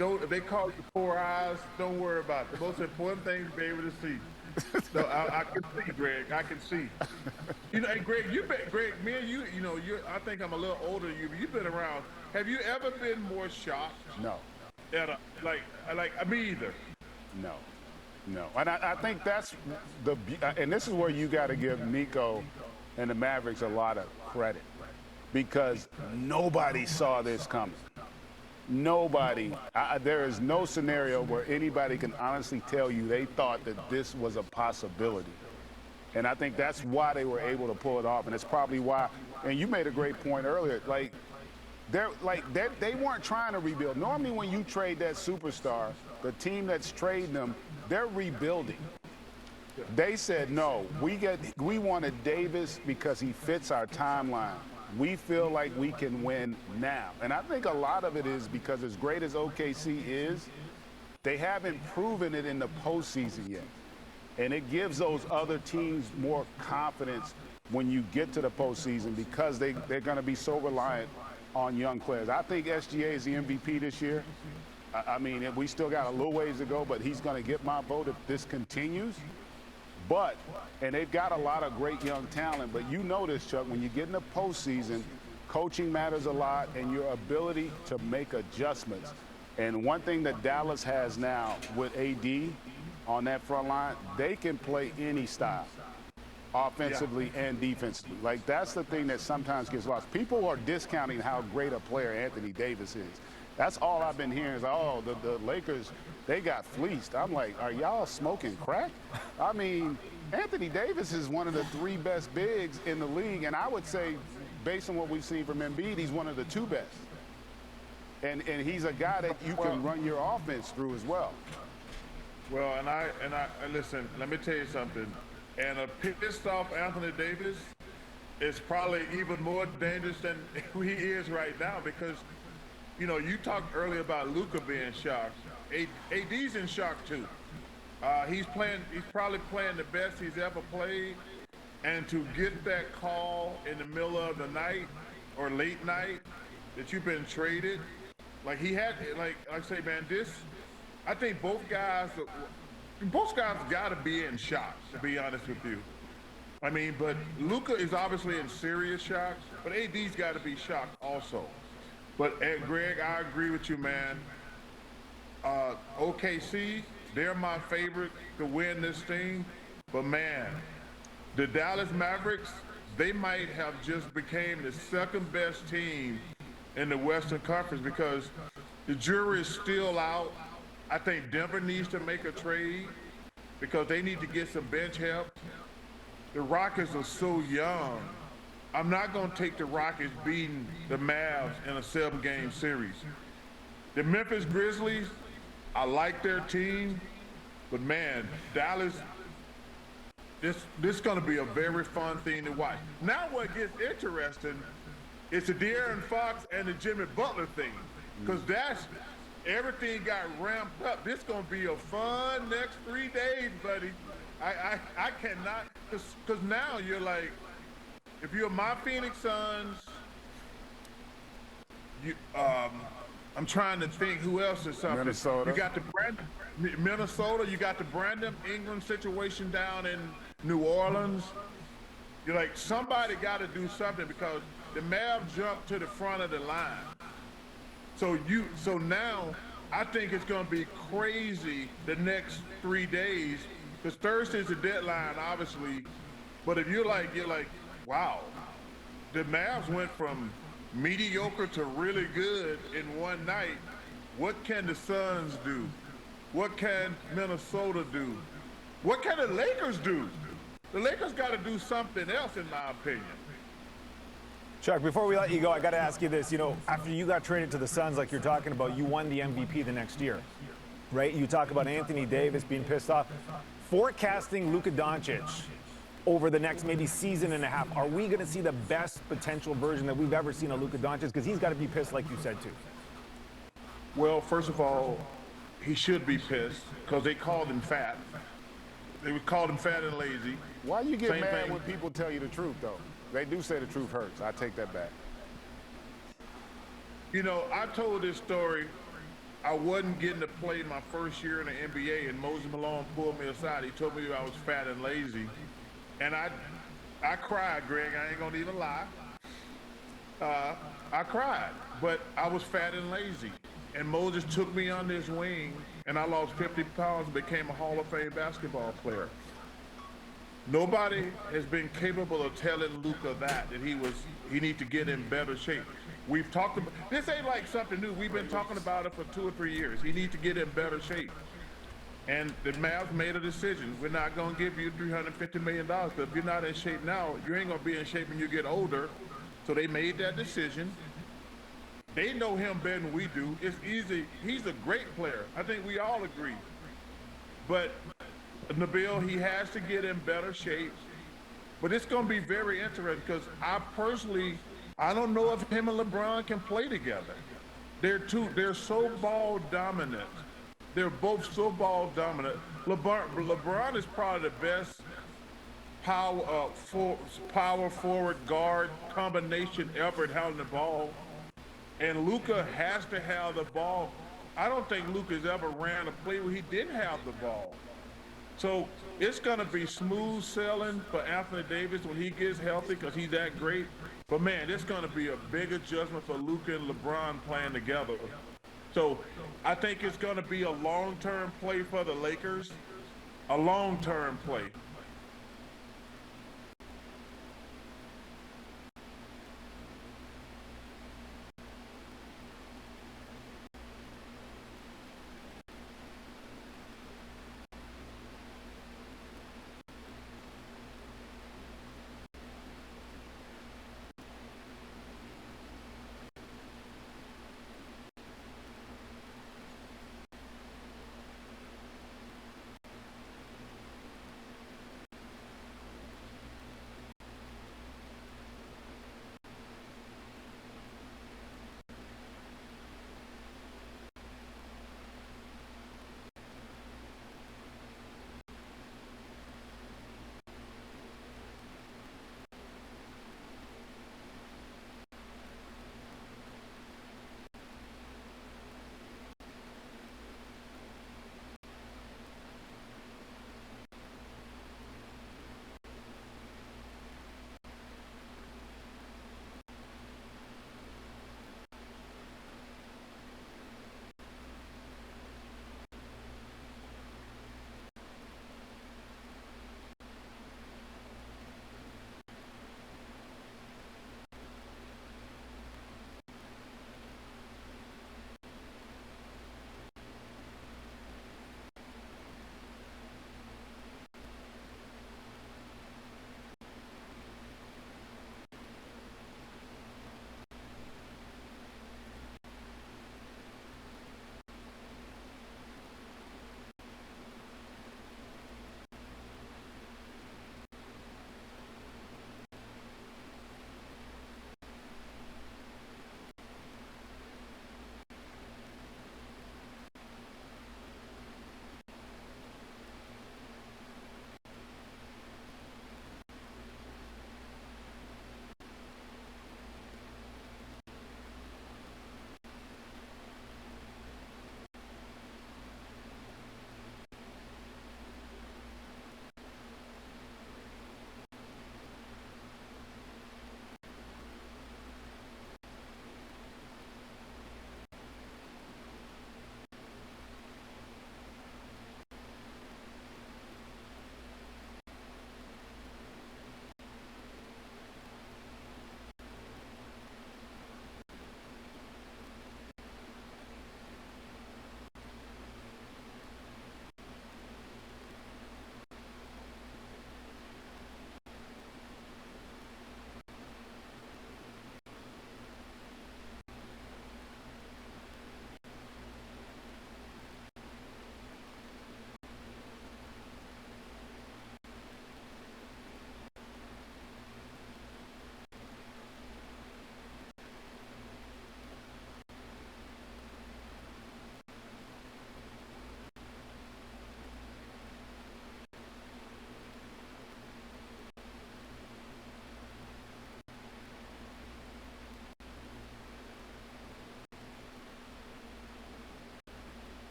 If they call you 4 eyes, don't worry about it. The most important thing is to be able to see. So I can see, Greg. I can see. You know, hey, Greg, me and you, you know, I think I'm a little older than you, but you've been around. Have you ever been more shocked? No. At me either. No. And I think that's and this is where you got to give Nico and the Mavericks a lot of credit, because nobody saw this coming. Nobody. There is no scenario where anybody can honestly tell you they thought that this was a possibility. And I think that's why they were able to pull it off. And it's probably why, and you made a great point earlier, they weren't trying to rebuild. Normally when you trade that superstar, the team that's trading them, they're rebuilding. They said, no, we wanted Davis because he fits our timeline. We feel like we can win now. And I think a lot of it is because as great as OKC is, they haven't proven it in the postseason yet. And it gives those other teams more confidence when you get to the postseason, because they're going to be so reliant on young players. I think SGA is the MVP this year. I mean, we still got a little ways to go, but he's going to get my vote if this continues. And they've got a lot of great young talent, but you know this, Chuck, when you get in the postseason, coaching matters a lot and your ability to make adjustments. And one thing that Dallas has now with AD on that front line, they can play any style, offensively and defensively. Like, that's the thing that sometimes gets lost. People are discounting how great a player Anthony Davis is. That's all I've been hearing is, oh, the Lakers, they got fleeced. I'm like, are y'all smoking crack? I mean, Anthony Davis is one of the 3 best bigs in the league, and I would say, based on what we've seen from Embiid, he's one of the 2 best. And he's a guy that you can run your offense through as well. Well, and I listen, let me tell you something. And a pissed off Anthony Davis is probably even more dangerous than he is right now, because, you know, you talked earlier about Luka being shocked. AD's in shock too. He's probably playing the best he's ever played, and to get that call in the middle of the night, or late night that you've been traded. Like he had, like I say, man, I think both guys got to be in shock, to be honest with you. I mean, but Luka is obviously in serious shock, but AD's got to be shocked also. But Greg, I agree with you, man. OKC, they're my favorite to win this thing, but man, the Dallas Mavericks, they might have just became the second best team in the Western Conference because the jury is still out. I think Denver needs to make a trade because they need to get some bench help. The Rockets are so young. I'm not going to take the Rockets beating the Mavs in a 7-game series. The Memphis Grizzlies, I like their team, but man, Dallas, this is going to be a very fun thing to watch. Now what gets interesting is the De'Aaron Fox and the Jimmy Butler thing, because everything got ramped up. This is going to be a fun next 3 days, buddy. I cannot, because now you're like, if you're my Phoenix Suns, I'm trying to think who else is something. Minnesota. You got the Minnesota. You got the Brandon Ingram situation down in New Orleans. You're like, somebody got to do something because the Mavs jumped to the front of the line. So now I think it's going to be crazy the next 3 days because Thursday's the deadline, obviously. But if you're like, wow, the Mavs went from mediocre to really good in one night. What can the Suns do? What can Minnesota do? What can the Lakers do? The Lakers got to do something else, in my opinion. Chuck, before we let you go, I got to ask you this. You know, after you got traded to the Suns, like you're talking about, you won the MVP the next year, right? You talk about Anthony Davis being pissed off. Forecasting Luka Doncic over the next maybe season and a half, are we going to see the best potential version that we've ever seen of Luka Doncic? Because he's got to be pissed, like you said, too. Well, first of all, he should be pissed because they called him fat. They called him fat and lazy. Why you get mad when people tell you the truth, though? They do say the truth hurts. I take that back. You know, I told this story. I wasn't getting to play my first year in the NBA, and Moses Malone pulled me aside. He told me I was fat and lazy. And I cried, Greg. I ain't going to even lie. I cried, but I was fat and lazy. And Moses took me under his wing, and I lost 50 pounds and became a Hall of Fame basketball player. Nobody has been capable of telling Luka that he needs to get in better shape. We've talked about, this ain't like something new. We've been talking about it for 2 or 3 years. He needs to get in better shape. And the Mavs made a decision. We're not going to give you $350 million, because if you're not in shape now, you ain't going to be in shape when you get older. So they made that decision. They know him better than we do. It's easy. He's a great player. I think we all agree. But Nabil, he has to get in better shape. But it's going to be very interesting because I don't know if him and LeBron can play together. They're so ball dominant. They're both so ball dominant. LeBron is probably the best power forward guard combination ever at having the ball. And Luka has to have the ball. I don't think Luka's ever ran a play where he didn't have the ball. So it's going to be smooth sailing for Anthony Davis when he gets healthy because he's that great. But, man, it's going to be a big adjustment for Luka and LeBron playing together. So I think it's going to be a long-term play for the Lakers, a long-term play.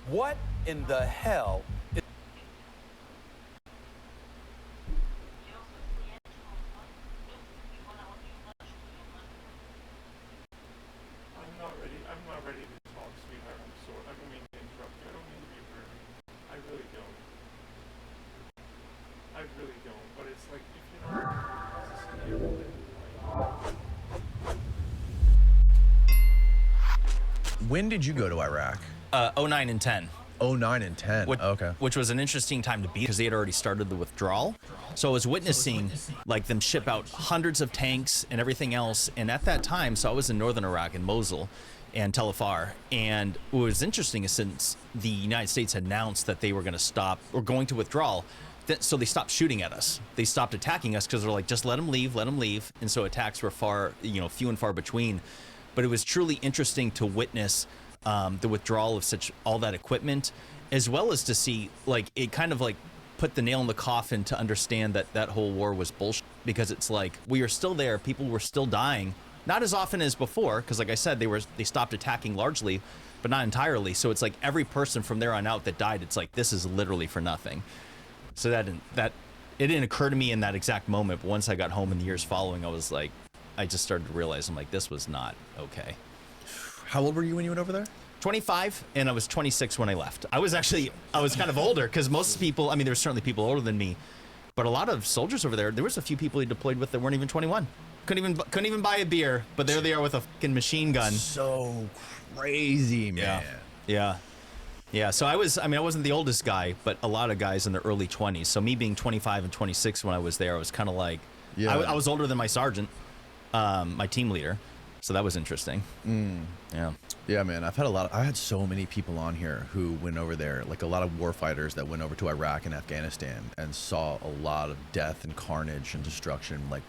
What in the hell? I'm not ready to talk, sweetheart. I'm sorry. I don't mean to interrupt you. I don't mean to be rude. I really don't. I really don't. But it's like, if you know. When did you go to Iraq? 09 and 10. 09 and 10. Okay. Which was an interesting time to be because they had already started the withdrawal. So I was witnessing like them ship out hundreds of tanks and everything else. And at that time, so I was in northern Iraq in Mosul and Tel Afar. And what was interesting is since the United States announced that they were going to stop or going to withdrawal, so they stopped shooting at us. They stopped attacking us because they're like, just let them leave, let them leave. And so attacks were few and far between. But it was truly interesting to witness the withdrawal of all that equipment, as well as to see like it kind of like put the nail in the coffin to understand that that whole war was bullshit, because it's like we are still there, people were still dying, not as often as before, because like I said, they stopped attacking largely, but not entirely. So it's like every person from there on out that died, it's like this is literally for nothing. So it didn't occur to me in that exact moment, but once I got home in the years following, I just started to realize, I'm like, this was not okay. How old were you when you went over there? 25, and I was 26 when I left. I was kind of older, because most people, I mean, there were certainly people older than me, but a lot of soldiers over there was a few people he deployed with that weren't even 21. Couldn't even buy a beer, but there they are with a fucking machine gun. So crazy, man. Yeah. So I wasn't the oldest guy, but a lot of guys in their early 20s. So me being 25 and 26 when I was there, I was kind of like, I was older than my sergeant, my team leader. So that was interesting. Yeah, man. I had so many people on here who went over there, like a lot of war fighters that went over to Iraq and Afghanistan and saw a lot of death and carnage and destruction, like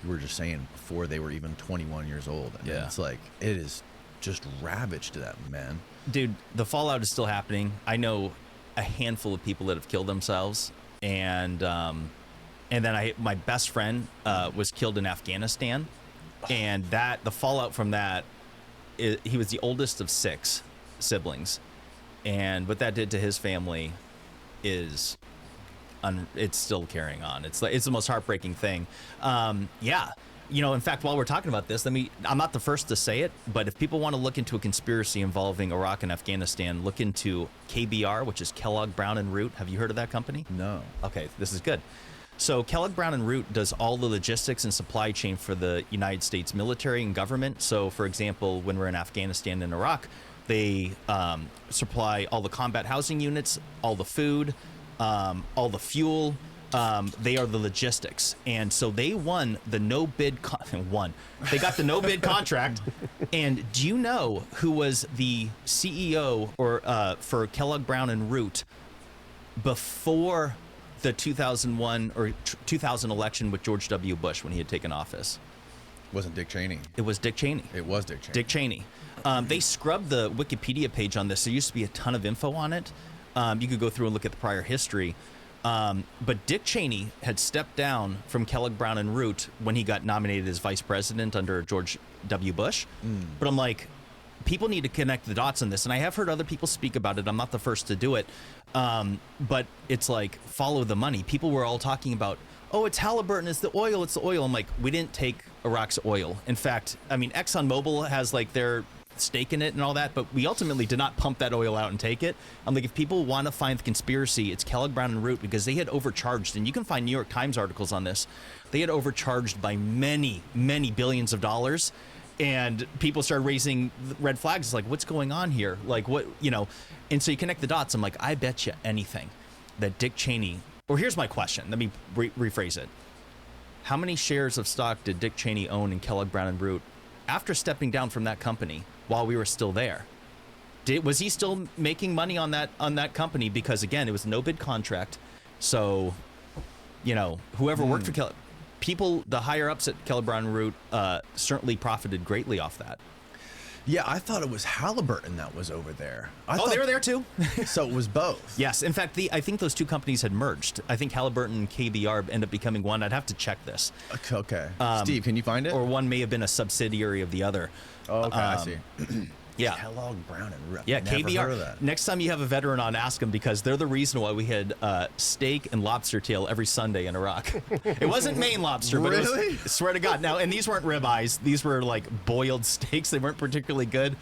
you were just saying, before they were even 21 years old. And it's like, it is just ravaged them, man. Dude, the fallout is still happening. I know a handful of people that have killed themselves, and then my best friend was killed in Afghanistan. And the fallout from that, he was the oldest of 6 siblings, and what that did to his family is, it's still carrying on. It's the most heartbreaking thing. In fact, while we're talking about this, I'm not the first to say it, but if people want to look into a conspiracy involving Iraq and Afghanistan, look into KBR, which is Kellogg Brown and Root. Have you heard of that company? No. Okay, this is good. So Kellogg Brown and Root does all the logistics and supply chain for the United States military and government. So, for example, when we're in Afghanistan and Iraq, they supply all the combat housing units, all the food, all the fuel. They are the logistics. And so they won the no-bid They got the no-bid contract. And do you know who was the CEO for Kellogg Brown and Root before the 2001 or 2000 election with George W. Bush when he had taken office? Wasn't Dick Cheney. It was Dick Cheney. It was Dick Cheney. Dick Cheney. They scrubbed the Wikipedia page on this. There used to be a ton of info on it. You could go through and look at the prior history. But Dick Cheney had stepped down from Kellogg Brown and Root when he got nominated as vice president under George W. Bush. But I'm like, people need to connect the dots on this. And I have heard other people speak about it. I'm not the first to do it. But it's like, follow the money. People were all talking about, oh, it's Halliburton, it's the oil. I'm like, we didn't take Iraq's oil. In fact, I mean, ExxonMobil has like their stake in it and all that, but we ultimately did not pump that oil out and take it. I'm like, if people want to find the conspiracy, it's Kellogg Brown and Root, because they had overcharged, and you can find New York Times articles on this. They had overcharged by many, many billions of dollars. And people started raising red flags. It's like, what's going on here? Like, what, and so you connect the dots. I'm like, I bet you anything that Dick Cheney, or here's my question. Let me rephrase it. How many shares of stock did Dick Cheney own in Kellogg Brown and Root after stepping down from that company while we were still there? Was he still making money on that company? Because again, it was a no bid contract. So, whoever worked for Kellogg, the higher ups at Kellogg Brown and Root certainly profited greatly off that. Yeah, I thought it was Halliburton that was over there. They were there too. So it was both. Yes. In fact, I think those two companies had merged. I think Halliburton and KBR ended up becoming one. I'd have to check this. Okay. Steve, can you find it? Or one may have been a subsidiary of the other. Oh, okay, I see. Yeah. Kellogg Brown and Root. Yeah, Never KBR. heard of that. Next time you have a veteran on, ask them, because they're the reason why we had steak and lobster tail every Sunday in Iraq. It wasn't Maine lobster, but Really? it was, swear to God. Now, and these weren't ribeyes. These were like boiled steaks. They weren't particularly good.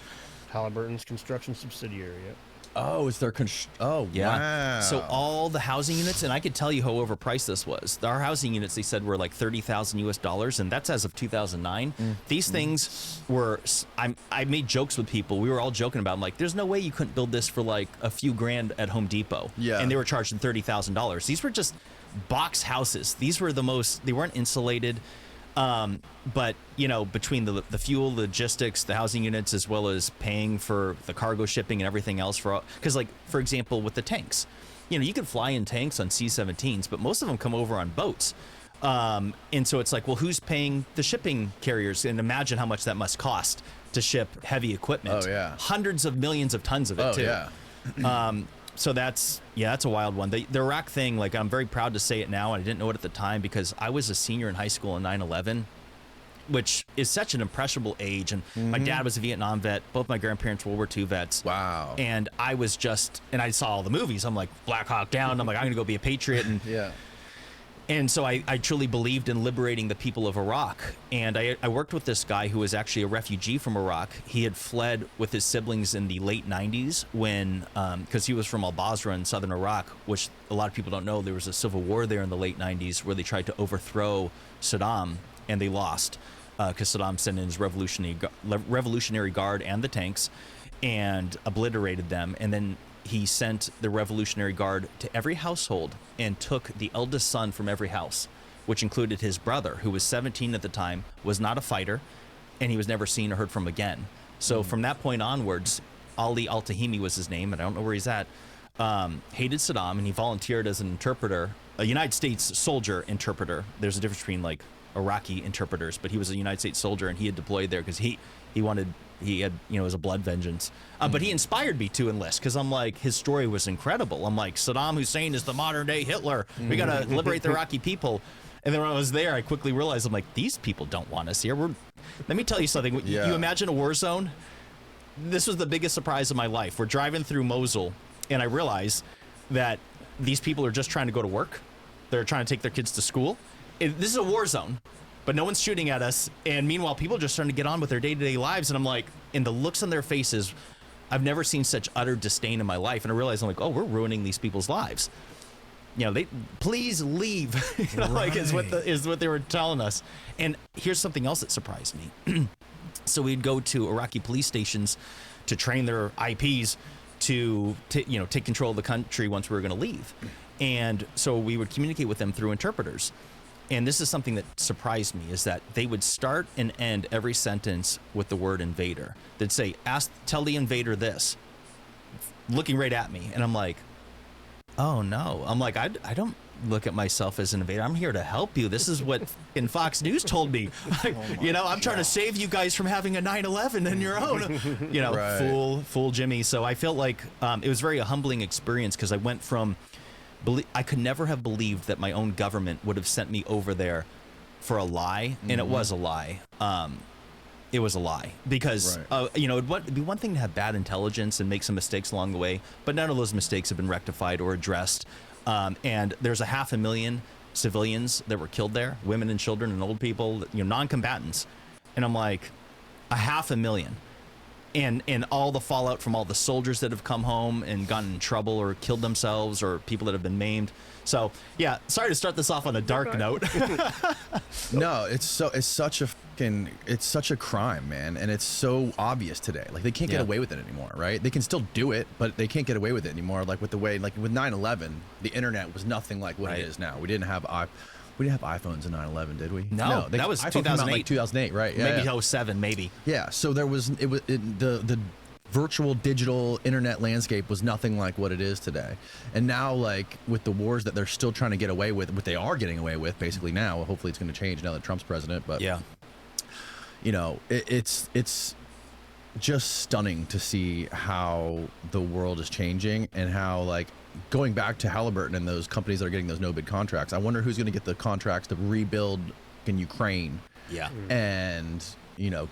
Halliburton's construction subsidiary. Yep. Oh, it's their wow. So all the housing units, and I could tell you how overpriced this was. Our housing units, they said, were like $30,000 US, and that's as of 2009. These things were. I made jokes with people. We were all joking about. I'm like, there's no way you couldn't build this for like a few grand at Home Depot. Yeah. And they were charging $30,000. These were just box houses. These were the most. They weren't insulated. But you know, between the fuel, logistics, the housing units, as well as paying for the cargo shipping and everything else because like, for example, with the tanks, you know, you can fly in tanks on C-17s, but most of them come over on boats. And so it's like, well, who's paying the shipping carriers? And imagine how much that must cost to ship heavy equipment. Oh, yeah. Hundreds of millions of tons of it, too. Yeah. So that's a wild one. The Iraq thing, like, I'm very proud to say it now, and I didn't know it at the time because I was a senior in high school in 9/11, which is such an impressionable age. And my dad was a Vietnam vet. Both my grandparents were World War II vets. Wow. And I was and I saw all the movies. I'm like, Black Hawk Down. I'm like, I'm going to go be a patriot. And yeah. And so I truly believed in liberating the people of Iraq. And I worked with this guy who was actually a refugee from Iraq. He had fled with his siblings in the late 90s when, because he was from al-Basra in southern Iraq, which a lot of people don't know. There was a civil war there in the late 90s where they tried to overthrow Saddam, and they lost because Saddam sent in his Revolutionary Guard and the tanks and obliterated them. And then he sent the Revolutionary Guard to every household and took the eldest son from every house, which included his brother, who was 17 at the time, was not a fighter, and he was never seen or heard from again. So from that point onwards, Ali Al-Tahimi was his name, and I don't know where he's at, hated Saddam, and he volunteered as an interpreter, a United States soldier interpreter. There's a difference between like Iraqi interpreters, but he was a United States soldier, and he had deployed there because he had, you know, it was a blood vengeance. But he inspired me to enlist because I'm like, his story was incredible. I'm like, Saddam Hussein is the modern day Hitler. We got to liberate the Iraqi people. And then when I was there, I quickly realized, I'm like, these people don't want us here. Let me tell you something. Yeah. You imagine a war zone? This was the biggest surprise of my life. We're driving through Mosul, and I realize that these people are just trying to go to work. They're trying to take their kids to school. This is a war zone, but no one's shooting at us. And meanwhile, people are just starting to get on with their day-to-day lives. And I'm like, and the looks on their faces, I've never seen such utter disdain in my life. And I realized, I'm like, oh, we're ruining these people's lives. You know, please leave. You know, like is what they were telling us. And here's something else that surprised me. So we'd go to Iraqi police stations to train their IPs to take control of the country once we were going to leave. And so we would communicate with them through interpreters. And this is something that surprised me, is that they would start and end every sentence with the word invader. They'd say, tell the invader this, looking right at me. And I'm like, oh no. I'm like, I don't look at myself as an invader. I'm here to help you. This is what in Fox News told me. I'm trying to save you guys from having a 9/11 in your own, right. Fool Jimmy. So I felt like it was very a humbling experience because I went from, I could never have believed that my own government would have sent me over there for a lie, and it was a lie. It was a lie because, it'd be one thing to have bad intelligence and make some mistakes along the way, but none of those mistakes have been rectified or addressed. And there's 500,000 civilians that were killed there, women and children and old people, non-combatants. And I'm like, 500,000. And all the fallout from all the soldiers that have come home and gotten in trouble or killed themselves or people that have been maimed. So yeah, sorry to start this off on a dark note. No, it's such a crime, man, and it's so obvious today. Like they can't get away with it anymore, right? They can still do it, but they can't get away with it anymore. Like with 9/11, the internet was nothing like what it is now. We didn't have iPhones in 9/11, did we? No, that was 2008. Like 2008, right? Yeah, maybe 07, maybe. Yeah. So the virtual digital internet landscape was nothing like what it is today. And now, like with the wars that they're still trying to get away with, what they are getting away with, basically now. Hopefully, it's going to change now that Trump's president. But yeah, it's just stunning to see how the world is changing and how like. Going back to Halliburton and those companies that are getting those no-bid contracts, I wonder who's going to get the contracts to rebuild in Ukraine. Yeah. And,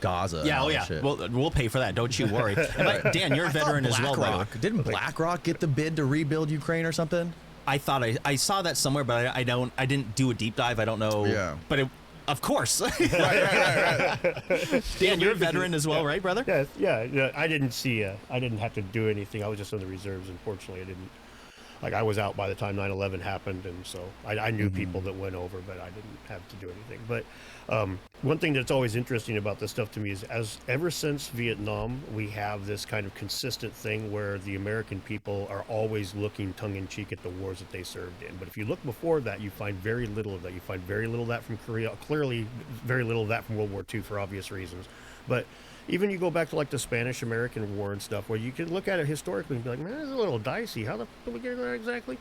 Gaza. Yeah, and all oh that yeah. shit. We'll pay for that. Don't you worry. And Dan, you're a veteran as well, by the way. Didn't BlackRock get the bid to rebuild Ukraine or something? I thought I saw that somewhere, but I didn't do a deep dive. I don't know. Yeah. But of course. right. Dan, you're a veteran as well, right, brother? Yeah. I didn't have to do anything. I was just in the reserves. Unfortunately, I didn't. Like, I was out by the time 9/11 happened, and so I knew people that went over, but I didn't have to do anything. But one thing that's always interesting about this stuff to me is, ever since Vietnam, we have this kind of consistent thing where the American people are always looking tongue-in-cheek at the wars that they served in. But if you look before that, you find very little of that. You find very little of that from Korea, clearly very little of that from World War II for obvious reasons. But even you go back to like the Spanish-American War and stuff, where you can look at it historically and be like, man, it's a little dicey. How the fuck did we get there exactly?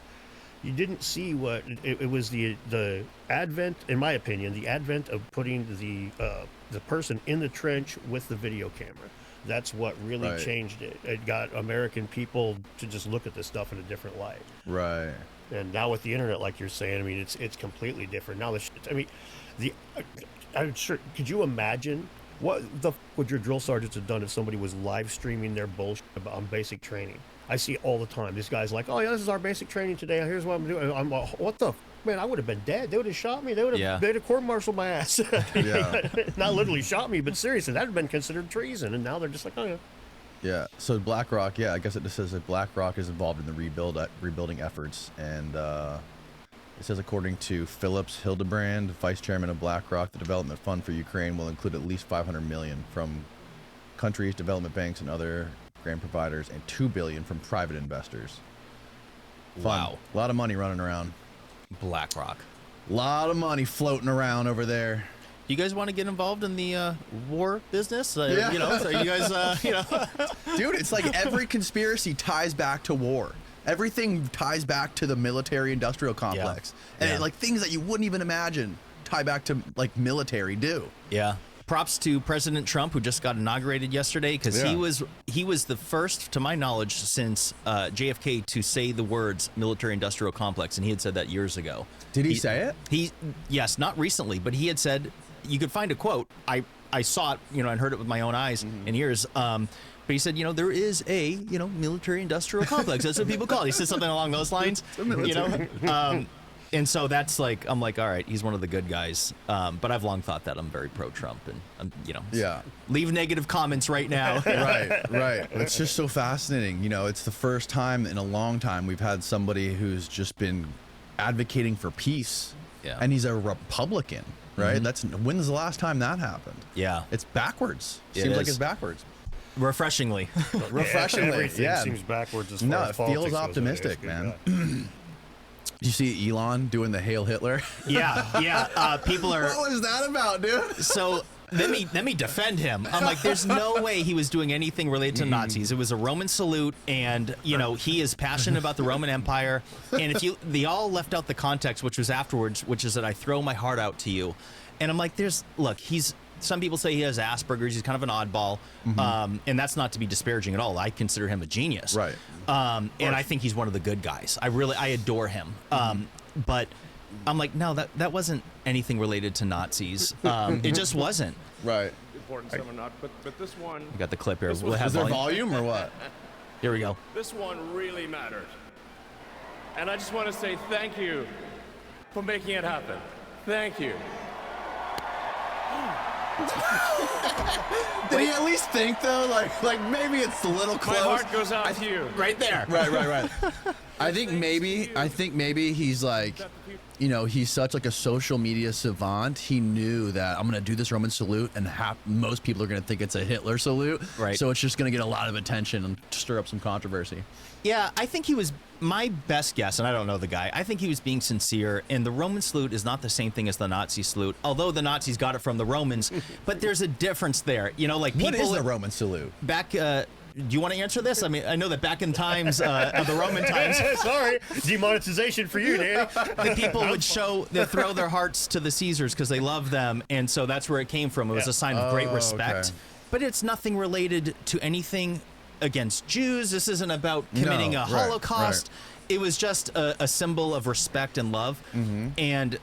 You didn't see what it was the advent, in my opinion, the advent of putting the person in the trench with the video camera. That's what really changed it. It got American people to just look at this stuff in a different light. Right. And now with the internet, like you're saying, I mean, it's completely different. Now I'm sure. Could you imagine what would your drill sergeants have done if somebody was live streaming their bullshit on basic training? I see it all the time. This guy's like, "Oh yeah, this is our basic training today. Here's what I'm doing." I'm like, "What the man? I would have been dead. They would have shot me. They would have court-martialed my ass." Not literally shot me, but seriously, that would have been considered treason. And now they're just like, "Oh yeah." Yeah. So BlackRock, I guess it just says that BlackRock is involved in the rebuilding efforts, and it says, according to Phillips Hildebrand, vice chairman of BlackRock, the development fund for Ukraine will include at least $500 million from countries, development banks, and other grant providers, and $2 billion from private investors. Wow. A lot of money running around. BlackRock. A lot of money floating around over there. You guys want to get involved in the war business? So you guys, Dude, it's like every conspiracy ties back to war. Everything ties back to the military-industrial complex. And like things that you wouldn't even imagine tie back to like military do. Yeah. Props to President Trump, who just got inaugurated yesterday, because he was the first, to my knowledge, since JFK to say the words military-industrial complex, and he had said that years ago. Did he say it? Yes, not recently, but he had said, you could find a quote. I saw it, and heard it with my own eyes and ears. But he said, there is a, military-industrial complex. That's what people call it. He said something along those lines, and so that's like, I'm like, all right, he's one of the good guys. But I've long thought that I'm very pro-Trump, and leave negative comments right now. Right. It's just so fascinating. It's the first time in a long time we've had somebody who's just been advocating for peace, and he's a Republican, right? When's the last time that happened? Yeah, it's backwards. Seems like it's backwards. Refreshingly. Everything seems backwards as far as politics feels optimistic, man. You see Elon doing the Hail Hitler? Yeah. People are. What was that about, dude? So let me defend him. I'm like, there's no way he was doing anything related to Nazis. It was a Roman salute, and he is passionate about the Roman Empire. And they all left out the context, which was afterwards, which is that I throw my heart out to you. And I'm like, some people say he has Asperger's. He's kind of an oddball, and that's not to be disparaging at all. I consider him a genius, right? And I think he's one of the good guys. I adore him. But I'm like, no, that wasn't anything related to Nazis. It just wasn't. Right. Important some or not, but this one. You got the clip here. Is there volume or what? Here we go. This one really mattered, and I just want to say thank you for making it happen. Thank you. Did he at least think though? Like maybe it's a little close. My heart goes out to you. Right there. Right. I think maybe he's like, he's such like a social media savant. He knew that I'm gonna do this Roman salute, and most people are gonna think it's a Hitler salute. Right. So it's just gonna get a lot of attention and stir up some controversy. Yeah, I think he was my best guess, and I don't know the guy. I think he was being sincere, and the Roman salute is not the same thing as the Nazi salute, although the Nazis got it from the Romans, but there's a difference there. Like people. What is the Roman salute? Back, do you want to answer this? I mean, I know that back in times of the Roman times. Sorry, demonetization for you, Danny. The people would throw their hearts to the Caesars because they loved them, and so that's where it came from. It was a sign of great respect, but it's nothing related to anything against Jews. This isn't about committing a Holocaust. It was just a symbol of respect and love. And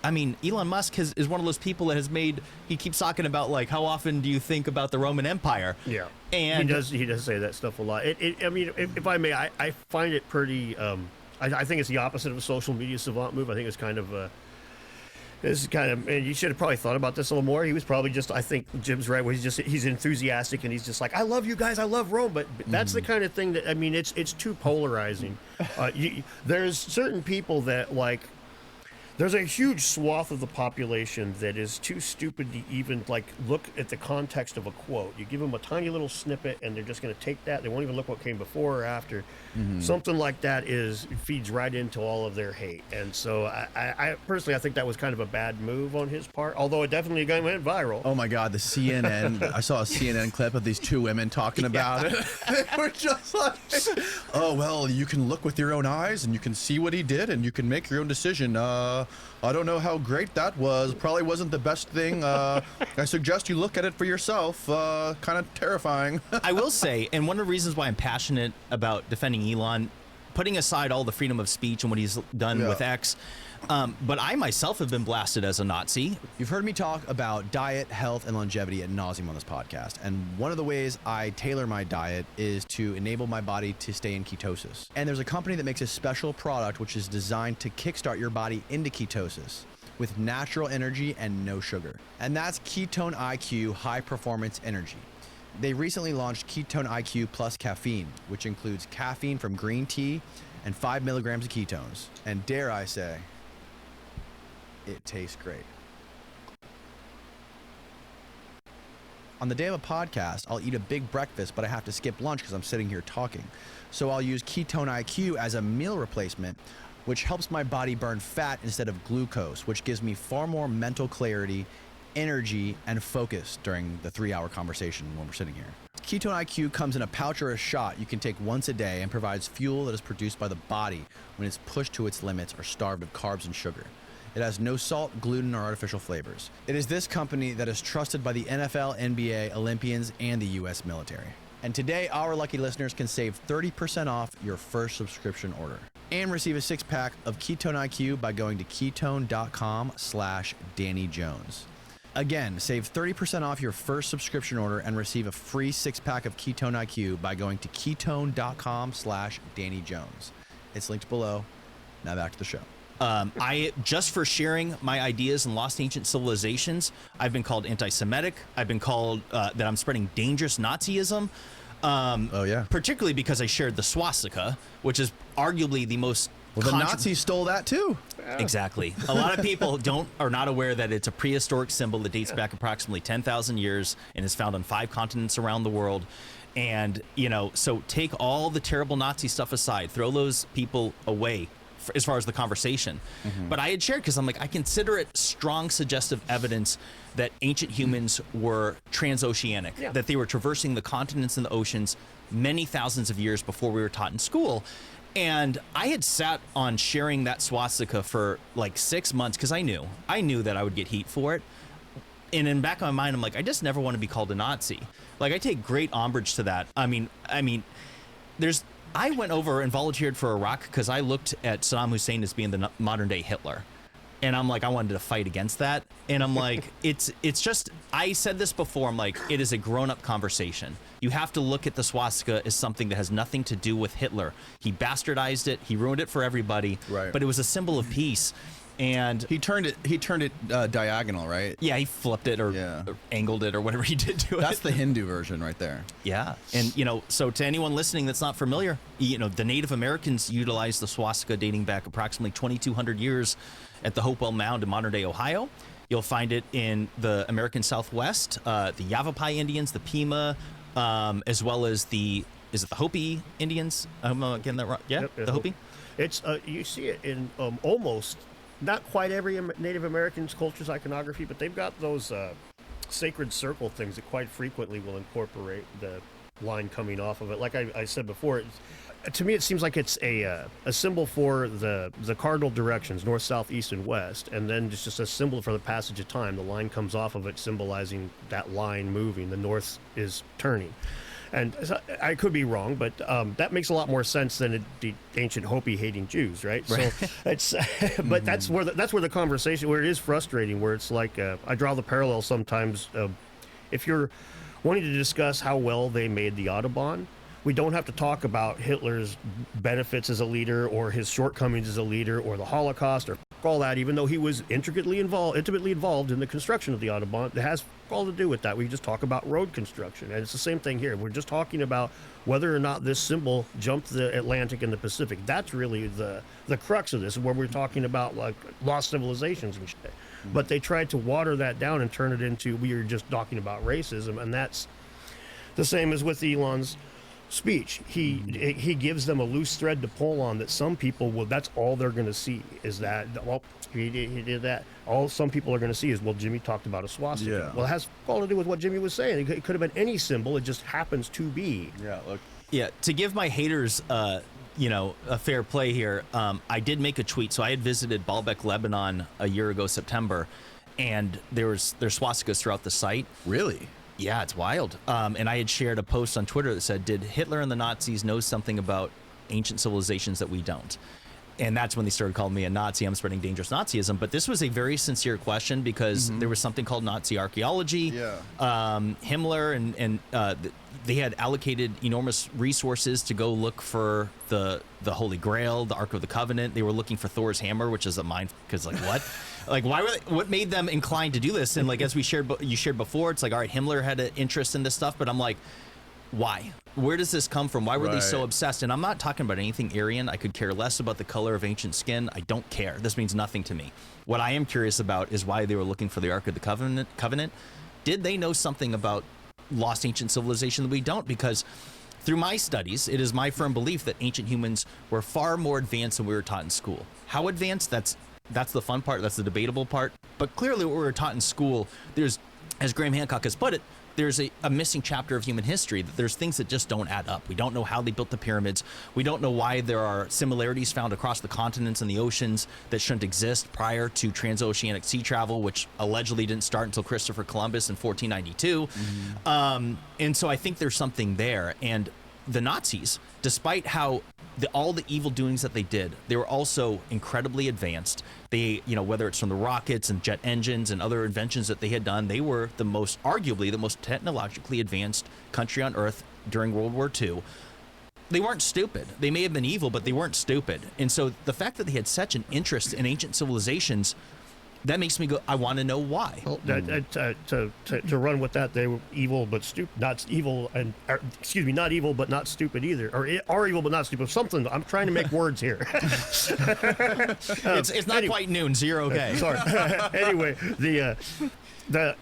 I mean, Elon Musk is one of those people that he keeps talking about, like, how often do you think about the Roman Empire? Yeah. And he does say that stuff a lot. I mean, if I may, I find it pretty, I think it's the opposite of a social media savant move. I think it's kind of, and you should have probably thought about this a little more. He was probably just, I think Jim's right, where he's enthusiastic and he's just like, I love you guys, I love Rome. But that's the kind of thing that, I mean, it's too polarizing. There's certain people that, like, there's a huge swath of the population that is too stupid to even, like, look at the context of a quote. You give them a tiny little snippet and they're just going to take that. They won't even look what came before or after. Something like that feeds right into all of their hate. And so I personally, I think that was kind of a bad move on his part, although it definitely went viral. Oh my God, the CNN, I saw a CNN clip of these two women talking about it. They were just like, oh, well, you can look with your own eyes and you can see what he did and you can make your own decision. I don't know how great that was. Probably wasn't the best thing. I suggest you look at it for yourself. Kind of terrifying. I will say, and one of the reasons why I'm passionate about defending Elon, putting aside all the freedom of speech and what he's done with X, but I myself have been blasted as a Nazi. You've heard me talk about diet, health, and longevity ad nauseum on this podcast. And one of the ways I tailor my diet is to enable my body to stay in ketosis. And there's a company that makes a special product which is designed to kickstart your body into ketosis with natural energy and no sugar. And that's Ketone IQ High Performance Energy. They recently launched Ketone IQ Plus Caffeine, which includes caffeine from green tea and 5 milligrams of ketones. And dare I say, it tastes great. On the day of a podcast, I'll eat a big breakfast, but I have to skip lunch because I'm sitting here talking. So I'll use Ketone IQ as a meal replacement, which helps my body burn fat instead of glucose, which gives me far more mental clarity, energy, and focus during the 3-hour conversation when we're sitting here. Ketone IQ comes in a pouch or a shot you can take once a day and provides fuel that is produced by the body when it's pushed to its limits or starved of carbs and sugar. It has no salt, gluten, or artificial flavors. It is this company that is trusted by the NFL, NBA, Olympians, and the U.S. military. And today, our lucky listeners can save 30% off your first subscription order and receive a 6-pack of Ketone IQ by going to ketone.com/Danny Jones. Again, save 30% off your first subscription order and receive a free 6-pack of Ketone IQ by going to ketone.com/Danny Jones. It's linked below. Now back to the show. I just for sharing my ideas in lost ancient civilizations, I've been called anti-Semitic. I've been called that I'm spreading dangerous Nazism. Particularly because I shared the swastika, which is arguably the most. Well, the Nazis stole that too. Exactly. A lot of people are not aware that it's a prehistoric symbol that dates back approximately 10,000 years and is found on 5 continents around the world. And so take all the terrible Nazi stuff aside, throw those people away as far as the conversation. But I had shared because I'm like, I consider it strong suggestive evidence that ancient humans were transoceanic, that they were traversing the continents and the oceans many thousands of years before we were taught in school. And I had sat on sharing that swastika for like 6 months because I knew that I would get heat for it. And in the back of my mind, I'm like, I just never want to be called a Nazi. Like, I take great umbrage to that. I mean, I went over and volunteered for Iraq because I looked at Saddam Hussein as being the modern day Hitler. And I'm like, I wanted to fight against that. And I'm like, it's just, I said this before, I'm like, it is a grown-up conversation. You have to look at the swastika as something that has nothing to do with Hitler. He bastardized it. He ruined it for everybody. Right. But it was a symbol of peace. And he turned it diagonal, right? Yeah, he flipped it or angled it or whatever he did to it. That's the Hindu version right there. Yeah. And, so to anyone listening that's not familiar, the Native Americans utilized the swastika dating back approximately 2,200 years at the Hopewell Mound in modern-day Ohio. You'll find it in the American Southwest, the Yavapai Indians, the Pima, as well as is it the Hopi Indians? I'm getting that right. Yeah, Yep, the Hopi? It's you see it in almost, not quite every Native American's culture's iconography, but they've got those sacred circle things that quite frequently will incorporate the line coming off of it. Like I said before, to me it seems like it's a symbol for the cardinal directions, north, south, east, and west, and then it's just a symbol for the passage of time. The line comes off of it, symbolizing that line moving. The north is turning. And I could be wrong, but that makes a lot more sense than the ancient Hopi hating Jews, right? So it's, but that's where the conversation, where it is frustrating, where it's like I draw the parallel sometimes. If you're wanting to discuss how well they made the Autobahn, we don't have to talk about Hitler's benefits as a leader or his shortcomings as a leader or the Holocaust or all that, even though he was intimately involved in the construction of the Autobahn. It has all to do with that. We just talk about road construction, and it's the same thing here. We're just talking about whether or not this symbol jumped the Atlantic and the Pacific. That's really the crux of this, where we're talking about like lost civilizations and shit. But they tried to water that down and turn it into, we are just talking about racism, and that's the same as with Elon's speech. He gives them a loose thread to pull on that some people will, that's all they're going to see is that, well, he did that. All some people are going to see is, well, Jimmy talked about a swastika. Yeah. Well, it has all to do with what Jimmy was saying. It could have been any symbol. It just happens to be. Yeah, look. Yeah, to give my haters, a fair play here, I did make a tweet. So I had visited Baalbek, Lebanon a year ago, September, and there's swastikas throughout the site. Really? Yeah, it's wild. And I had shared a post on Twitter that said, did Hitler and the Nazis know something about ancient civilizations that we don't? And that's when they started calling me a Nazi. I'm spreading dangerous Nazism. But this was a very sincere question because there was something called Nazi archaeology. Yeah. Himmler and they had allocated enormous resources to go look for the Holy Grail, the Ark of the Covenant. They were looking for Thor's hammer, which is a mind, because like what? Like why were they, what made them inclined to do this? And like as you shared before, it's like, all right, Himmler had an interest in this stuff, but I'm like, why? Where does this come from? Why were they so obsessed? And I'm not talking about anything Aryan. I could care less about the color of ancient skin. I don't care. This means nothing to me. What I am curious about is why they were looking for the Ark of the Covenant. Did they know something about lost ancient civilization that we don't? Because through my studies, it is my firm belief that ancient humans were far more advanced than we were taught in school. How advanced? That's the fun part. That's the debatable part. But clearly what we were taught in school, there's, as Graham Hancock has put it, there's a missing chapter of human history. That there's things that just don't add up. We don't know how they built the pyramids. We don't know why there are similarities found across the continents and the oceans that shouldn't exist prior to transoceanic sea travel, which allegedly didn't start until Christopher Columbus in 1492. And so I think there's something there. And the Nazis, despite how all the evil doings that they did, they were also incredibly advanced. They, whether it's from the rockets and jet engines and other inventions that they had done, they were arguably the most technologically advanced country on earth during World War II. They weren't stupid. They may have been evil, but they weren't stupid. And so the fact that they had such an interest in ancient civilizations, that makes me go, I want to know why. Well, to run with that, they were evil but stupid. Not evil not evil but not stupid either. Or are evil but not stupid. Something. I'm trying to make words here. It's not quite noon, so you're okay. Sorry. Anyway, the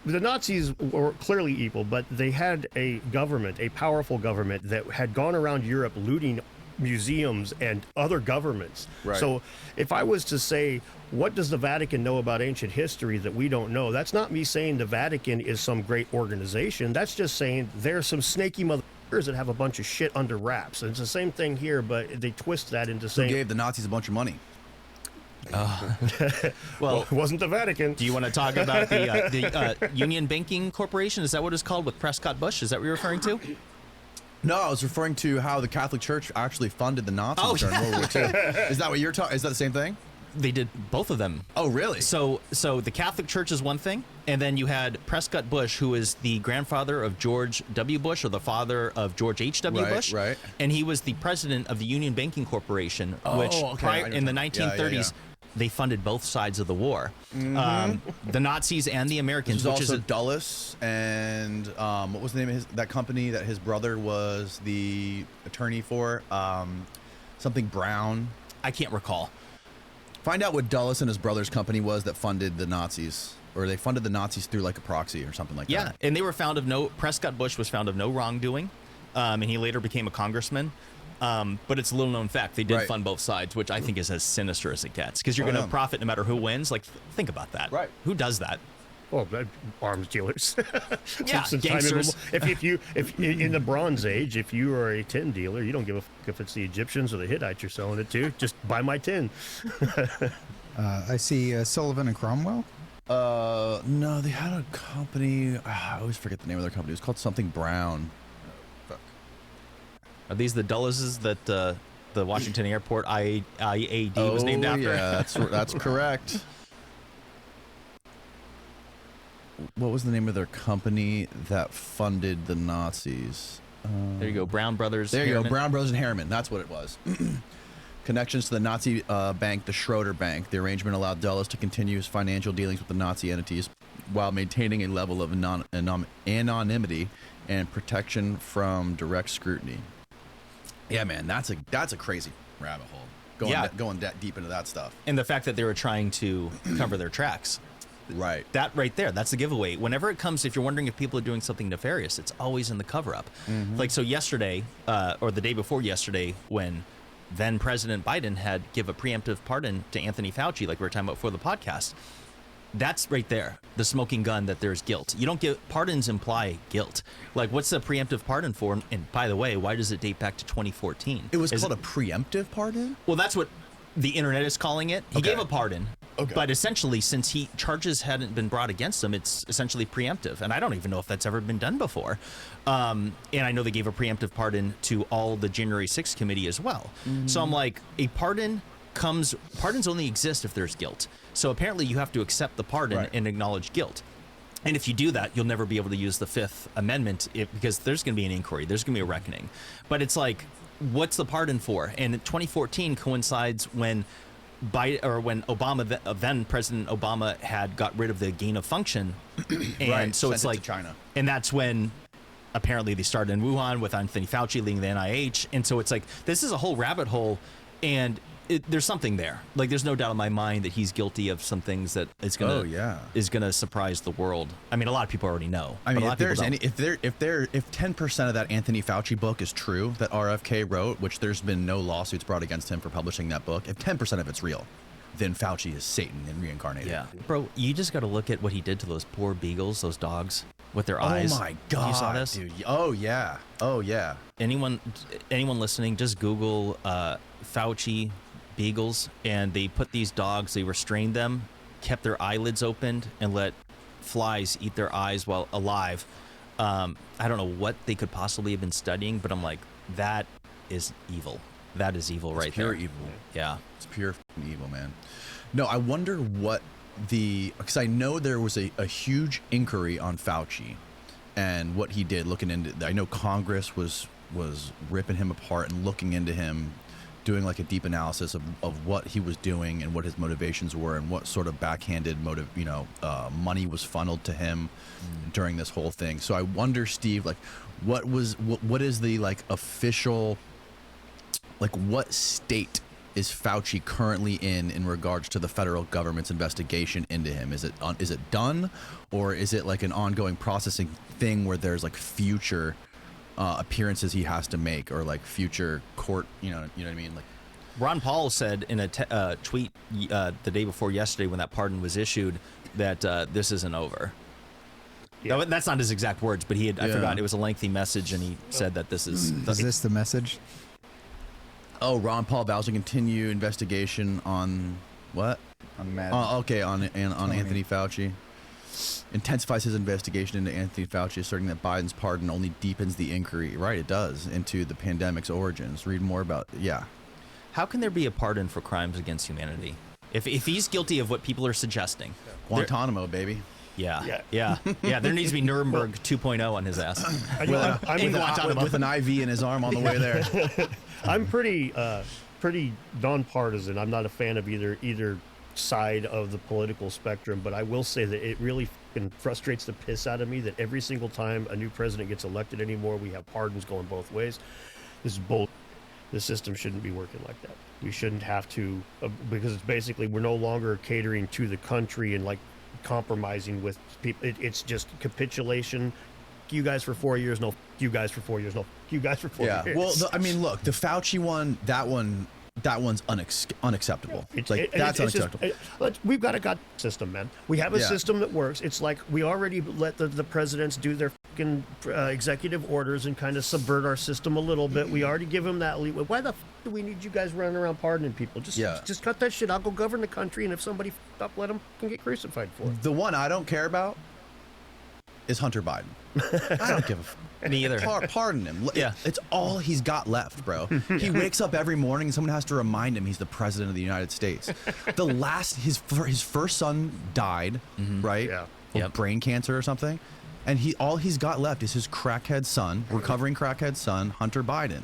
Nazis were clearly evil, but they had a government, a powerful government that had gone around Europe looting museums and other governments. Right. So if I was to say, what does the Vatican know about ancient history that we don't know? That's not me saying the Vatican is some great organization. That's just saying there's some snaky motherfuckers that have a bunch of shit under wraps. And it's the same thing here, but they twist that into saying... Who gave the Nazis a bunch of money? Well, it wasn't the Vatican. Do you want to talk about the Union Banking Corporation? Is that what it's called with Prescott Bush? Is that what you're referring to? No, I was referring to how the Catholic Church actually funded the Nazis during World War II. Is that what you're talking? Is that the same thing? They did both of them. Oh, really? So the Catholic Church is one thing, and then you had Prescott Bush, who is the grandfather of George W. Bush, or the father of George H.W. Bush. Right. And he was the president of the Union Banking Corporation, which in the 1930s, they funded both sides of the war. The Nazis and the Americans. Which also Dulles and what was the name of that company that his brother was the attorney for? Something Brown. I can't recall. Find out what Dulles and his brother's company was that funded the Nazis, or they funded the Nazis through like a proxy or something like that. Yeah, and they were found of Prescott Bush was found of no wrongdoing, and he later became a congressman. But it's a little known fact they did fund both sides, which I think is as sinister as it gets, because you're going to profit no matter who wins. Like, think about that. Right? Who does that? Well, arms dealers. Yeah, gangsters. If in the Bronze Age, if you are a tin dealer, you don't give a fuck if it's the Egyptians or the Hittites you're selling it to. Just buy my tin. I see Sullivan and Cromwell. No, they had a company. I always forget the name of their company. It was called something Brown. Are these the Dulleses that the Washington Airport IAD was named after? Yeah, that's correct. What was the name of their company that funded the Nazis? There you go, Brown Brothers. There you Harriman. go, Brown Brothers and Harriman. That's what it was. Connections to the Nazi bank, the Schroeder Bank. The arrangement allowed Dulles to continue his financial dealings with the Nazi entities while maintaining a level of anonymity and protection from direct scrutiny. Yeah, man, that's a crazy rabbit hole. Going that deep into that stuff. And the fact that they were trying to cover their tracks. Right. That right there, that's the giveaway. Whenever it comes, if you're wondering if people are doing something nefarious, it's always in the cover-up. Like, so yesterday, or the day before yesterday, when then President Biden had give a preemptive pardon to Anthony Fauci, like we were talking about before the podcast, that's right there, the smoking gun that there's guilt. You don't get, pardons imply guilt. Like, what's the preemptive pardon for? And by the way, why does it date back to 2014? It was called a preemptive pardon? Well, that's what the internet is calling it. He gave a pardon. Okay. But essentially, since charges hadn't been brought against him, it's essentially preemptive. And I don't even know if that's ever been done before. And I know they gave a preemptive pardon to all the January 6th committee as well. So I'm like, pardons only exist if there's guilt. So apparently you have to accept the pardon and acknowledge guilt. And if you do that, you'll never be able to use the Fifth Amendment because there's going to be an inquiry. There's going to be a reckoning. But it's like, what's the pardon for? And 2014 coincides when Obama, then President Obama, had got rid of the gain of function, and so it's like China, and that's when apparently they started in Wuhan with Anthony Fauci leading the NIH, and so it's like this is a whole rabbit hole, and there's something there. Like, there's no doubt in my mind that he's guilty of some things that is gonna surprise the world. I mean, a lot of people already know. I mean, but if 10% of that Anthony Fauci book is true that RFK wrote, which there's been no lawsuits brought against him for publishing that book, if 10% of it's real, then Fauci is Satan and reincarnated. Yeah, bro, you just got to look at what he did to those poor beagles, those dogs with their eyes. Oh my God, you saw this, dude. Oh yeah. Anyone listening, just Google Fauci beagles, and they put these dogs, they restrained them, kept their eyelids opened, and let flies eat their eyes while alive. I don't know what they could possibly have been studying, but I'm like, that is evil. That is evil. It's right pure there. Evil. Yeah, it's pure evil, man. No, I wonder what because I know there was a huge inquiry on Fauci and what he did, looking into. I know Congress was ripping him apart and looking into him, doing like a deep analysis of what he was doing and what his motivations were and what sort of backhanded money was funneled to him during this whole thing. So I wonder, Steve, like what is the like official, like what state is Fauci currently in regards to the federal government's investigation into him? Is it done, or is it like an ongoing processing thing where there's like future appearances he has to make, or like future court, you know what I mean? Like Ron Paul said in a tweet the day before yesterday when that pardon was issued that this isn't over. No, that's not his exact words, but I forgot, it was a lengthy message, and he said that this is... Is this the message? Oh, Ron Paul vows to continue investigation on what? On Matt. Okay, on Anthony Fauci. Intensifies his investigation into Anthony Fauci, asserting that Biden's pardon only deepens the inquiry. Right, it does, into the pandemic's origins. Read more about, How can there be a pardon for crimes against humanity? If he's guilty of what people are suggesting. Guantanamo, baby. Yeah. There needs to be Nuremberg 2.0 on his ass. With an IV in his arm on the way there. I'm pretty nonpartisan. I'm not a fan of either side of the political spectrum, but I will say that it really frustrates the piss out of me that every single time a new president gets elected anymore, we have pardons going both ways. This is bull. The system shouldn't be working like that. We shouldn't have to, because it's basically we're no longer catering to the country and like compromising with people. It's just capitulation. You guys for 4 years, no. You guys for 4 years, no. You guys for 4 years. Yeah. Well, I mean, look, the Fauci one, that one's unacceptable. That's unacceptable. We've got a god system, man. We have a system that works. It's like we already let the presidents do their fucking executive orders and kind of subvert our system a little bit. We already give them that leeway. Why the do we need you guys running around pardoning people? Just cut that shit. I'll go govern the country, and if somebody up, let them get crucified for it. The one I don't care about is Hunter Biden. I don't give a f- Me either. Pardon him. Yeah. It's all he's got left, bro. He wakes up every morning and someone has to remind him he's the president of the United States. His first son died, right? Yeah. Of brain cancer or something. And all he's got left is his crackhead son, recovering crackhead son, Hunter Biden.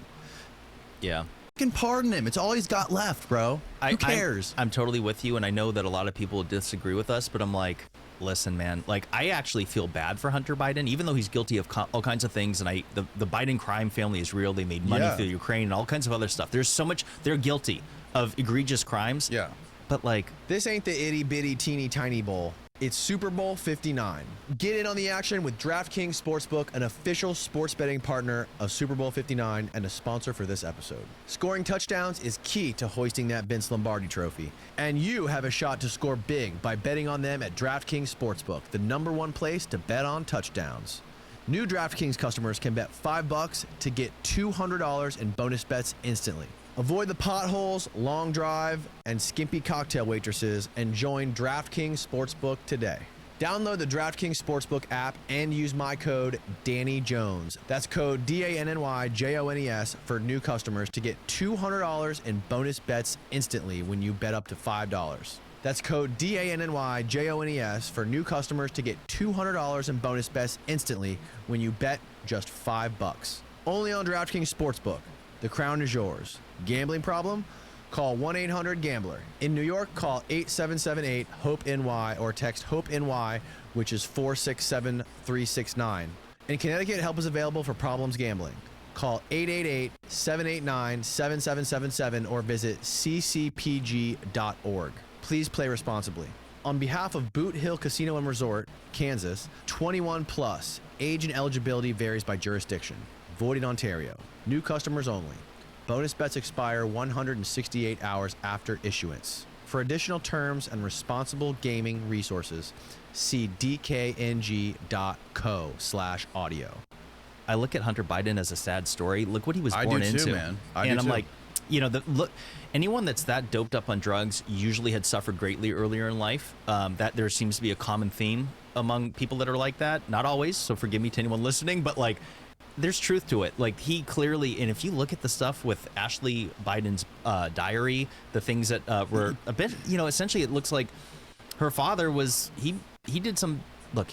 Yeah. Fucking pardon him. It's all he's got left, bro. Who cares? I'm totally with you, and I know that a lot of people disagree with us, but I'm like, listen, man, like, I actually feel bad for Hunter Biden, even though he's guilty of all kinds of things, and the Biden crime family is real. They made money through Ukraine and all kinds of other stuff. There's so much, they're guilty of egregious crimes. Yeah. But, like, this ain't the itty bitty teeny tiny bowl. It's Super Bowl 59. Get in on the action with DraftKings Sportsbook, an official sports betting partner of Super Bowl 59 and a sponsor for this episode. Scoring touchdowns is key to hoisting that Vince Lombardi trophy. And you have a shot to score big by betting on them at DraftKings Sportsbook, the #1 place to bet on touchdowns. New DraftKings customers can bet $5 to get $200 in bonus bets instantly. Avoid the potholes, long drive, and skimpy cocktail waitresses and join DraftKings Sportsbook today. Download the DraftKings Sportsbook app and use my code Danny Jones. That's code DANNYJONES for new customers to get $200 in bonus bets instantly when you bet up to $5. That's code DANNYJONES for new customers to get $200 in bonus bets instantly when you bet just $5. Only on DraftKings Sportsbook. The crown is yours. Gambling problem? Call 1-800-GAMBLER. In New York, call 8778-HOPE-NY or text HOPE-NY, which is 467-369. In Connecticut, help is available for problems gambling. Call 888-789-7777 or visit ccpg.org. Please play responsibly. On behalf of Boot Hill Casino and Resort, Kansas, 21 plus. Age and eligibility varies by jurisdiction. Void in Ontario. New customers only. Bonus bets expire 168 hours after issuance. For additional terms and responsible gaming resources, see dkng.co/audio. I look at Hunter Biden as a sad story. Look what he was born I do into. too, man. And I'm like, you know, look, anyone that's that doped up on drugs usually had suffered greatly earlier in life. That there seems to be a common theme among people that are like that. Not always, so forgive me to anyone listening, but like, there's truth to it. Like, he clearly, and if you look at the stuff with Ashley Biden's diary, the things that were a bit, you know, essentially it looks like her father was, he did some, look,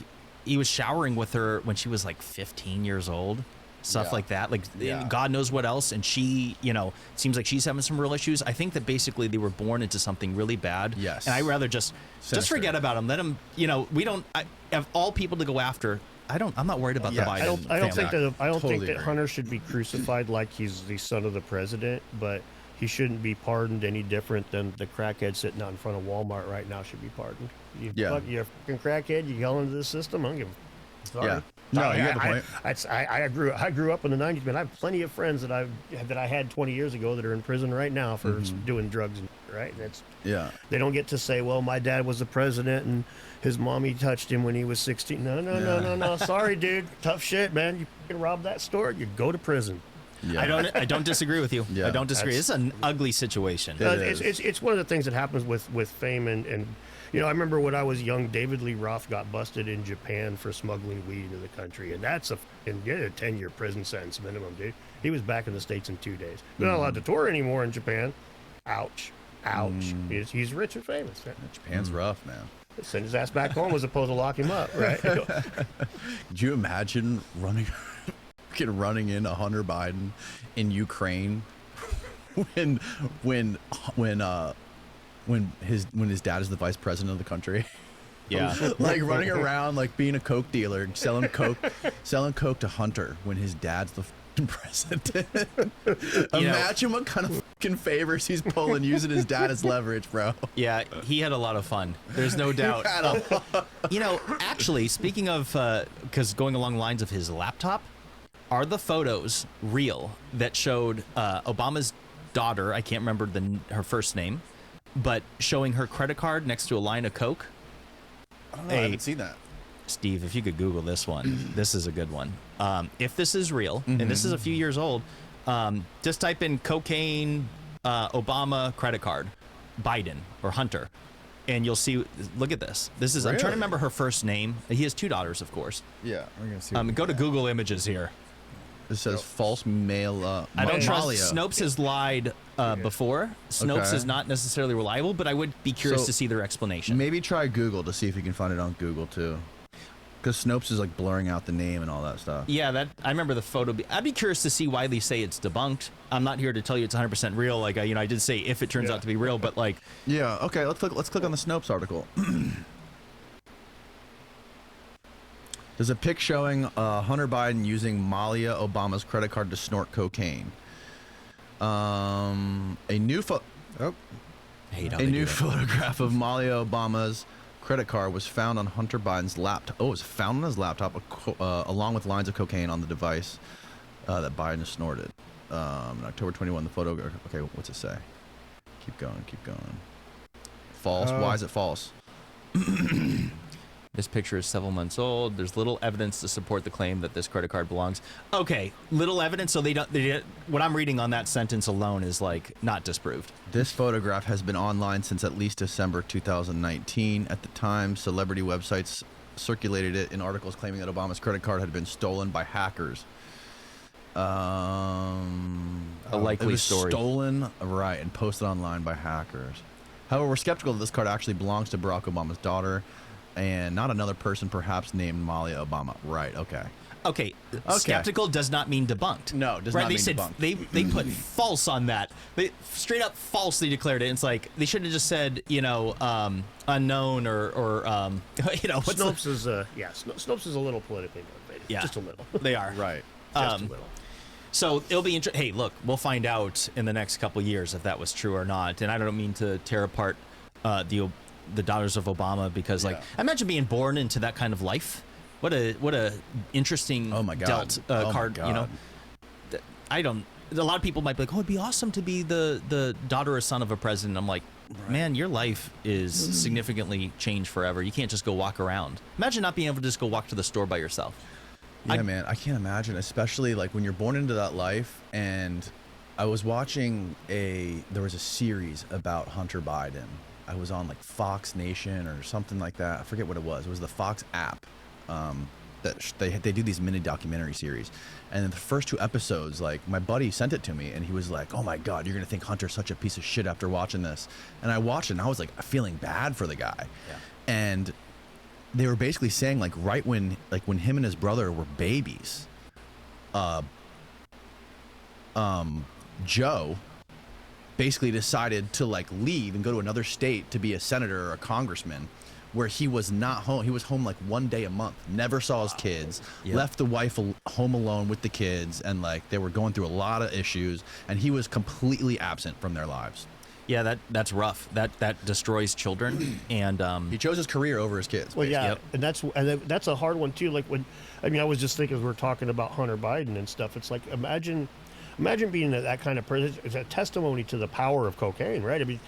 he was showering with her when she was like 15 years old, stuff like that. Like, God knows what else. And she, you know, seems like she's having some real issues. I think that basically they were born into something really bad. Yes. And I'd rather just forget about them. Let them, you know, we don't, have all people to go after. I'm not worried about the Biden. I don't think Totally that agree. Hunter should be crucified like he's the son of the president, but he shouldn't be pardoned any different than the crackhead sitting out in front of Walmart right now should be pardoned. You're a fucking crackhead. You yell into the system. I don't give a sorry. Yeah. No, you got the point. I grew up in the 90s, man. I have plenty of friends that I had 20 years ago that are in prison right now for doing drugs. Right? They don't get to say, well, my dad was the president and his mommy touched him when he was 16. No. Sorry, dude. Tough shit, man. You can rob that store, you go to prison. Yeah. I don't disagree with you. Yeah. I don't disagree. It's an ugly situation. It's one of the things that happens with fame and you know, I remember when I was young, David Lee Roth got busted in Japan for smuggling weed into the country, and that's a 10-year prison sentence minimum, dude. He was back in the States in 2 days. They're not allowed to tour anymore in Japan. Ouch. He's rich and famous. Japan's rough, man. Send his ass back home as opposed to lock him up, right? Could you imagine running into Hunter Biden in Ukraine when his dad is the vice president of the country? Yeah. Like running around like being a coke dealer, selling coke to Hunter when his dad's the president. Imagine what kind of fucking favors he's pulling using his dad as leverage, bro. Yeah, he had a lot of fun. There's no doubt. You know, actually, speaking of, because going along the lines of his laptop, are the photos real that showed Obama's daughter, I can't remember her first name, but showing her credit card next to a line of Coke? I don't know, I haven't seen that. Steve, if you could Google this one, this is a good one. If this is real, and this is a few years old, just type in cocaine, Obama credit card, Biden or Hunter, and you'll see. Look at this. This is. I'm trying to remember her first name. He has 2 daughters, of course. Yeah, we're gonna see. Go to Google Images here. It says false mail. I don't trust. Snopes has lied before. Snopes is not necessarily reliable, but I would be curious to see their explanation. Maybe try Google to see if you can find it on Google too, because Snopes is like blurring out the name and all that stuff. Yeah, I remember the photo. I'd be curious to see why they say it's debunked. I'm not here to tell you it's 100% real. Like I did say if it turns out to be real, but like. Yeah. Okay. Let's click on the Snopes article. There's a pic showing Hunter Biden using Malia Obama's credit card to snort cocaine. A new photograph of Malia Obama's credit card was found on Hunter Biden's laptop. Oh, it was found on his laptop, along with lines of cocaine on the device that Biden snorted. In October 21, the photo. Okay, what's it say? Keep going. False. Why is it false? This picture is several months old. There's little evidence to support the claim that this credit card belongs. Okay, little evidence. So what I'm reading on that sentence alone is like not disproved. This photograph has been online since at least December 2019. At the time, celebrity websites circulated it in articles claiming that Obama's credit card had been stolen by hackers. A likely story. Stolen, right, and posted online by hackers. However, we're skeptical that this card actually belongs to Barack Obama's daughter, and not another person perhaps named Malia Obama. Right, okay. Okay. Skeptical does not mean debunked. No, does not mean debunked. They put false on that. They straight up falsely declared it. It's like they should have just said, unknown or Snopes is Snopes is a little politically motivated. Yeah. Just a little. They are. Right. Just a little. So it'll be interesting. Hey, look, we'll find out in the next couple years if that was true or not. And I don't mean to tear apart the daughters of Obama because, imagine being born into that kind of life. What a interesting dealt card. God. A lot of people might be like, oh, it'd be awesome to be the daughter or son of a president. I'm like, man, your life is significantly changed forever. You can't just go walk around. Imagine not being able to just go walk to the store by yourself. Yeah, man, I can't imagine, especially like when you're born into that life. And I was watching there was a series about Hunter Biden. I was on like Fox Nation or something like that. I forget what it was. It was the Fox app. That they do these mini documentary series, and in the first 2 episodes, like my buddy sent it to me, and he was like, "Oh my God, you're gonna think Hunter's such a piece of shit after watching this." And I watched it, and I was like feeling bad for the guy. Yeah. And they were basically saying like right when him and his brother were babies, Joe basically decided to like leave and go to another state to be a senator or a congressman, where he was not home. He was home like 1 day a month, never saw his kids, left the wife home alone with the kids, and like they were going through a lot of issues, and he was completely absent from their lives. Yeah, that's rough. That destroys children, and he chose his career over his kids. Well, yeah, and that's a hard one too. Like I was just thinking as we're talking about Hunter Biden and stuff. It's like imagine being that kind of person. It's a testimony to the power of cocaine, right? I mean,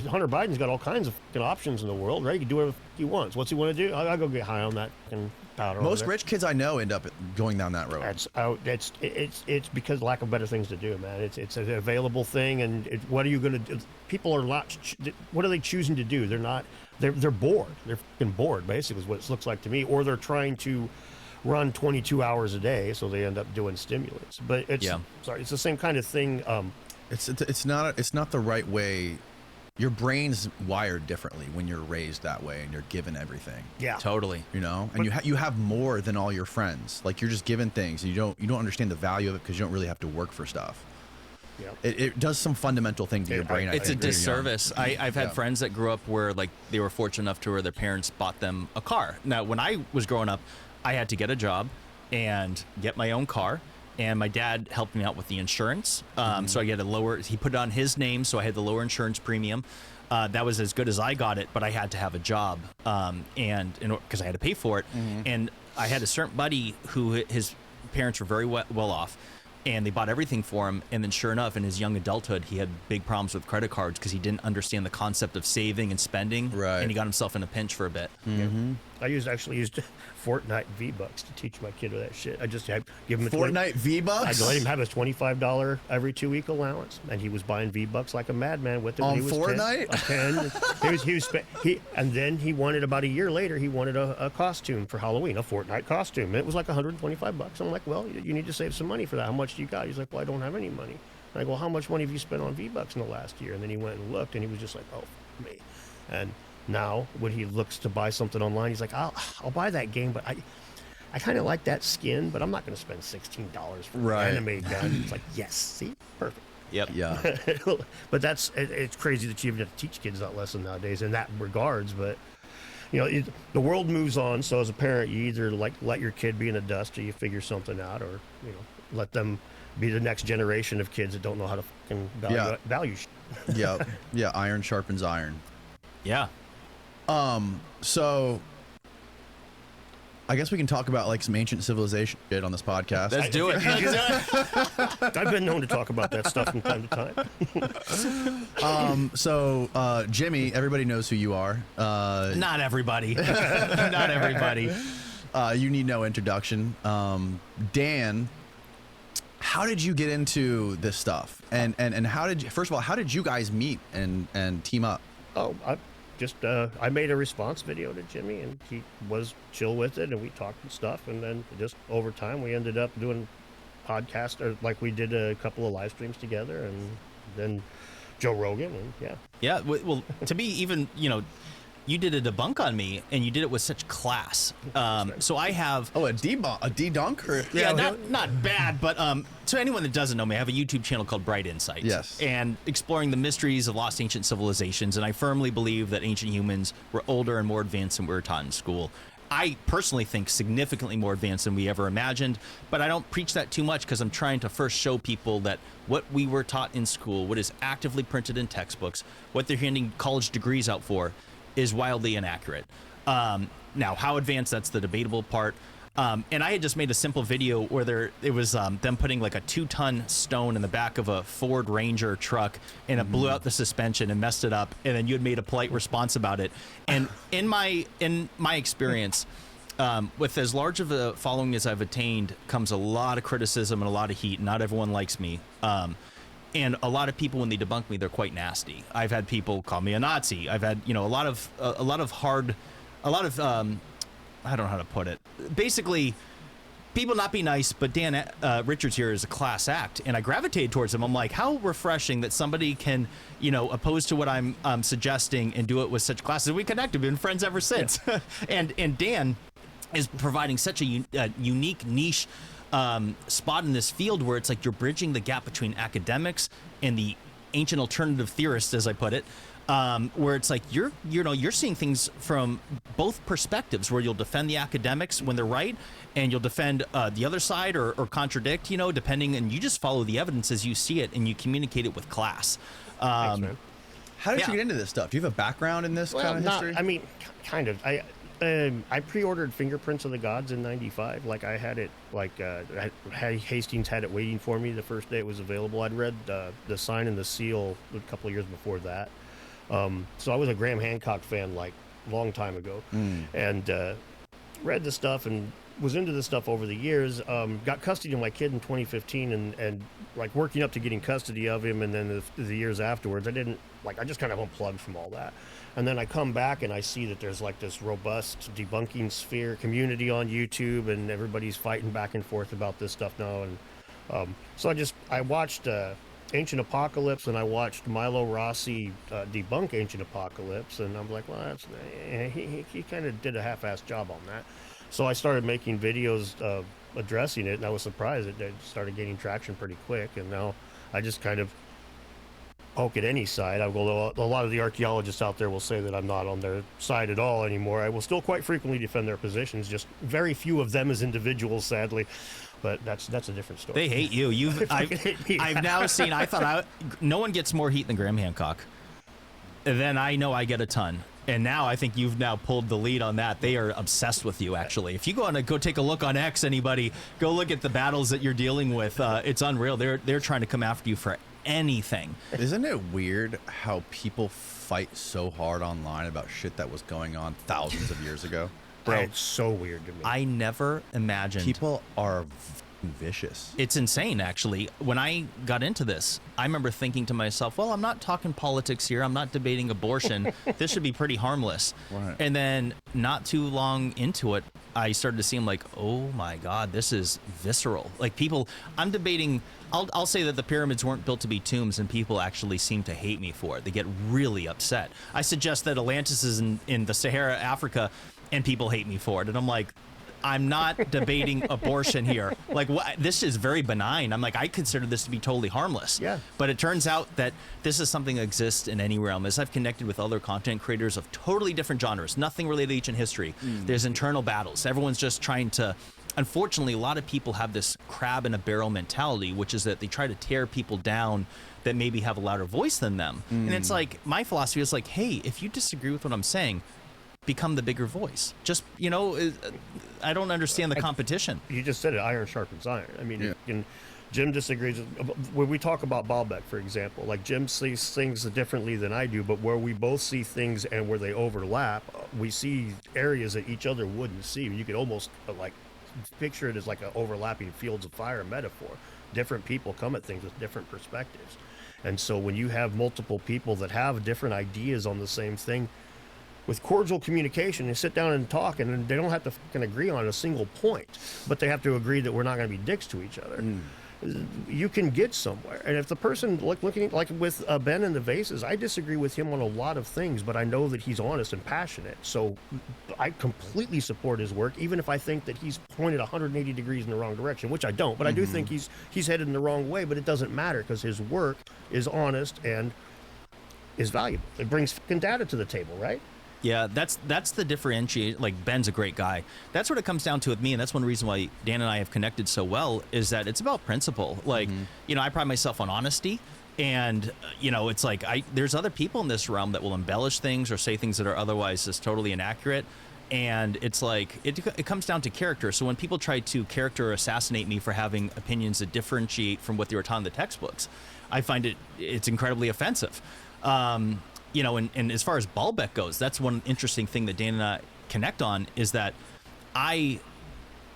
Hunter Biden's got all kinds of options in the world, right? He can do whatever he wants. What's he want to do? I'll go get high on that powder. Most rich kids I know end up going down that road. It's because of lack of better things to do, man. It's an available thing, and what are you going to do? People are not. What are they choosing to do? They're not. They're bored. They're fucking bored. Basically, is what it looks like to me. Or they're trying to run 22 hours a day, so they end up doing stimulants. But it's the same kind of thing. It's not the right way. Your brain's wired differently when you're raised that way and you're given everything. Yeah, totally. And you have more than all your friends. Like you're just given things, and you don't understand the value of it because you don't really have to work for stuff. Yeah, it does some fundamental thing to your brain. It's a disservice. I've had friends that grew up where like they were fortunate enough to where their parents bought them a car. Now, when I was growing up, I had to get a job and get my own car, and my dad helped me out with the insurance. So I had he put it on his name, so I had the lower insurance premium. That was as good as I got it, but I had to have a job, and because I had to pay for it. And I had a certain buddy who his parents were very well off, and they bought everything for him. And then sure enough, in his young adulthood, he had big problems with credit cards because he didn't understand the concept of saving and spending. Right. And he got himself in a pinch for a bit. actually used Fortnite V-Bucks to teach my kid that shit. I just give him a Fortnite V-Bucks? I'd let him have his $25 every 2-week allowance, and he was buying V-Bucks like a madman with it. On when he was Fortnite? 10. And then he wanted, about a year later, he wanted a costume for Halloween, a Fortnite costume. It was like $125. I'm like, well, you need to save some money for that. How much do you got? He's like, well, I don't have any money. I go, well, how much money have you spent on V-Bucks in the last year? And then he went and looked, and he was just like, oh, me. And now when he looks to buy something online, he's like, I'll buy that game, but I kind of like that skin, but I'm not going to spend $16 for an anime gun. It's like, yes, see, perfect. Yep. Yeah. But it's crazy that you even have to teach kids that lesson nowadays in that regards. But the world moves on. So as a parent, you either let your kid be in the dust, or you figure something out, or let them be the next generation of kids that don't know how to fucking value shit. Yeah. Iron sharpens iron. Yeah. So I guess we can talk about like some ancient civilization shit on this podcast. Let's do it. I've been known to talk about that stuff from time to time. So Jimmy, everybody knows who you are. Not everybody. Not everybody. You need no introduction. Dan, how did you get into this stuff? And first of all, how did you guys meet and team up? Oh, I made a response video to Jimmy, and he was chill with it, and we talked and stuff, and then just over time we ended up doing podcasts, or like we did a couple of live streams together, and then Joe Rogan, and yeah. Well, to be even, you did a debunk on me, and you did it with such class. So I have a debunk, yeah, not bad, but so anyone that doesn't know me, I have a YouTube channel called Bright Insight. Yes, and exploring the mysteries of lost ancient civilizations. And I firmly believe that ancient humans were older and more advanced than we were taught in school. I personally think significantly more advanced than we ever imagined, but I don't preach that too much because I'm trying to first show people that what we were taught in school, what is actively printed in textbooks, what they're handing college degrees out for, is wildly inaccurate. Now, how advanced, that's the debatable part. And I had just made a simple video where it was them putting like a 2-ton stone in the back of a Ford Ranger truck, and it blew out the suspension and messed it up. And then you had made a polite response about it. And in my experience, with as large of a following as I've attained, comes a lot of criticism and a lot of heat. Not everyone likes me. And a lot of people, when they debunk me, they're quite nasty. I've had people call me a Nazi. I've had, a lot of I don't know how to put it. Basically, people not be nice, but Dan Richards here is a class act, and I gravitated towards him. I'm like, how refreshing that somebody can, oppose to what I'm suggesting and do it with such class. And we connected, we've been friends ever since. Yeah. and Dan is providing such a unique niche spot in this field where it's like you're bridging the gap between academics and the ancient alternative theorists, as I put it, where it's like you're seeing things from both perspectives, where you'll defend the academics when they're right, and you'll defend the other side or contradict, depending, and you just follow the evidence as you see it, and you communicate it with class. Thanks, man. How did you get into this stuff? Do you have a background in this kind of history? I mean, kind of. I pre-ordered Fingerprints of the Gods in '95. Like I had it, Hastings had it waiting for me the first day it was available. I'd read the Sign and the Seal a couple of years before that. So I was a Graham Hancock fan like a long time ago, and read the stuff and was into this stuff over the years. Got custody of my kid in 2015, and like working up to getting custody of him, and then the years afterwards, I just kind of unplugged from all that. And then I come back and I see that there's like this robust debunking sphere community on YouTube, and everybody's fighting back and forth about this stuff now. And so I watched Ancient Apocalypse, and I watched Milo Rossi debunk Ancient Apocalypse, and I'm like, well, he kind of did a half-assed job on that. So I started making videos addressing it, and I was surprised that it started gaining traction pretty quick. And now I just kind of poke at any side. Although a lot of the archaeologists out there will say that I'm not on their side at all anymore. I will still quite frequently defend their positions, just very few of them as individuals, sadly. But that's a different story. They hate you. I've now seen. No one gets more heat than Graham Hancock. And then I know I get a ton. And now I think you've now pulled the lead on that. They are obsessed with you, actually. If you go take a look on X, anybody, go look at the battles that you're dealing with. It's unreal. They're trying to come after you for anything. Isn't it weird how people fight so hard online about shit that was going on thousands of years ago? bro, it's so weird to me. I never imagined. People are vicious. It's insane, actually. When I got into this, I remember thinking to myself, well, I'm not talking politics here. I'm not debating abortion. This should be pretty harmless. Right. And then not too long into it, I started to seem like, oh my God, this is visceral. Like people, I'm debating, I'll say that the pyramids weren't built to be tombs, and people actually seem to hate me for it. They get really upset. I suggest that Atlantis is in the Sahara, Africa, and people hate me for it. And I'm like, I'm not debating abortion here. Like, this is very benign. I'm like, I consider this to be totally harmless. Yeah. But it turns out that this is something that exists in any realm. As I've connected with other content creators of totally different genres, nothing related to ancient history, there's internal battles. Everyone's just trying to. Unfortunately, a lot of people have this crab in a barrel mentality, which is that they try to tear people down that maybe have a louder voice than them. And it's like, my philosophy is like, hey, if you disagree with what I'm saying, become the bigger voice. Just, I don't understand the competition. You just said it, iron sharpens iron. I mean, and Jim disagrees. When we talk about Baalbek, for example, like Jim sees things differently than I do, but where we both see things and where they overlap, we see areas that each other wouldn't see. You could almost like picture it as like an overlapping fields of fire metaphor. Different people come at things with different perspectives. And so when you have multiple people that have different ideas on the same thing, with cordial communication, they sit down and talk, and they don't have to fucking agree on a single point, but they have to agree that we're not going to be dicks to each other. You can get somewhere. And if the person, looking like with Ben and the Vases, I disagree with him on a lot of things, but I know that he's honest and passionate. So I completely support his work, even if I think that he's pointed 180 degrees in the wrong direction, which I don't. But I do think he's headed in the wrong way, but it doesn't matter because his work is honest and is valuable. It brings fucking data to the table, right? Yeah, that's the differentiate. Like, Ben's a great guy. That's what it comes down to with me, and that's one reason why Dan and I have connected so well, is that it's about principle. Like, I pride myself on honesty, and it's like there's other people in this realm that will embellish things or say things that are otherwise just totally inaccurate. And it's like it comes down to character. So when people try to character assassinate me for having opinions that differentiate from what they were taught in the textbooks, I find it's incredibly offensive. And as far as Baalbek goes, that's one interesting thing that Dan and I connect on, is that I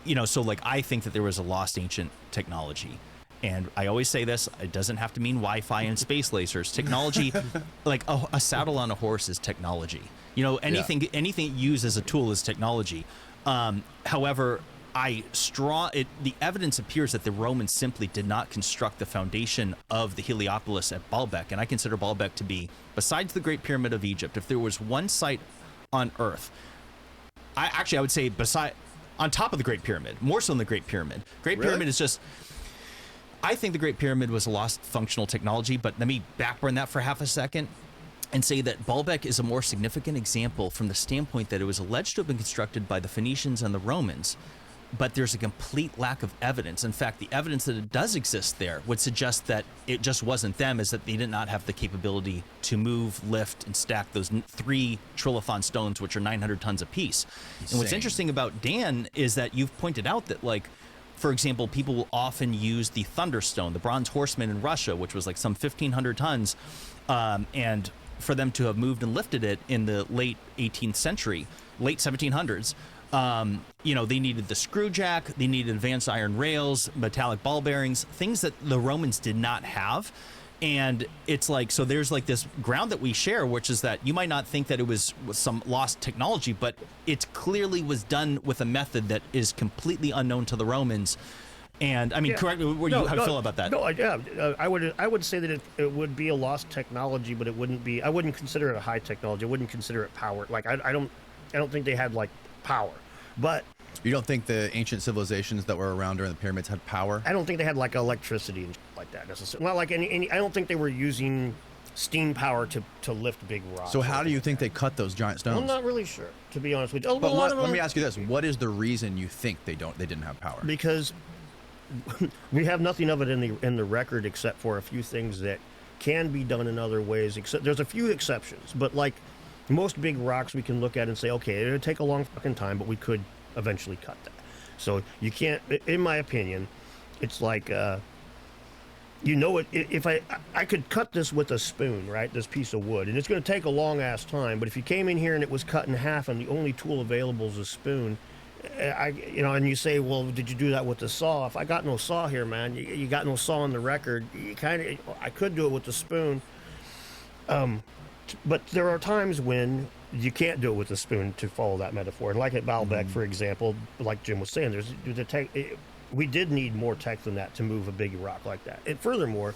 think that there was a lost ancient technology. And I always say this, it doesn't have to mean Wi-Fi and space lasers. Technology, like a saddle on a horse is technology. Anything used as a tool is technology. However, the evidence appears that the Romans simply did not construct the foundation of the Heliopolis at Baalbek, and I consider Baalbek to be, besides the Great Pyramid of Egypt, if there was one site on Earth, I would say on top of the Great Pyramid, more so than the Great Pyramid. Pyramid is just, I think the Great Pyramid was a lost functional technology, but let me backburn that for half a second and say that Baalbek is a more significant example from the standpoint that it was alleged to have been constructed by the Phoenicians and the Romans, but there's a complete lack of evidence. In fact, the evidence that it does exist there would suggest that it just wasn't them, is that they did not have the capability to move, lift, and stack those 3 trilithon stones, which are 900 tons apiece. And what's interesting about Dan is that you've pointed out that, like, for example, people will often use the Thunderstone, the Bronze Horseman in Russia, which was like some 1,500 tons, and for them to have moved and lifted it in the late 18th century, late 1700s, they needed the screw jack, they needed advanced iron rails, metallic ball bearings, things that the Romans did not have. And it's like, so there's like this ground that we share, which is that you might not think that it was some lost technology, but it clearly was done with a method that is completely unknown to the Romans. And I mean, correct me, how do you feel about that? No, I would say that it would be a lost technology, but it wouldn't be. I wouldn't consider it a high technology. I wouldn't consider it power. Like I don't think they had like power, but. You don't think the ancient civilizations that were around during the pyramids had power? I don't think they had like electricity and like that necessarily. Not like any. I don't think they were using steam power to lift big rocks. So how do you think they cut those giant stones? I'm not really sure, to be honest with you. But let me ask you this: what is the reason you think they didn't have power? Because we have nothing of it in the record except for a few things that can be done in other ways. Except there's a few exceptions, but like most big rocks, we can look at and say, okay, it'll take a long fucking time, but we could eventually cut that. So you can't, in my opinion, it's like you know it. If I could cut this with a spoon, right? This piece of wood, and it's going to take a long ass time. But if you came in here and it was cut in half, and the only tool available is a spoon, and you say, well, did you do that with the saw? If I got no saw here, man, you got no saw on the record. I could do it with the spoon. But there are times when you can't do it with a spoon, to follow that metaphor. And like at Baalbek, for example, like Jim was saying, we did need more tech than that to move a big rock like that. And furthermore,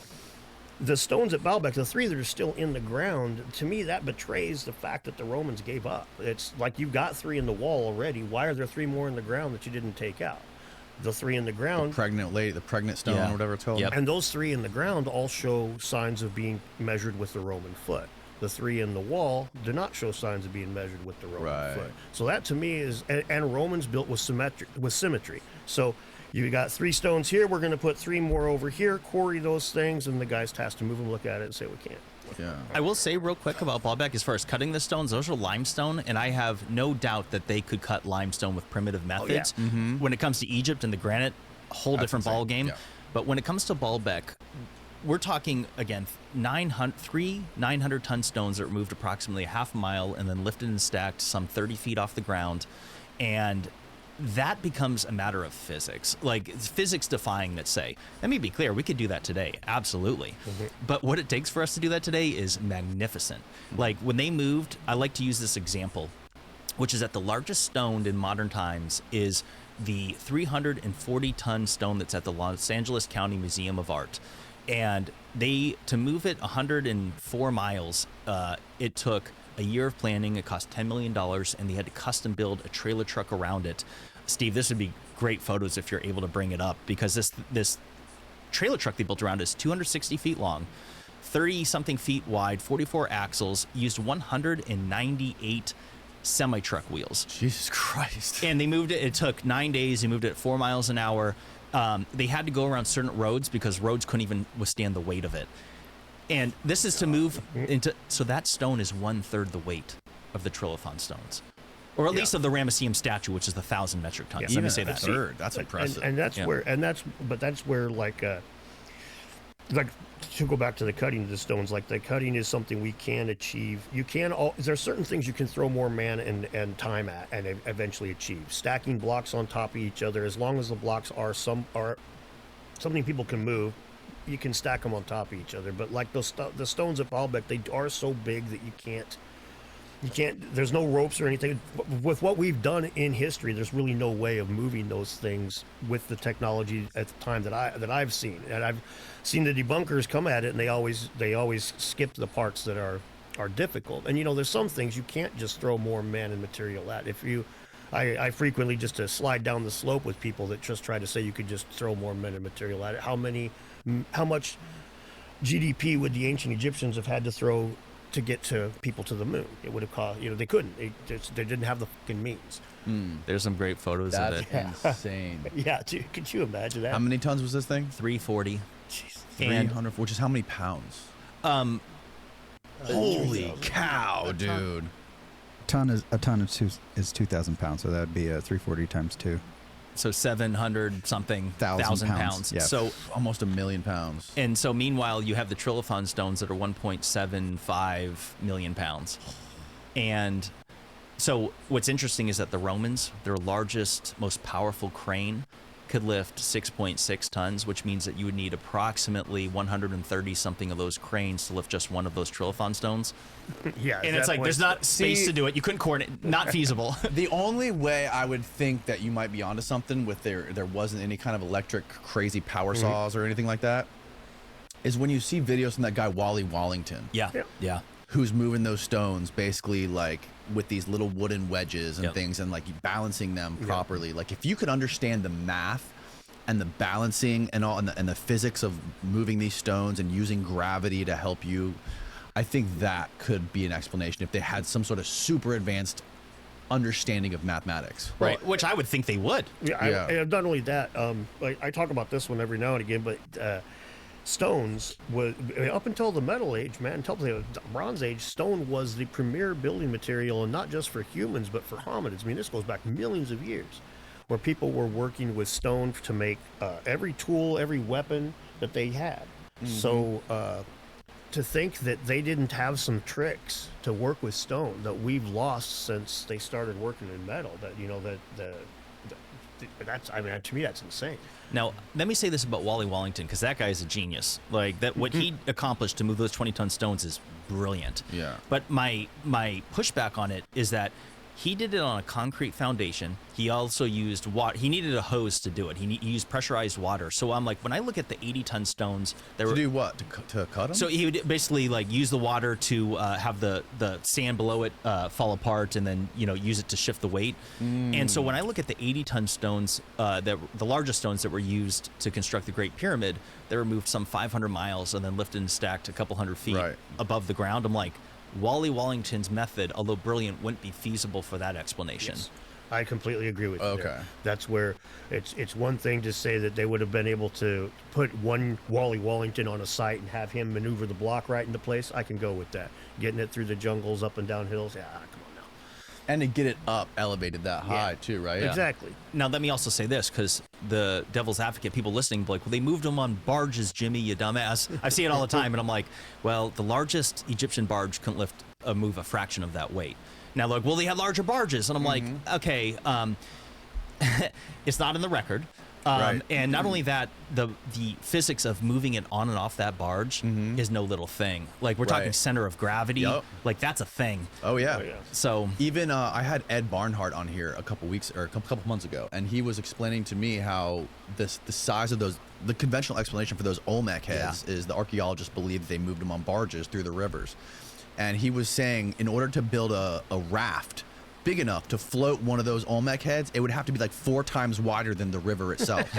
the stones at Baalbek, the 3 that are still in the ground, to me that betrays the fact that the Romans gave up. It's like you've got 3 in the wall already. Why are there 3 more in the ground that you didn't take out? The 3 in the ground, the pregnant stone, whatever it's called. And those 3 in the ground all show signs of being measured with the Roman foot. The 3 in the wall do not show signs of being measured with the Roman foot. So that to me is, and Romans built with symmetry. So you got 3 stones here, we're going to put 3 more over here, quarry those things, and the guy's tasked to move them, look at it, and say we can't. Yeah. I will say real quick about Baalbek, as far as cutting the stones, those are limestone, and I have no doubt that they could cut limestone with primitive methods. When it comes to Egypt and the granite, a whole different ball game. But when it comes to Baalbek, we're talking, again, 900-ton stones that were moved approximately a half mile and then lifted and stacked some 30 feet off the ground. And that becomes a matter of physics, like physics defying that say. Let me be clear, we could do that today, absolutely. But what it takes for us to do that today is magnificent. Like when they moved, I like to use this example, which is that the largest stone in modern times is the 340-ton stone that's at the Los Angeles County Museum of Art. And to move it 104 miles, it took a year of planning. It cost $10 million, and they had to custom build a trailer truck around it. Steve, this would be great photos if you're able to bring it up, because this trailer truck they built around it is 260 feet long, 30-something feet wide, 44 axles, used 198 semi-truck wheels. Jesus Christ. And they moved it. It took 9 days. They moved it at 4 miles an hour. They had to go around certain roads because roads couldn't even withstand the weight of it. And this is to move into, so that stone is 1/3 the weight of the Trilithon stones, or at least of the Ramesseum statue, which is 1,000 metric tons. Let me say that. That's impressive. And that's where like to go back to the cutting of the stones, like the cutting is something we can achieve. There's certain things you can throw more man and time at and eventually achieve. Stacking blocks on top of each other, as long as the blocks are something people can move, you can stack them on top of each other. But like the stones at Baalbek, they are so big that you can't, there's no ropes or anything. With what we've done in history, there's really no way of moving those things with the technology at the time that I've seen. And I've seen the debunkers come at it, and they always skip the parts that are difficult. And there's some things you can't just throw more man and material at. I frequently just slide down the slope with people that just try to say you could just throw more men and material at it. How much GDP would the ancient Egyptians have had to throw to get to people to the moon? It would have cost, they couldn't. They didn't have the fucking means. There's some great photos of it. That's insane. Yeah, dude, could you imagine that? How many tons was this thing? 340. Jesus. 300, which is how many pounds? Holy cow, dude. A ton is 2,000 pounds, so that would be 340 times 2. So 700 something thousand pounds. Yeah. So almost 1 million pounds. And so meanwhile, you have the Trilithon stones that are 1.75 million pounds. And so what's interesting is that the Romans, their largest, most powerful crane, could lift 6.6 tons, which means that you would need approximately 130 something of those cranes to lift just one of those Trilithon stones. Yeah, and it's like there's not space to do it. You couldn't coordinate. Not feasible. The only way I would think that you might be onto something with there wasn't any kind of electric crazy power saws or anything like that is when you see videos from that guy Wally Wallington. Yeah. Who's moving those stones basically like with these little wooden wedges and things and like balancing them properly. Like if you could understand the math and the balancing and all and the physics of moving these stones and using gravity to help you, I think that could be an explanation if they had some sort of super advanced understanding of mathematics. Right, which I would think they would. Yeah. Not only that, I talk about this one every now and again, but stones was up until the Metal Age, man, until the Bronze Age, stone was the premier building material, and not just for humans but for hominids. I mean, this goes back millions of years, where people were working with stone to make every tool, every weapon that they had. So to think that they didn't have some tricks to work with stone that we've lost since they started working in metal, that, you know, that's, I mean, to me, that's insane. Now, let me say this about Wally Wallington, because that guy is a genius. Like, that what he accomplished to move those 20-ton stones is brilliant. Yeah. But my pushback on it is that he did it on a concrete foundation. He also used water. He needed a hose to do it. He used pressurized water. So I'm like, when I look at the 80-ton stones, To do what? To cut them? So he would basically like use the water to have the sand below it fall apart, and then, you know, use it to shift the weight. And so when I look at the 80-ton stones, the largest stones that were used to construct the Great Pyramid, they were moved some 500 miles and then lifted and stacked a couple hundred feet above the ground. I'm like, Wally Wallington's method, although brilliant, wouldn't be feasible for that explanation. Yes. I completely agree with you. Okay. There. That's where it's one thing to say that they would have been able to put one Wally Wallington on a site and have him maneuver the block right into place. I can go with that. Getting it through the jungles, up and down hills. Yeah, come on now. And to get it up elevated that high too, right? Yeah. Exactly. Now, let me also say this, because the devil's advocate, people listening, be like, well, they moved them on barges, Jimmy, you dumbass. I see it all the time, and I'm like, well, the largest Egyptian barge couldn't move a fraction of that weight. Now, like, well, they had larger barges, and I'm like, okay, it's not in the record. And not only that, the physics of moving it on and off that barge is no little thing. Like, we're talking center of gravity. Like, that's a thing. Oh yeah. So even I had Ed Barnhart on here a couple months ago, and he was explaining to me how the size of those, the conventional explanation for those Olmec heads is the archaeologists believe that they moved them on barges through the rivers. And he was saying, in order to build a raft big enough to float one of those Olmec heads, it would have to be like 4 times wider than the river itself.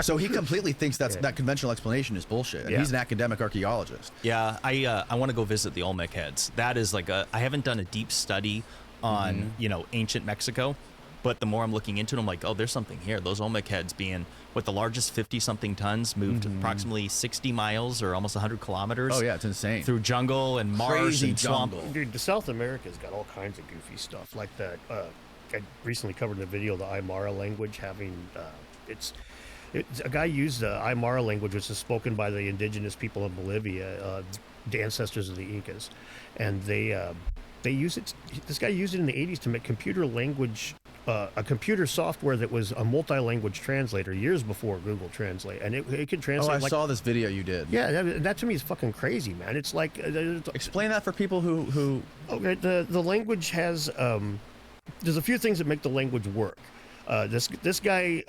So he completely thinks that conventional explanation is bullshit. And he's an academic archaeologist. yeah, I want to go visit the Olmec heads. That is like I haven't done a deep study on you know, ancient Mexico, but the more I'm looking into it, I'm like, oh, there's something here. Those Olmec heads being what the largest 50-something tons moved approximately 60 miles or almost 100 kilometers. Oh yeah, it's insane. Through jungle and marsh Crazy and swamp. jungle. Dude, the South America's got all kinds of goofy stuff like that. I recently covered in a video the Aymara language having a guy used the Aymara language, which is spoken by the indigenous people of Bolivia, the ancestors of the Incas, and they use it. This guy used it in the 80s to make computer language. A computer software that was a multi-language translator years before Google Translate, and it could translate. Oh, I saw this video you did. Yeah, that to me is fucking crazy, man. It's like explain that for people who. Okay, the language has there's a few things that make the language work. This guy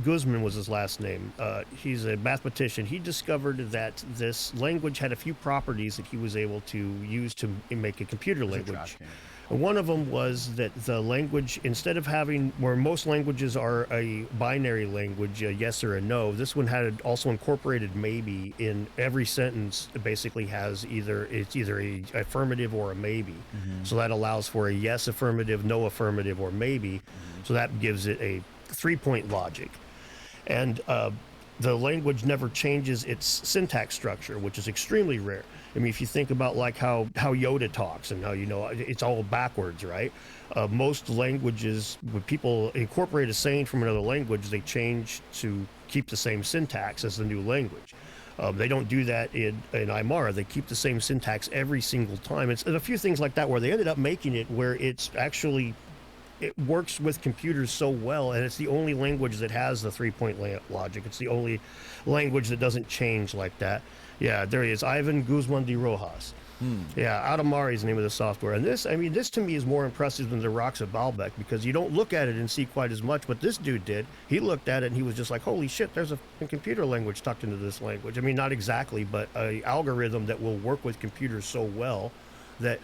Guzman was his last name. He's a mathematician. He discovered that this language had a few properties that he was able to use to make a computer language. One of them was that the language, instead of having, where most languages are a binary language, a yes or a no, this one had also incorporated maybe in every sentence. It basically has either a affirmative or a maybe. So that allows for a yes affirmative, no affirmative, or maybe. So that gives it a 3-point logic. And the language never changes its syntax structure, which is extremely rare. I mean, if you think about like how Yoda talks and how, you know, it's all backwards, right? Most languages, when people incorporate a saying from another language, they change to keep the same syntax as the new language. They don't do that in Aymara. They keep the same syntax every single time. It's a few things like that where they ended up making it where it works with computers so well, and it's the only language that has the 3-point logic. It's the only language that doesn't change like that. Yeah, there he is, Ivan Guzman de Rojas. Yeah, Aymara is the name of the software. And this to me is more impressive than the rocks of Baalbek, because you don't look at it and see quite as much. What this dude did, he looked at it and he was just like, holy shit, there's a computer language tucked into this language. I mean, not exactly, but an algorithm that will work with computers so well that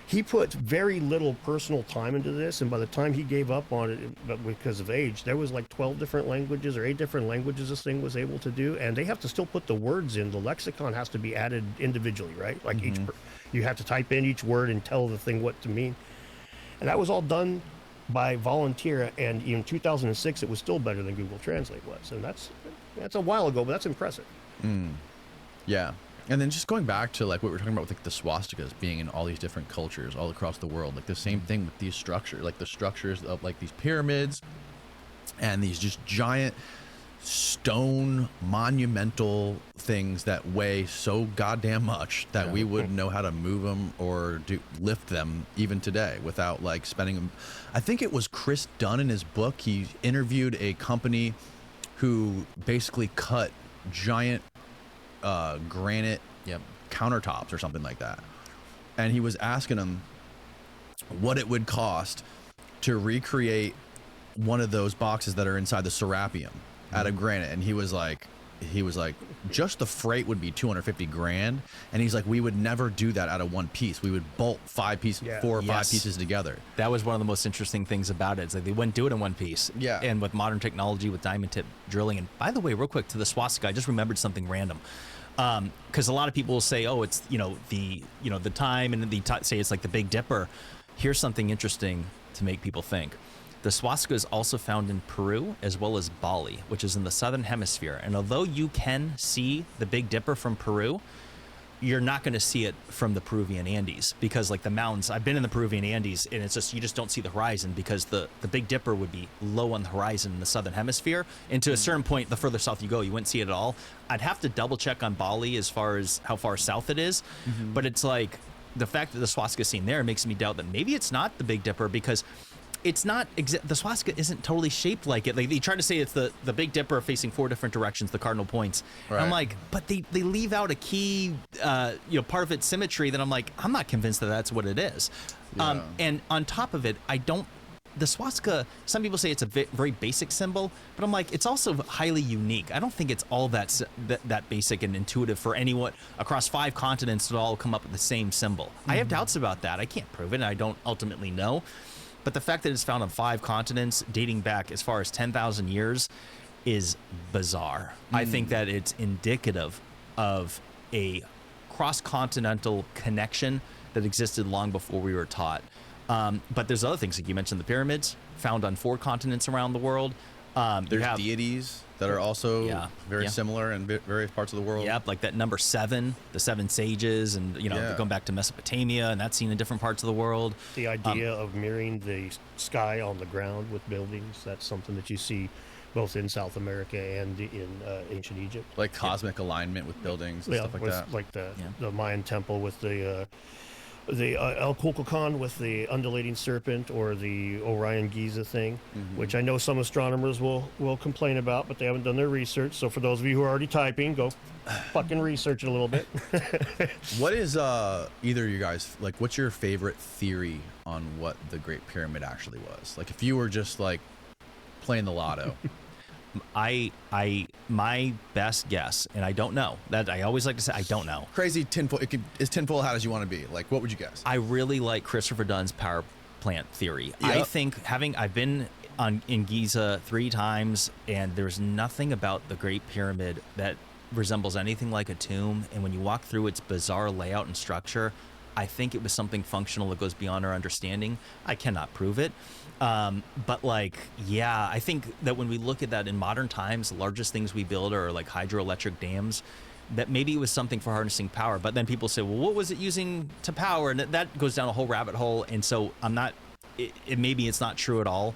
he put very little personal time into this, and by the time he gave up on it because of age, there was like 12 different languages or 8 different languages this thing was able to do, and they have to still put the words in. The lexicon has to be added individually, right? Like you have to type in each word and tell the thing what to mean. And that was all done by volunteer, and in 2006, it was still better than Google Translate was. And that's a while ago, but that's impressive. Yeah. And then just going back to like what we were talking about with like the swastikas being in all these different cultures all across the world, like the same thing with these structures, like the structures of like these pyramids and these just giant stone monumental things that weigh so goddamn much that we wouldn't know how to move them or lift them even today without like spending them. I think it was Chris Dunn in his book. He interviewed a company who basically cut giant granite countertops or something like that. And he was asking them what it would cost to recreate one of those boxes that are inside the Serapeum out of granite. And he was like, just the freight would be 250 grand. And he's like, we would never do that out of one piece. We would bolt 5 pieces, 4 or 5 pieces together. That was one of the most interesting things about it. It's like they wouldn't do it in one piece. Yeah. And with modern technology, with diamond tip drilling. And by the way, real quick to the swastika, I just remembered something random. Because a lot of people will say, oh, it's, the time, and say it's like the Big Dipper. Here's something interesting to make people think. The swastika is also found in Peru as well as Bali, which is in the southern hemisphere. And although you can see the Big Dipper from Peru, you're not going to see it from the Peruvian Andes, because like the mountains, I've been in the Peruvian Andes, and it's just, you just don't see the horizon, because the Big Dipper would be low on the horizon in the southern hemisphere. And to a certain point, the further south you go, you wouldn't see it at all. I'd have to double check on Bali as far as how far south it is. But it's like the fact that the swastika is seen there makes me doubt that maybe it's not the Big Dipper, because it's not the swastika isn't totally shaped like it. Like they try to say it's the Big Dipper facing 4 different directions, the cardinal points. Right. I'm like, but they leave out a key, part of its symmetry that I'm like, I'm not convinced that that's what it is. Yeah. And on top of it, the swastika, some people say it's a very basic symbol, but I'm like, it's also highly unique. I don't think it's all that basic and intuitive for anyone across 5 continents to all come up with the same symbol. I have doubts about that. I can't prove it, and I don't ultimately know. But the fact that it's found on 5 continents, dating back as far as 10,000 years, is bizarre. I think that it's indicative of a cross-continental connection that existed long before we were taught. But there's other things, like you mentioned the pyramids, found on 4 continents around the world. There's deities that are also very similar in various parts of the world. Yep, like that number 7, the 7 sages, and going back to Mesopotamia, and that's seen in different parts of the world. The idea of mirroring the sky on the ground with buildings, that's something that you see both in South America and in ancient Egypt. Like cosmic alignment with buildings and stuff like that. Like the Mayan temple with the El Kukulkan with the undulating serpent, or the Orion Giza thing, which I know some astronomers will complain about, but they haven't done their research. So for those of you who are already typing, go fucking research it a little bit. What is either of you guys, like, what's your favorite theory on what the Great Pyramid actually was? Like, if you were just like playing the lotto. My best guess, and I don't know, that I always like to say I don't know. Crazy tinfoil. Is tinfoil hat as you want to be? Like, what would you guess? I really like Christopher Dunn's power plant theory. Yep. I think I've been in Giza 3 times, and there's nothing about the Great Pyramid that resembles anything like a tomb. And when you walk through its bizarre layout and structure, I think it was something functional that goes beyond our understanding. I cannot prove it. But I think that when we look at that in modern times, the largest things we build are like hydroelectric dams, that maybe it was something for harnessing power. But then people say, well, what was it using to power? And that goes down a whole rabbit hole. And so maybe it's not true at all.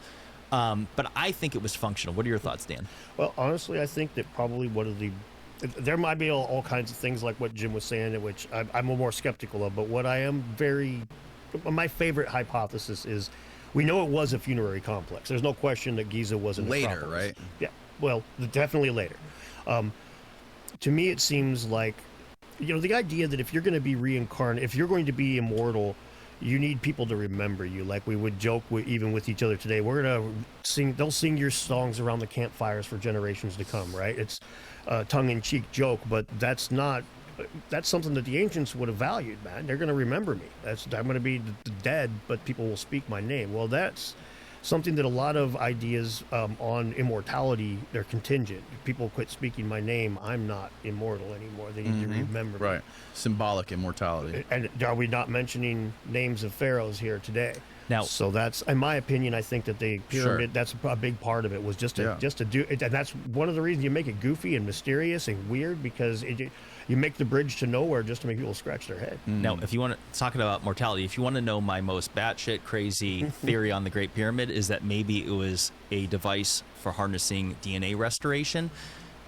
But I think it was functional. What are your thoughts, Dan? Well, honestly, I think that probably there might be all kinds of things like what Jim was saying, which I'm more skeptical of. But what I am my favorite hypothesis is, we know it was a funerary complex. There's no question that Giza wasn't later, right? Yeah, well, definitely later. To me, it seems like, the idea that if you're going to be reincarnated, if you're going to be immortal, you need people to remember you. Like we would joke even with each other today. We're going to sing, they'll sing your songs around the campfires for generations to come, right? It's a tongue-in-cheek joke, but that's something that the ancients would have valued, man. They're going to remember me. I'm going to be dead, but people will speak my name. Well, that's something that a lot of ideas on immortality, they're contingent. People quit speaking my name, I'm not immortal anymore. They need to remember me. Right. Symbolic immortality. And are we not mentioning names of pharaohs here today? Now, so that's, in my opinion, I think that the pyramid, that's a big part of it, was just to do it. And that's one of the reasons you make it goofy and mysterious and weird, because you make the bridge to nowhere just to make people scratch their head. Now, if you want to talk about mortality, if you want to know my most batshit crazy theory on the Great Pyramid, is that maybe it was a device for harnessing DNA restoration.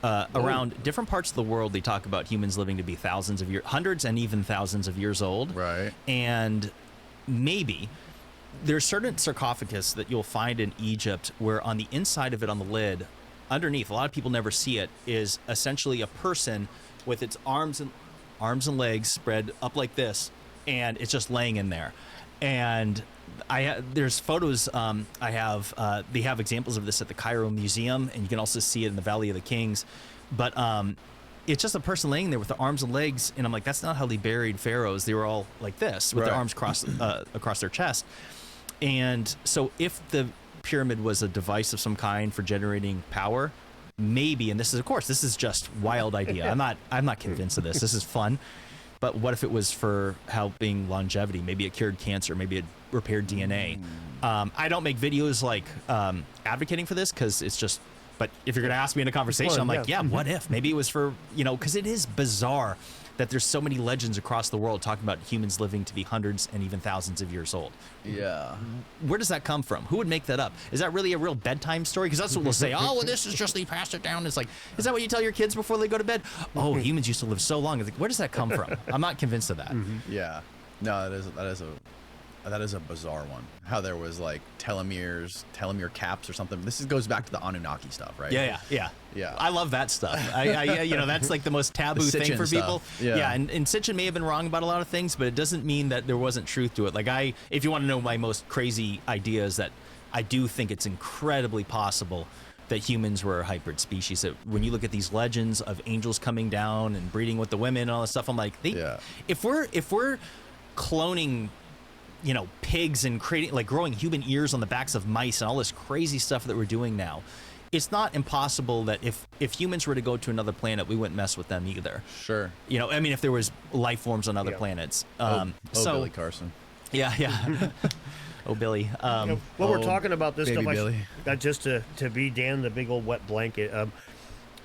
Around different parts of the world, they talk about humans living to be thousands of years, hundreds and even thousands of years old. Right. And maybe there's certain sarcophagus that you'll find in Egypt where on the inside of it, on the lid, underneath, a lot of people never see it, is essentially a person with its arms and legs spread up like this, and it's just laying in there. And there's photos they have examples of this at the Cairo Museum, and you can also see it in the Valley of the Kings. But it's just a person laying there with the arms and legs, and I'm like, that's not how they buried pharaohs. They were all like this with their arms across their chest. And so if the pyramid was a device of some kind for generating power, maybe, and this is just wild idea. I'm not convinced of this. This is fun. But what if it was for helping longevity? Maybe it cured cancer. Maybe it repaired DNA. I don't make videos like advocating for this because it's just, but if you're going to ask me in a conversation, I'm like, yeah, what if? Maybe it was for, because it is bizarre that there's so many legends across the world talking about humans living to be hundreds and even thousands of years old. Yeah. Where does that come from? Who would make that up? Is that really a real bedtime story? Because that's what we'll say. Oh, well, this is just they passed it down. It's like, is that what you tell your kids before they go to bed? Oh, humans used to live so long. It's like, where does that come from? I'm not convinced of that. Yeah. No, that is a bizarre one. How there was like telomere caps or something. This goes back to the Anunnaki stuff, right? Yeah. I love that stuff. That's like the most taboo thing for people. Yeah, and Sitchin may have been wrong about a lot of things, but it doesn't mean that there wasn't truth to it. Like if you want to know my most crazy ideas, that I do think it's incredibly possible that humans were a hybrid species. That when you look at these legends of angels coming down and breeding with the women and all this stuff, I'm like, if we're cloning pigs and growing human ears on the backs of mice and all this crazy stuff that we're doing now, it's not impossible that if humans were to go to another planet, we wouldn't mess with them either. Sure. If there was life forms on other planets. Billy Carson. Yeah. Oh, Billy. What we're talking about this stuff, Billy. Just to be Dan the big old wet blanket.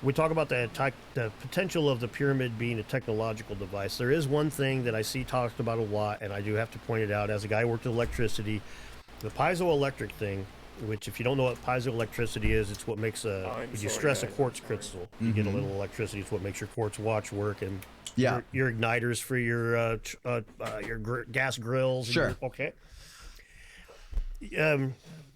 We talk about the potential of the pyramid being a technological device. There is one thing that I see talked about a lot, and I do have to point it out. As a guy who worked with electricity, the piezoelectric thing, which if you don't know what piezoelectricity is, it's what makes if you stress a quartz crystal, you get a little electricity. It's what makes your quartz watch work, and your igniters for your gas grills. Sure. Okay.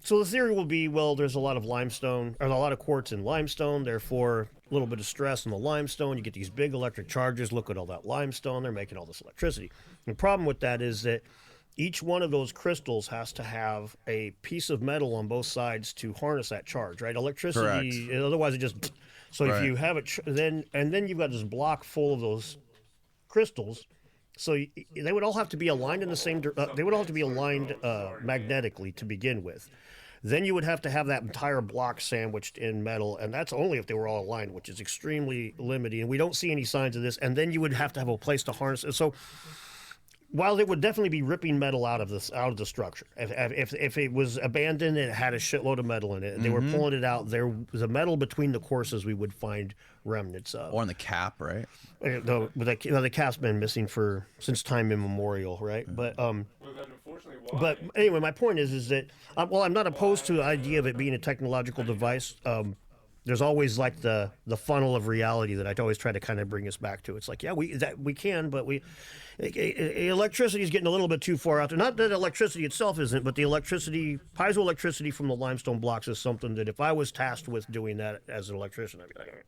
So the theory will be, well, there's a lot of limestone, or a lot of quartz in limestone, therefore a little bit of stress in the limestone. You get these big electric charges. Look at all that limestone. They're making all this electricity. The problem with that is that each one of those crystals has to have a piece of metal on both sides to harness that charge, right? Electricity, correct. Otherwise it just... So if you have it, then you've got this block full of those crystals. So they would all have to be aligned in the same. They would all have to be aligned magnetically to begin with. Then you would have to have that entire block sandwiched in metal, and that's only if they were all aligned, which is extremely limiting. And we don't see any signs of this. And then you would have to have a place to harness it. So while it would definitely be ripping metal out of the structure, if it was abandoned and it had a shitload of metal in it, and they were pulling it out, there was a metal between the courses we would find remnants of. Or on the cap, right? The cap's been missing since time immemorial, right? But anyway, my point is that I'm not opposed to the idea of it being a technological device. There's always like the funnel of reality that I always try to kind of bring us back to. It's like, yeah, we can, but electricity is getting a little bit too far out there. Not that electricity itself isn't, but the piezoelectricity from the limestone blocks is something that if I was tasked with doing that as an electrician, I'd be like,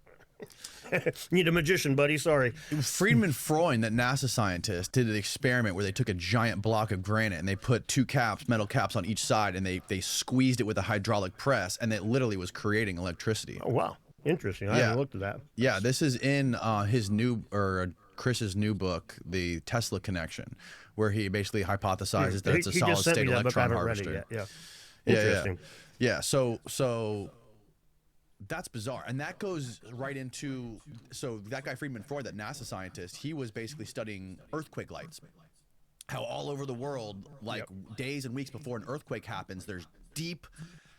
need a magician, buddy. Sorry. Friedman Freund, that NASA scientist, did an experiment where they took a giant block of granite and they put two metal caps on each side, and they squeezed it with a hydraulic press, and it literally was creating electricity. Oh, wow. Interesting. I haven't looked at that. Yeah, this is in Chris's new book, The Tesla Connection, where he basically hypothesizes that it's a solid state electron harvester. Yeah. Interesting. Yeah. So that's bizarre, and that goes right into that guy Friedman Freund, that NASA scientist, he was basically studying earthquake lights. How all over the world, days and weeks before an earthquake happens, there's deep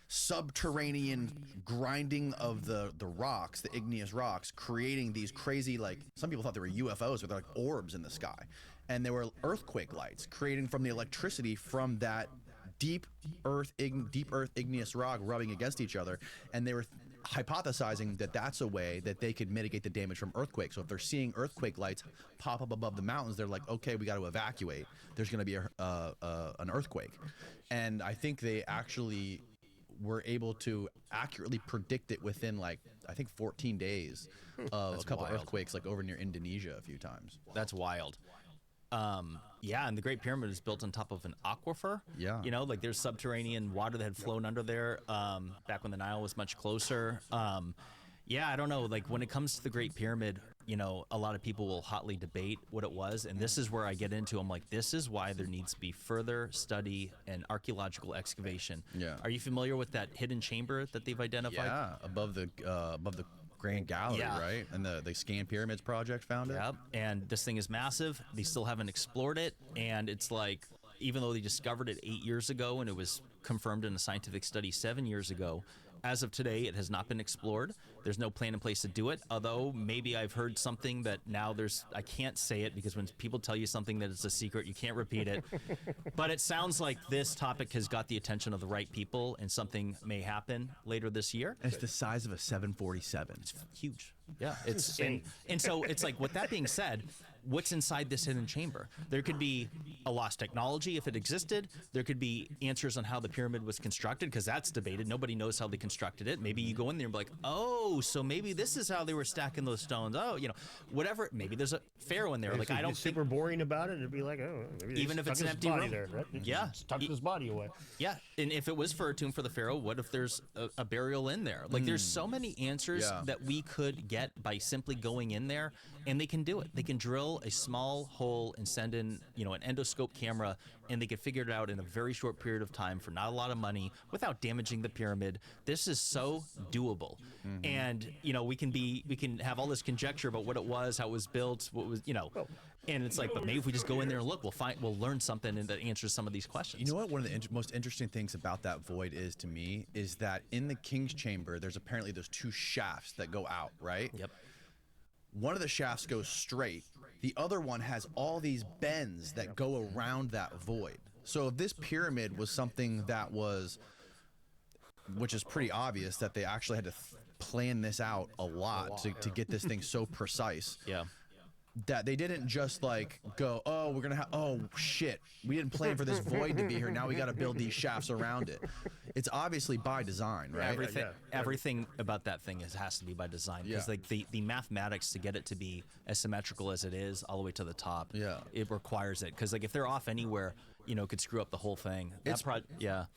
subterranean grinding of the rocks, the igneous rocks, creating these crazy, like, some people thought they were UFOs, but they're like orbs in the sky. And there were earthquake lights creating from the electricity from that deep earth igneous rock rubbing against each other. And they were hypothesizing that that's a way that they could mitigate the damage from earthquakes. So if they're seeing earthquake lights pop up above the mountains, they're like, okay, we got to evacuate. There's going to be an earthquake. And I think they actually were able to accurately predict it within, like, I think 14 days of That's a couple wild. earthquakes, like over near Indonesia a few times. That's wild. Yeah, and the Great Pyramid is built on top of an aquifer. Yeah. You know, like there's subterranean water that had flown under there back when the Nile was much closer. Yeah, I don't know. Like when it comes to the Great Pyramid, you know, a lot of people will hotly debate what it was. And this is where I get into, I'm like, this is why there needs to be further study and archaeological excavation. Yeah. Are you familiar with that hidden chamber that they've identified? Yeah, above the Grand Gallery, Yeah. right? And the Scan Pyramids Project found it. Yep. And this thing is massive. They still haven't explored it. And it's like, even though they discovered it 8 years ago and it was confirmed in a scientific study 7 years ago, as of today, it has not been explored. There's no plan in place to do it. Although maybe I've heard something that now I can't say it because when people tell you something that is a secret, you can't repeat it. But it sounds like this topic has got the attention of the right people and something may happen later this year. It's the size of a 747. It's huge. Yeah, it's and so it's like, with that being said, what's inside this hidden chamber? There could be a lost technology if it existed. There could be answers on how the pyramid was constructed, because that's debated. Nobody knows how they constructed it. Maybe you go in there and be like, oh, so maybe this is how they were stacking those stones. Oh, you know, whatever. Maybe there's a pharaoh in there. If like, I don't it's think super boring about it, it'd be like, oh, maybe they even if stuck it's an his empty body room. there, right? Yeah, Stuck his body away. Yeah, and if it was for a tomb for the pharaoh, what if there's a burial in there? Like, there's so many answers that we could get by simply going in there, and they can do it. They can drill a small hole and send in, you know, an endoscope camera, and they can figure it out in a very short period of time for not a lot of money without damaging the pyramid. This is so doable. And, you know, we can have all this conjecture about what it was, how it was built, what was, you know, and it's like, but maybe if we just go in there and look, we'll learn something and that answers some of these questions. You know what? One of the most interesting things about that void is, to me, is that in the King's Chamber, there's apparently those two shafts that go out, right? Yep. One of the shafts goes straight. The other one has all these bends that go around that void. So if this pyramid was something that was, which is pretty obvious that they actually had to plan this out a lot to get this thing so precise. Yeah. That they didn't just like go, oh, we're gonna have, oh shit, we didn't plan for this void to be here. Now we got to build these shafts around it. It's obviously by design, right? Everything about that thing has to be by design, because like the mathematics to get it to be as symmetrical as it is all the way to the top. Yeah, it requires it, because like if they're off anywhere, you know, it could screw up the whole thing.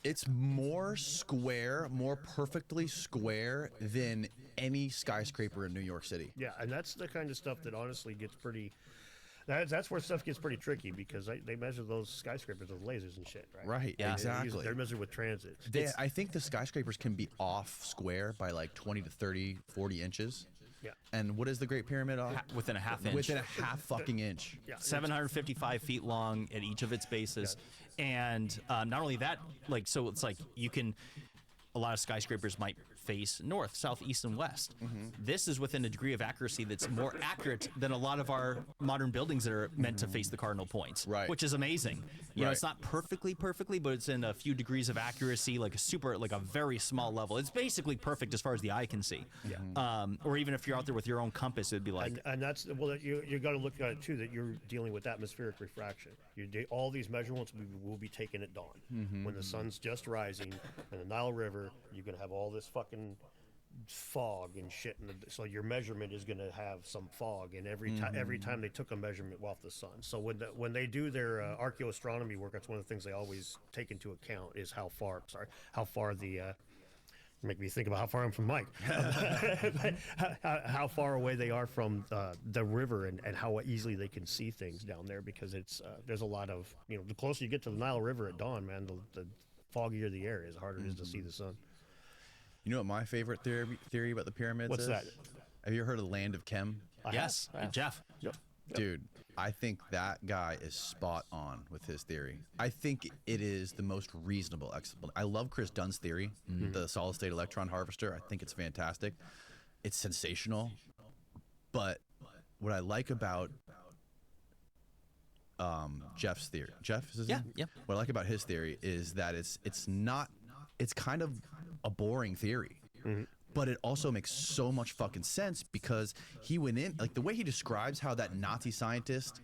It's more square, more perfectly square than any skyscraper in New York City. Yeah, and that's the kind of stuff that honestly gets pretty. That's where stuff gets pretty tricky, because they measure those skyscrapers with lasers and shit, right? Right, exactly. They're measured with transit. I think the skyscrapers can be off square by like 20 to 30, 40 inches. Yeah. And what is the Great Pyramid off? Within a half inch. Within a half fucking inch. Yeah. 755 feet long at each of its bases. And not only that, like, so it's like a lot of skyscrapers might face north, south, east, and west. This is within a degree of accuracy that's more accurate than a lot of our modern buildings that are meant to face the cardinal points, which is amazing. You know, it's not perfectly, but it's in a few degrees of accuracy, like a very small level. It's basically perfect as far as the eye can see. Yeah. Or even if you're out there with your own compass, it'd be like. And that's, well, you got to look at it too, that you're dealing with atmospheric refraction. All these measurements will be taken at dawn, when the sun's just rising, and the Nile River. You're gonna have all this fucking fog and shit, so your measurement is gonna have some fog. And every time they took a measurement off the sun. So when they do their archaeoastronomy work, that's one of the things they always take into account is how far the make me think about how far I'm from Mike. How far away they are from the river, and how easily they can see things down there, because it's there's a lot of, you know, the closer you get to the Nile River at dawn, man, the foggier the air is, harder it is to see the sun. You know what my favorite theory about the pyramids is? What's that? Have you ever heard of the land of Chem? Yes, Jeff. Yep. Dude, I think that guy is spot on with his theory. I think it is the most reasonable explanation. I love Chris Dunn's theory, the solid state electron harvester. I think it's fantastic. It's sensational. But what I like about Jeff's theory, Jeff is his name? Yeah. What I like about his theory is that it's kind of a boring theory. But it also makes so much fucking sense because he went in, like the way he describes how that Nazi scientist,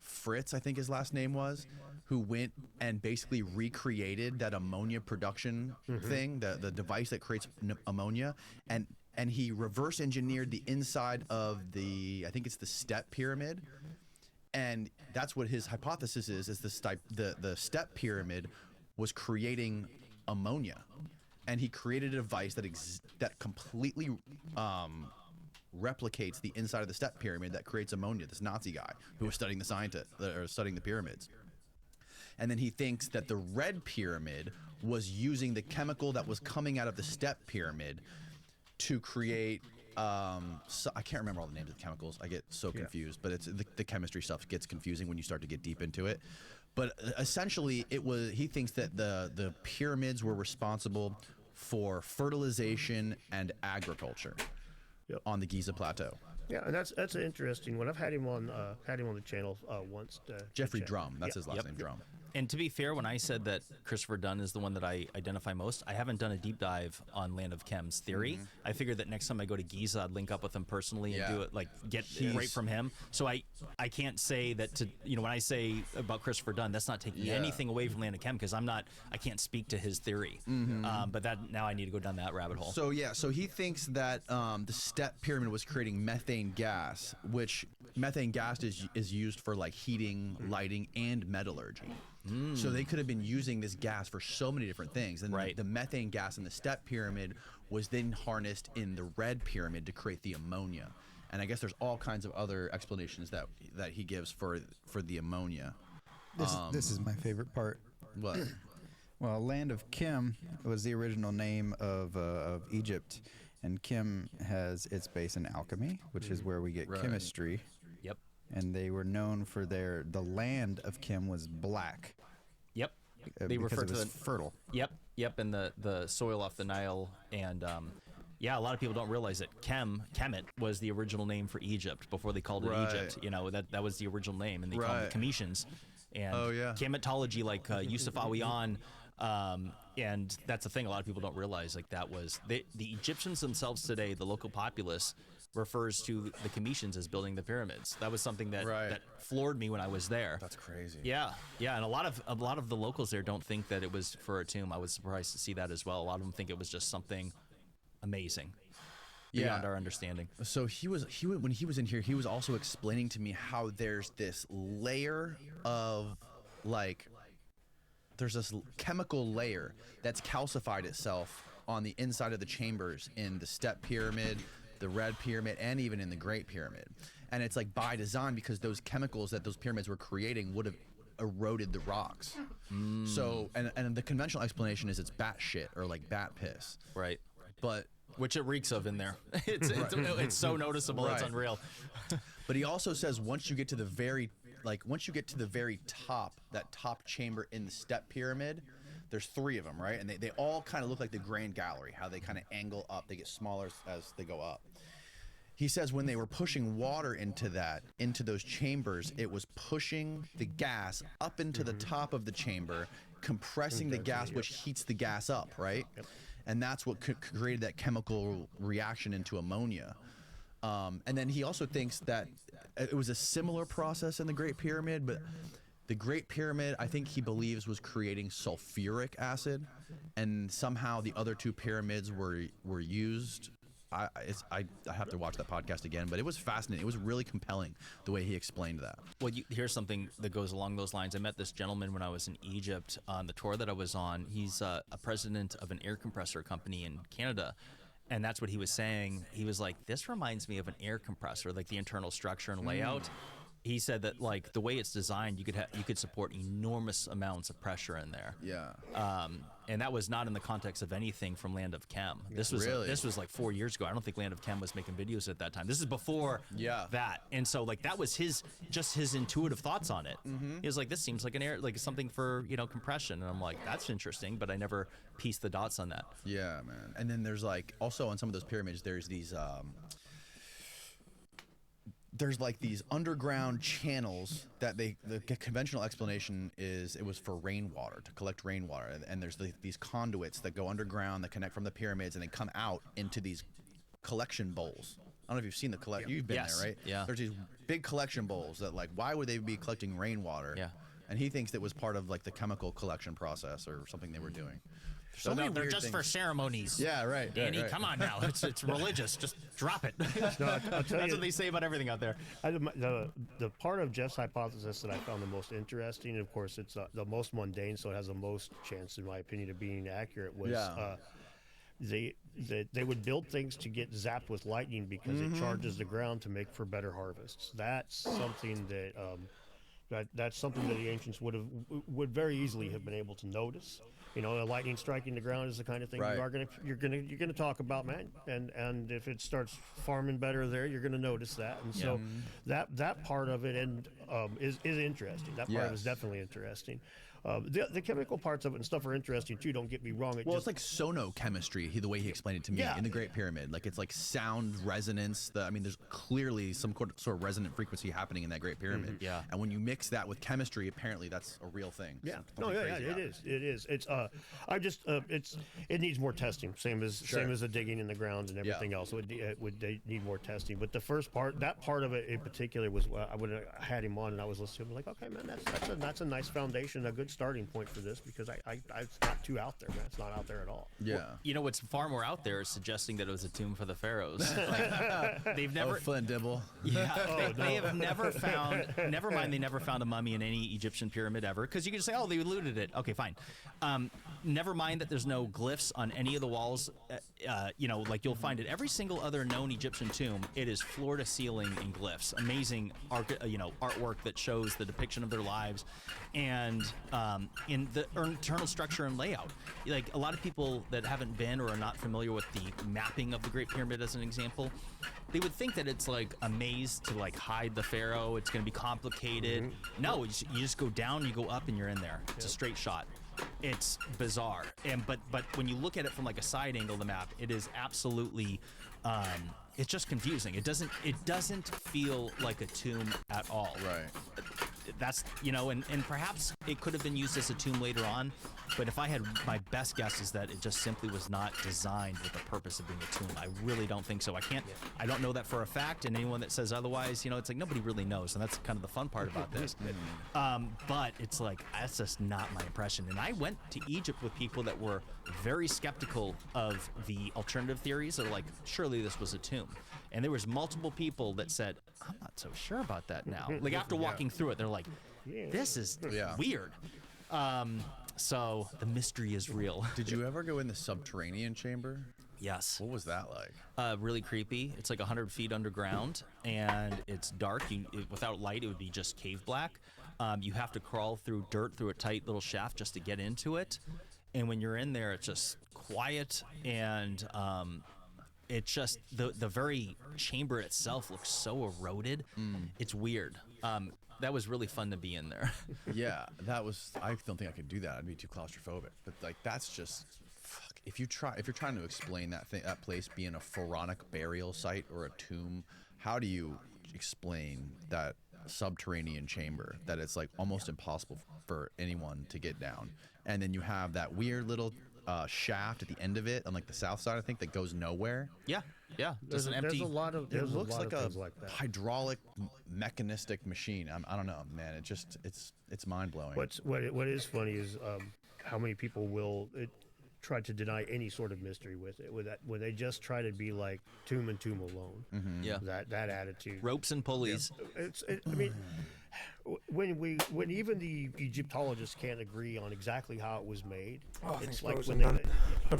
Fritz, I think his last name was, who went and basically recreated that ammonia production thing, the device that creates ammonia, and he reverse engineered the inside of I think it's the step pyramid. And that's what his hypothesis is the step pyramid was creating ammonia. And he created a device that completely replicates the inside of the step pyramid that creates ammonia. This Nazi guy who was studying studying the pyramids, and then he thinks that the red pyramid was using the chemical that was coming out of the step pyramid to create. I can't remember all the names of the chemicals. I get so confused, but it's the chemistry stuff gets confusing when you start to get deep into it. But essentially, he thinks that the pyramids were responsible for fertilization and agriculture on the Giza Plateau. Yeah, and that's an interesting one. I've had him on the channel once. Jeffrey Drum, that's his last name, Drum. And to be fair, when I said that Christopher Dunn is the one that I identify most, I haven't done a deep dive on Land of Chem's theory. I figured that next time I go to Giza, I'd link up with him personally and do it, like get right from him. So I can't say that when I say about Christopher Dunn, that's not taking anything away from Land of Chem because I can't speak to his theory. But now I need to go down that rabbit hole. So he thinks that the step pyramid was creating methane gas, which methane gas is used for like heating, lighting, and metallurgy. So they could have been using this gas for so many different things. And the methane gas in the step pyramid was then harnessed in the red pyramid to create the ammonia. And I guess there's all kinds of other explanations that he gives for the ammonia. This is my favorite part. What? Well, Land of Kim was the original name of Egypt, and Kim has its base in alchemy, which is where we get chemistry. Yep. And they were known for the land of Kim was black. Yep. They refer to fertile. Yep. And the soil off the Nile, and a lot of people don't realize that Kemet was the original name for Egypt before they called it Egypt. That was the original name, and they called it Cometians. And Kemetology, like Yusuf Awiyan, and that's the thing a lot of people don't realize. Like that was the Egyptians themselves today, the local populace refers to the Cometians as building the pyramids. That was something that floored me when I was there. That's crazy. Yeah, and a lot of the locals there don't think that it was for a tomb. I was surprised to see that as well. A lot of them think it was just something amazing beyond our understanding. So when he was in here, he was also explaining to me how there's this layer of there's this chemical layer that's calcified itself on the inside of the chambers in the step pyramid, the red pyramid, and even in the great pyramid. And it's like by design because those chemicals that those pyramids were creating would have eroded the rocks. So and the conventional explanation is it's bat shit or like bat piss. Right. But which it reeks of in there. It's so noticeable. It's unreal. But he also says once you get to the very top, that top chamber in the step pyramid, there's 3 of them, right? And they all kind of look like the Grand Gallery, how they kind of angle up. They get smaller as they go up. He says when they were pushing water into those chambers, it was pushing the gas up into the top of the chamber, compressing the gas, which heats the gas up, right? Yep. And that's what created that chemical reaction into ammonia. And then he also thinks that it was a similar process in the Great Pyramid, but the Great Pyramid, I think he believes, was creating sulfuric acid, and somehow the other 2 pyramids were used. I have to watch that podcast again, but it was fascinating. It was really compelling the way he explained that. Well, here's something that goes along those lines. I met this gentleman when I was in Egypt on the tour that I was on. He's a president of an air compressor company in Canada. And that's what he was saying. He was like, this reminds me of an air compressor, like the internal structure and layout. he said that like the way it's designed, you could support enormous amounts of pressure in there. Yeah. And that was not in the context of anything from Land of Chem. This was this was like 4 years ago. I don't think Land of Chem was making videos at that time. This is before that. And so like that was his intuitive thoughts on it. He was like, this seems like like something for, you know, compression. And I'm like, that's interesting, but I never pieced the dots on that. Yeah, man. And then there's like also on some of those pyramids, there's these like these underground channels that the conventional explanation is it was for rainwater, to collect rainwater, and there's these conduits that go underground that connect from the pyramids and they come out into these collection bowls. I don't know if you've seen the you've been there, right? Yeah. There's these big collection bowls that like, why would they be collecting rainwater? Yeah. And he thinks that was part of like the chemical collection process or something they were doing. So no, they're just for ceremonies. Yeah, right. Danny, right. come on now. It's religious. Just drop it. No, I'll tell That's you, what they say about everything out there. The part of Jeff's hypothesis that I found the most interesting, and of course it's the most mundane, so it has the most chance, in my opinion, of being accurate, was they would build things to get zapped with lightning because it charges the ground to make for better harvests. That's something that that's something that the ancients would very easily have been able to notice. You know, a lightning striking the ground is the kind of thing you're gonna talk about, man. And if it starts farming better there, you're gonna notice that. And so that part of it is interesting. That part is definitely interesting. The chemical parts of it and stuff are interesting too. Don't get me wrong. It's like sonochemistry. The way he explained it to me in the Great Pyramid, like it's like sound resonance. I mean, there's clearly some sort of resonant frequency happening in that Great Pyramid. Yeah. And when you mix that with chemistry, apparently that's a real thing. Yeah. No. Yeah. It is. It's. It needs more testing. Same as the digging in the ground and everything else. It would need more testing. But the first part, that part of it in particular, was I would have had him on and I was listening to him like, okay, man, that's a nice foundation, a good starting point for this, because it's not too out there, man. It's not out there at all. Yeah. You know what's far more out there is suggesting that it was a tomb for the pharaohs. Like, they've never Flint Dibble. Yeah. They have never found. Never mind, they never found a mummy in any Egyptian pyramid ever, because you can say, oh, they looted it. Okay, fine. Never mind that there's no glyphs on any of the walls. You know, like you'll find at every single other known Egyptian tomb, it is floor to ceiling in glyphs. Amazing artwork that shows the depiction of their lives, and in the internal structure and layout. Like a lot of people that haven't been or are not familiar with the mapping of the Great Pyramid as an example, they would think that it's like a maze to like hide the pharaoh. It's going to be complicated. No, you just go down, you go up, and you're in there. It's a straight shot. It's bizarre, but when you look at it from like a side angle of the map, it is absolutely, it's just confusing. It doesn't feel like a tomb at all. Right. That's, you know, and perhaps it could have been used as a tomb later on, but if I had, my best guess is that it just simply was not designed with the purpose of being a tomb. I really don't think so. I don't know that for a fact, and anyone that says otherwise, you know, it's like nobody really knows, and that's kind of the fun part about this. But it's like, that's just not my impression. And I went to Egypt with people that were very skeptical of the alternative theories. They're like, surely this was a tomb. And there was multiple people that said, I'm not so sure about that now. Like after walking through it, they're like, this is weird. So the mystery is real. Did you ever go in the subterranean chamber? Yes. What was that like? Really creepy. It's like 100 feet underground, and it's dark. Without light, it would be just cave black. You have to crawl through dirt through a tight little shaft just to get into it. And when you're in there, it's just quiet, and it's just the very chamber itself looks so eroded. It's weird. That was really fun to be in there. Yeah, that was. I don't think I could do that. I'd be too claustrophobic. But like, that's just. Fuck. If you're trying to explain that place being a pharaonic burial site or a tomb, how do you explain that subterranean chamber that it's like almost impossible for anyone to get down? And then you have that weird little shaft at the end of it on like the south side, I think, that goes nowhere. Yeah. There's an empty. There's a lot of. It looks like a like that. hydraulic mechanistic machine. I don't know, man. It's mind blowing. What is funny is how many people will try to deny any sort of mystery with it. When they just try to be like tomb and tomb alone. Yeah. That attitude. Ropes and pulleys. I mean, when even the Egyptologists can't agree on exactly how it was made, it's like when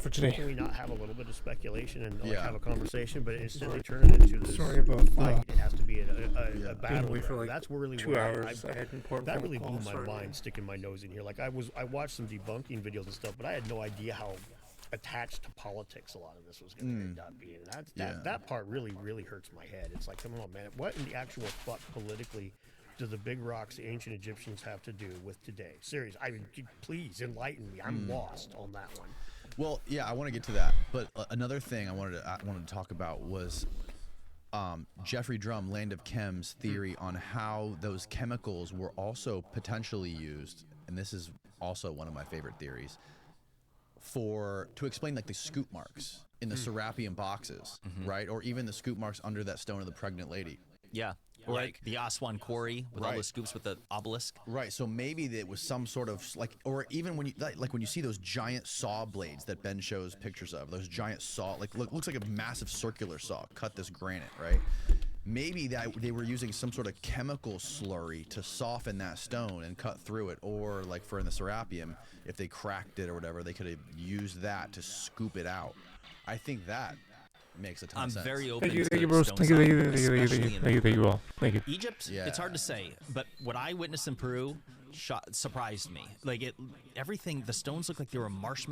for today. Can we not have a little bit of speculation and Yeah. have a conversation, but instead they turn it into this Sorry about fight? that. It has to be a Been battle. away for round. like That's really 2 where hours. I had important that phone really blew calls, my sorry. mind sticking my nose in here. Like I watched some debunking videos and stuff, but I had no idea how attached to politics a lot of this was going to end up being. That part really hurts my head. It's like, come on, man, what in the actual fuck politically do the big rocks the ancient Egyptians have to do with today? Seriously, I mean, please enlighten me. I'm lost on that one. Well, yeah, I want to get to that, but another thing I wanted to talk about was Jeffrey Drum, Land of Chem's theory on how those chemicals were also potentially used, and this is also one of my favorite theories, to explain like the scoop marks in the Serapeum boxes, right? Or even the scoop marks under that stone of the pregnant lady. Yeah. Or like the Aswan quarry with all the scoops with the obelisk. Right. So maybe it was some sort of like, or even when you like when you see those giant saw blades that Ben shows pictures of, those giant saw, like looks like a massive circular saw cut this granite, right? Maybe that they were using some sort of chemical slurry to soften that stone and cut through it, or like for in the Serapeum, if they cracked it or whatever, they could have used that to scoop it out. I think that makes a ton of sense. I'm very open to Thank you, Bruce. stone Thank you, science, thank you all. Thank you. Egypt, Yeah. it's hard to say, but what I witnessed in Peru surprised me. Like everything, the stones look like they were marshmallow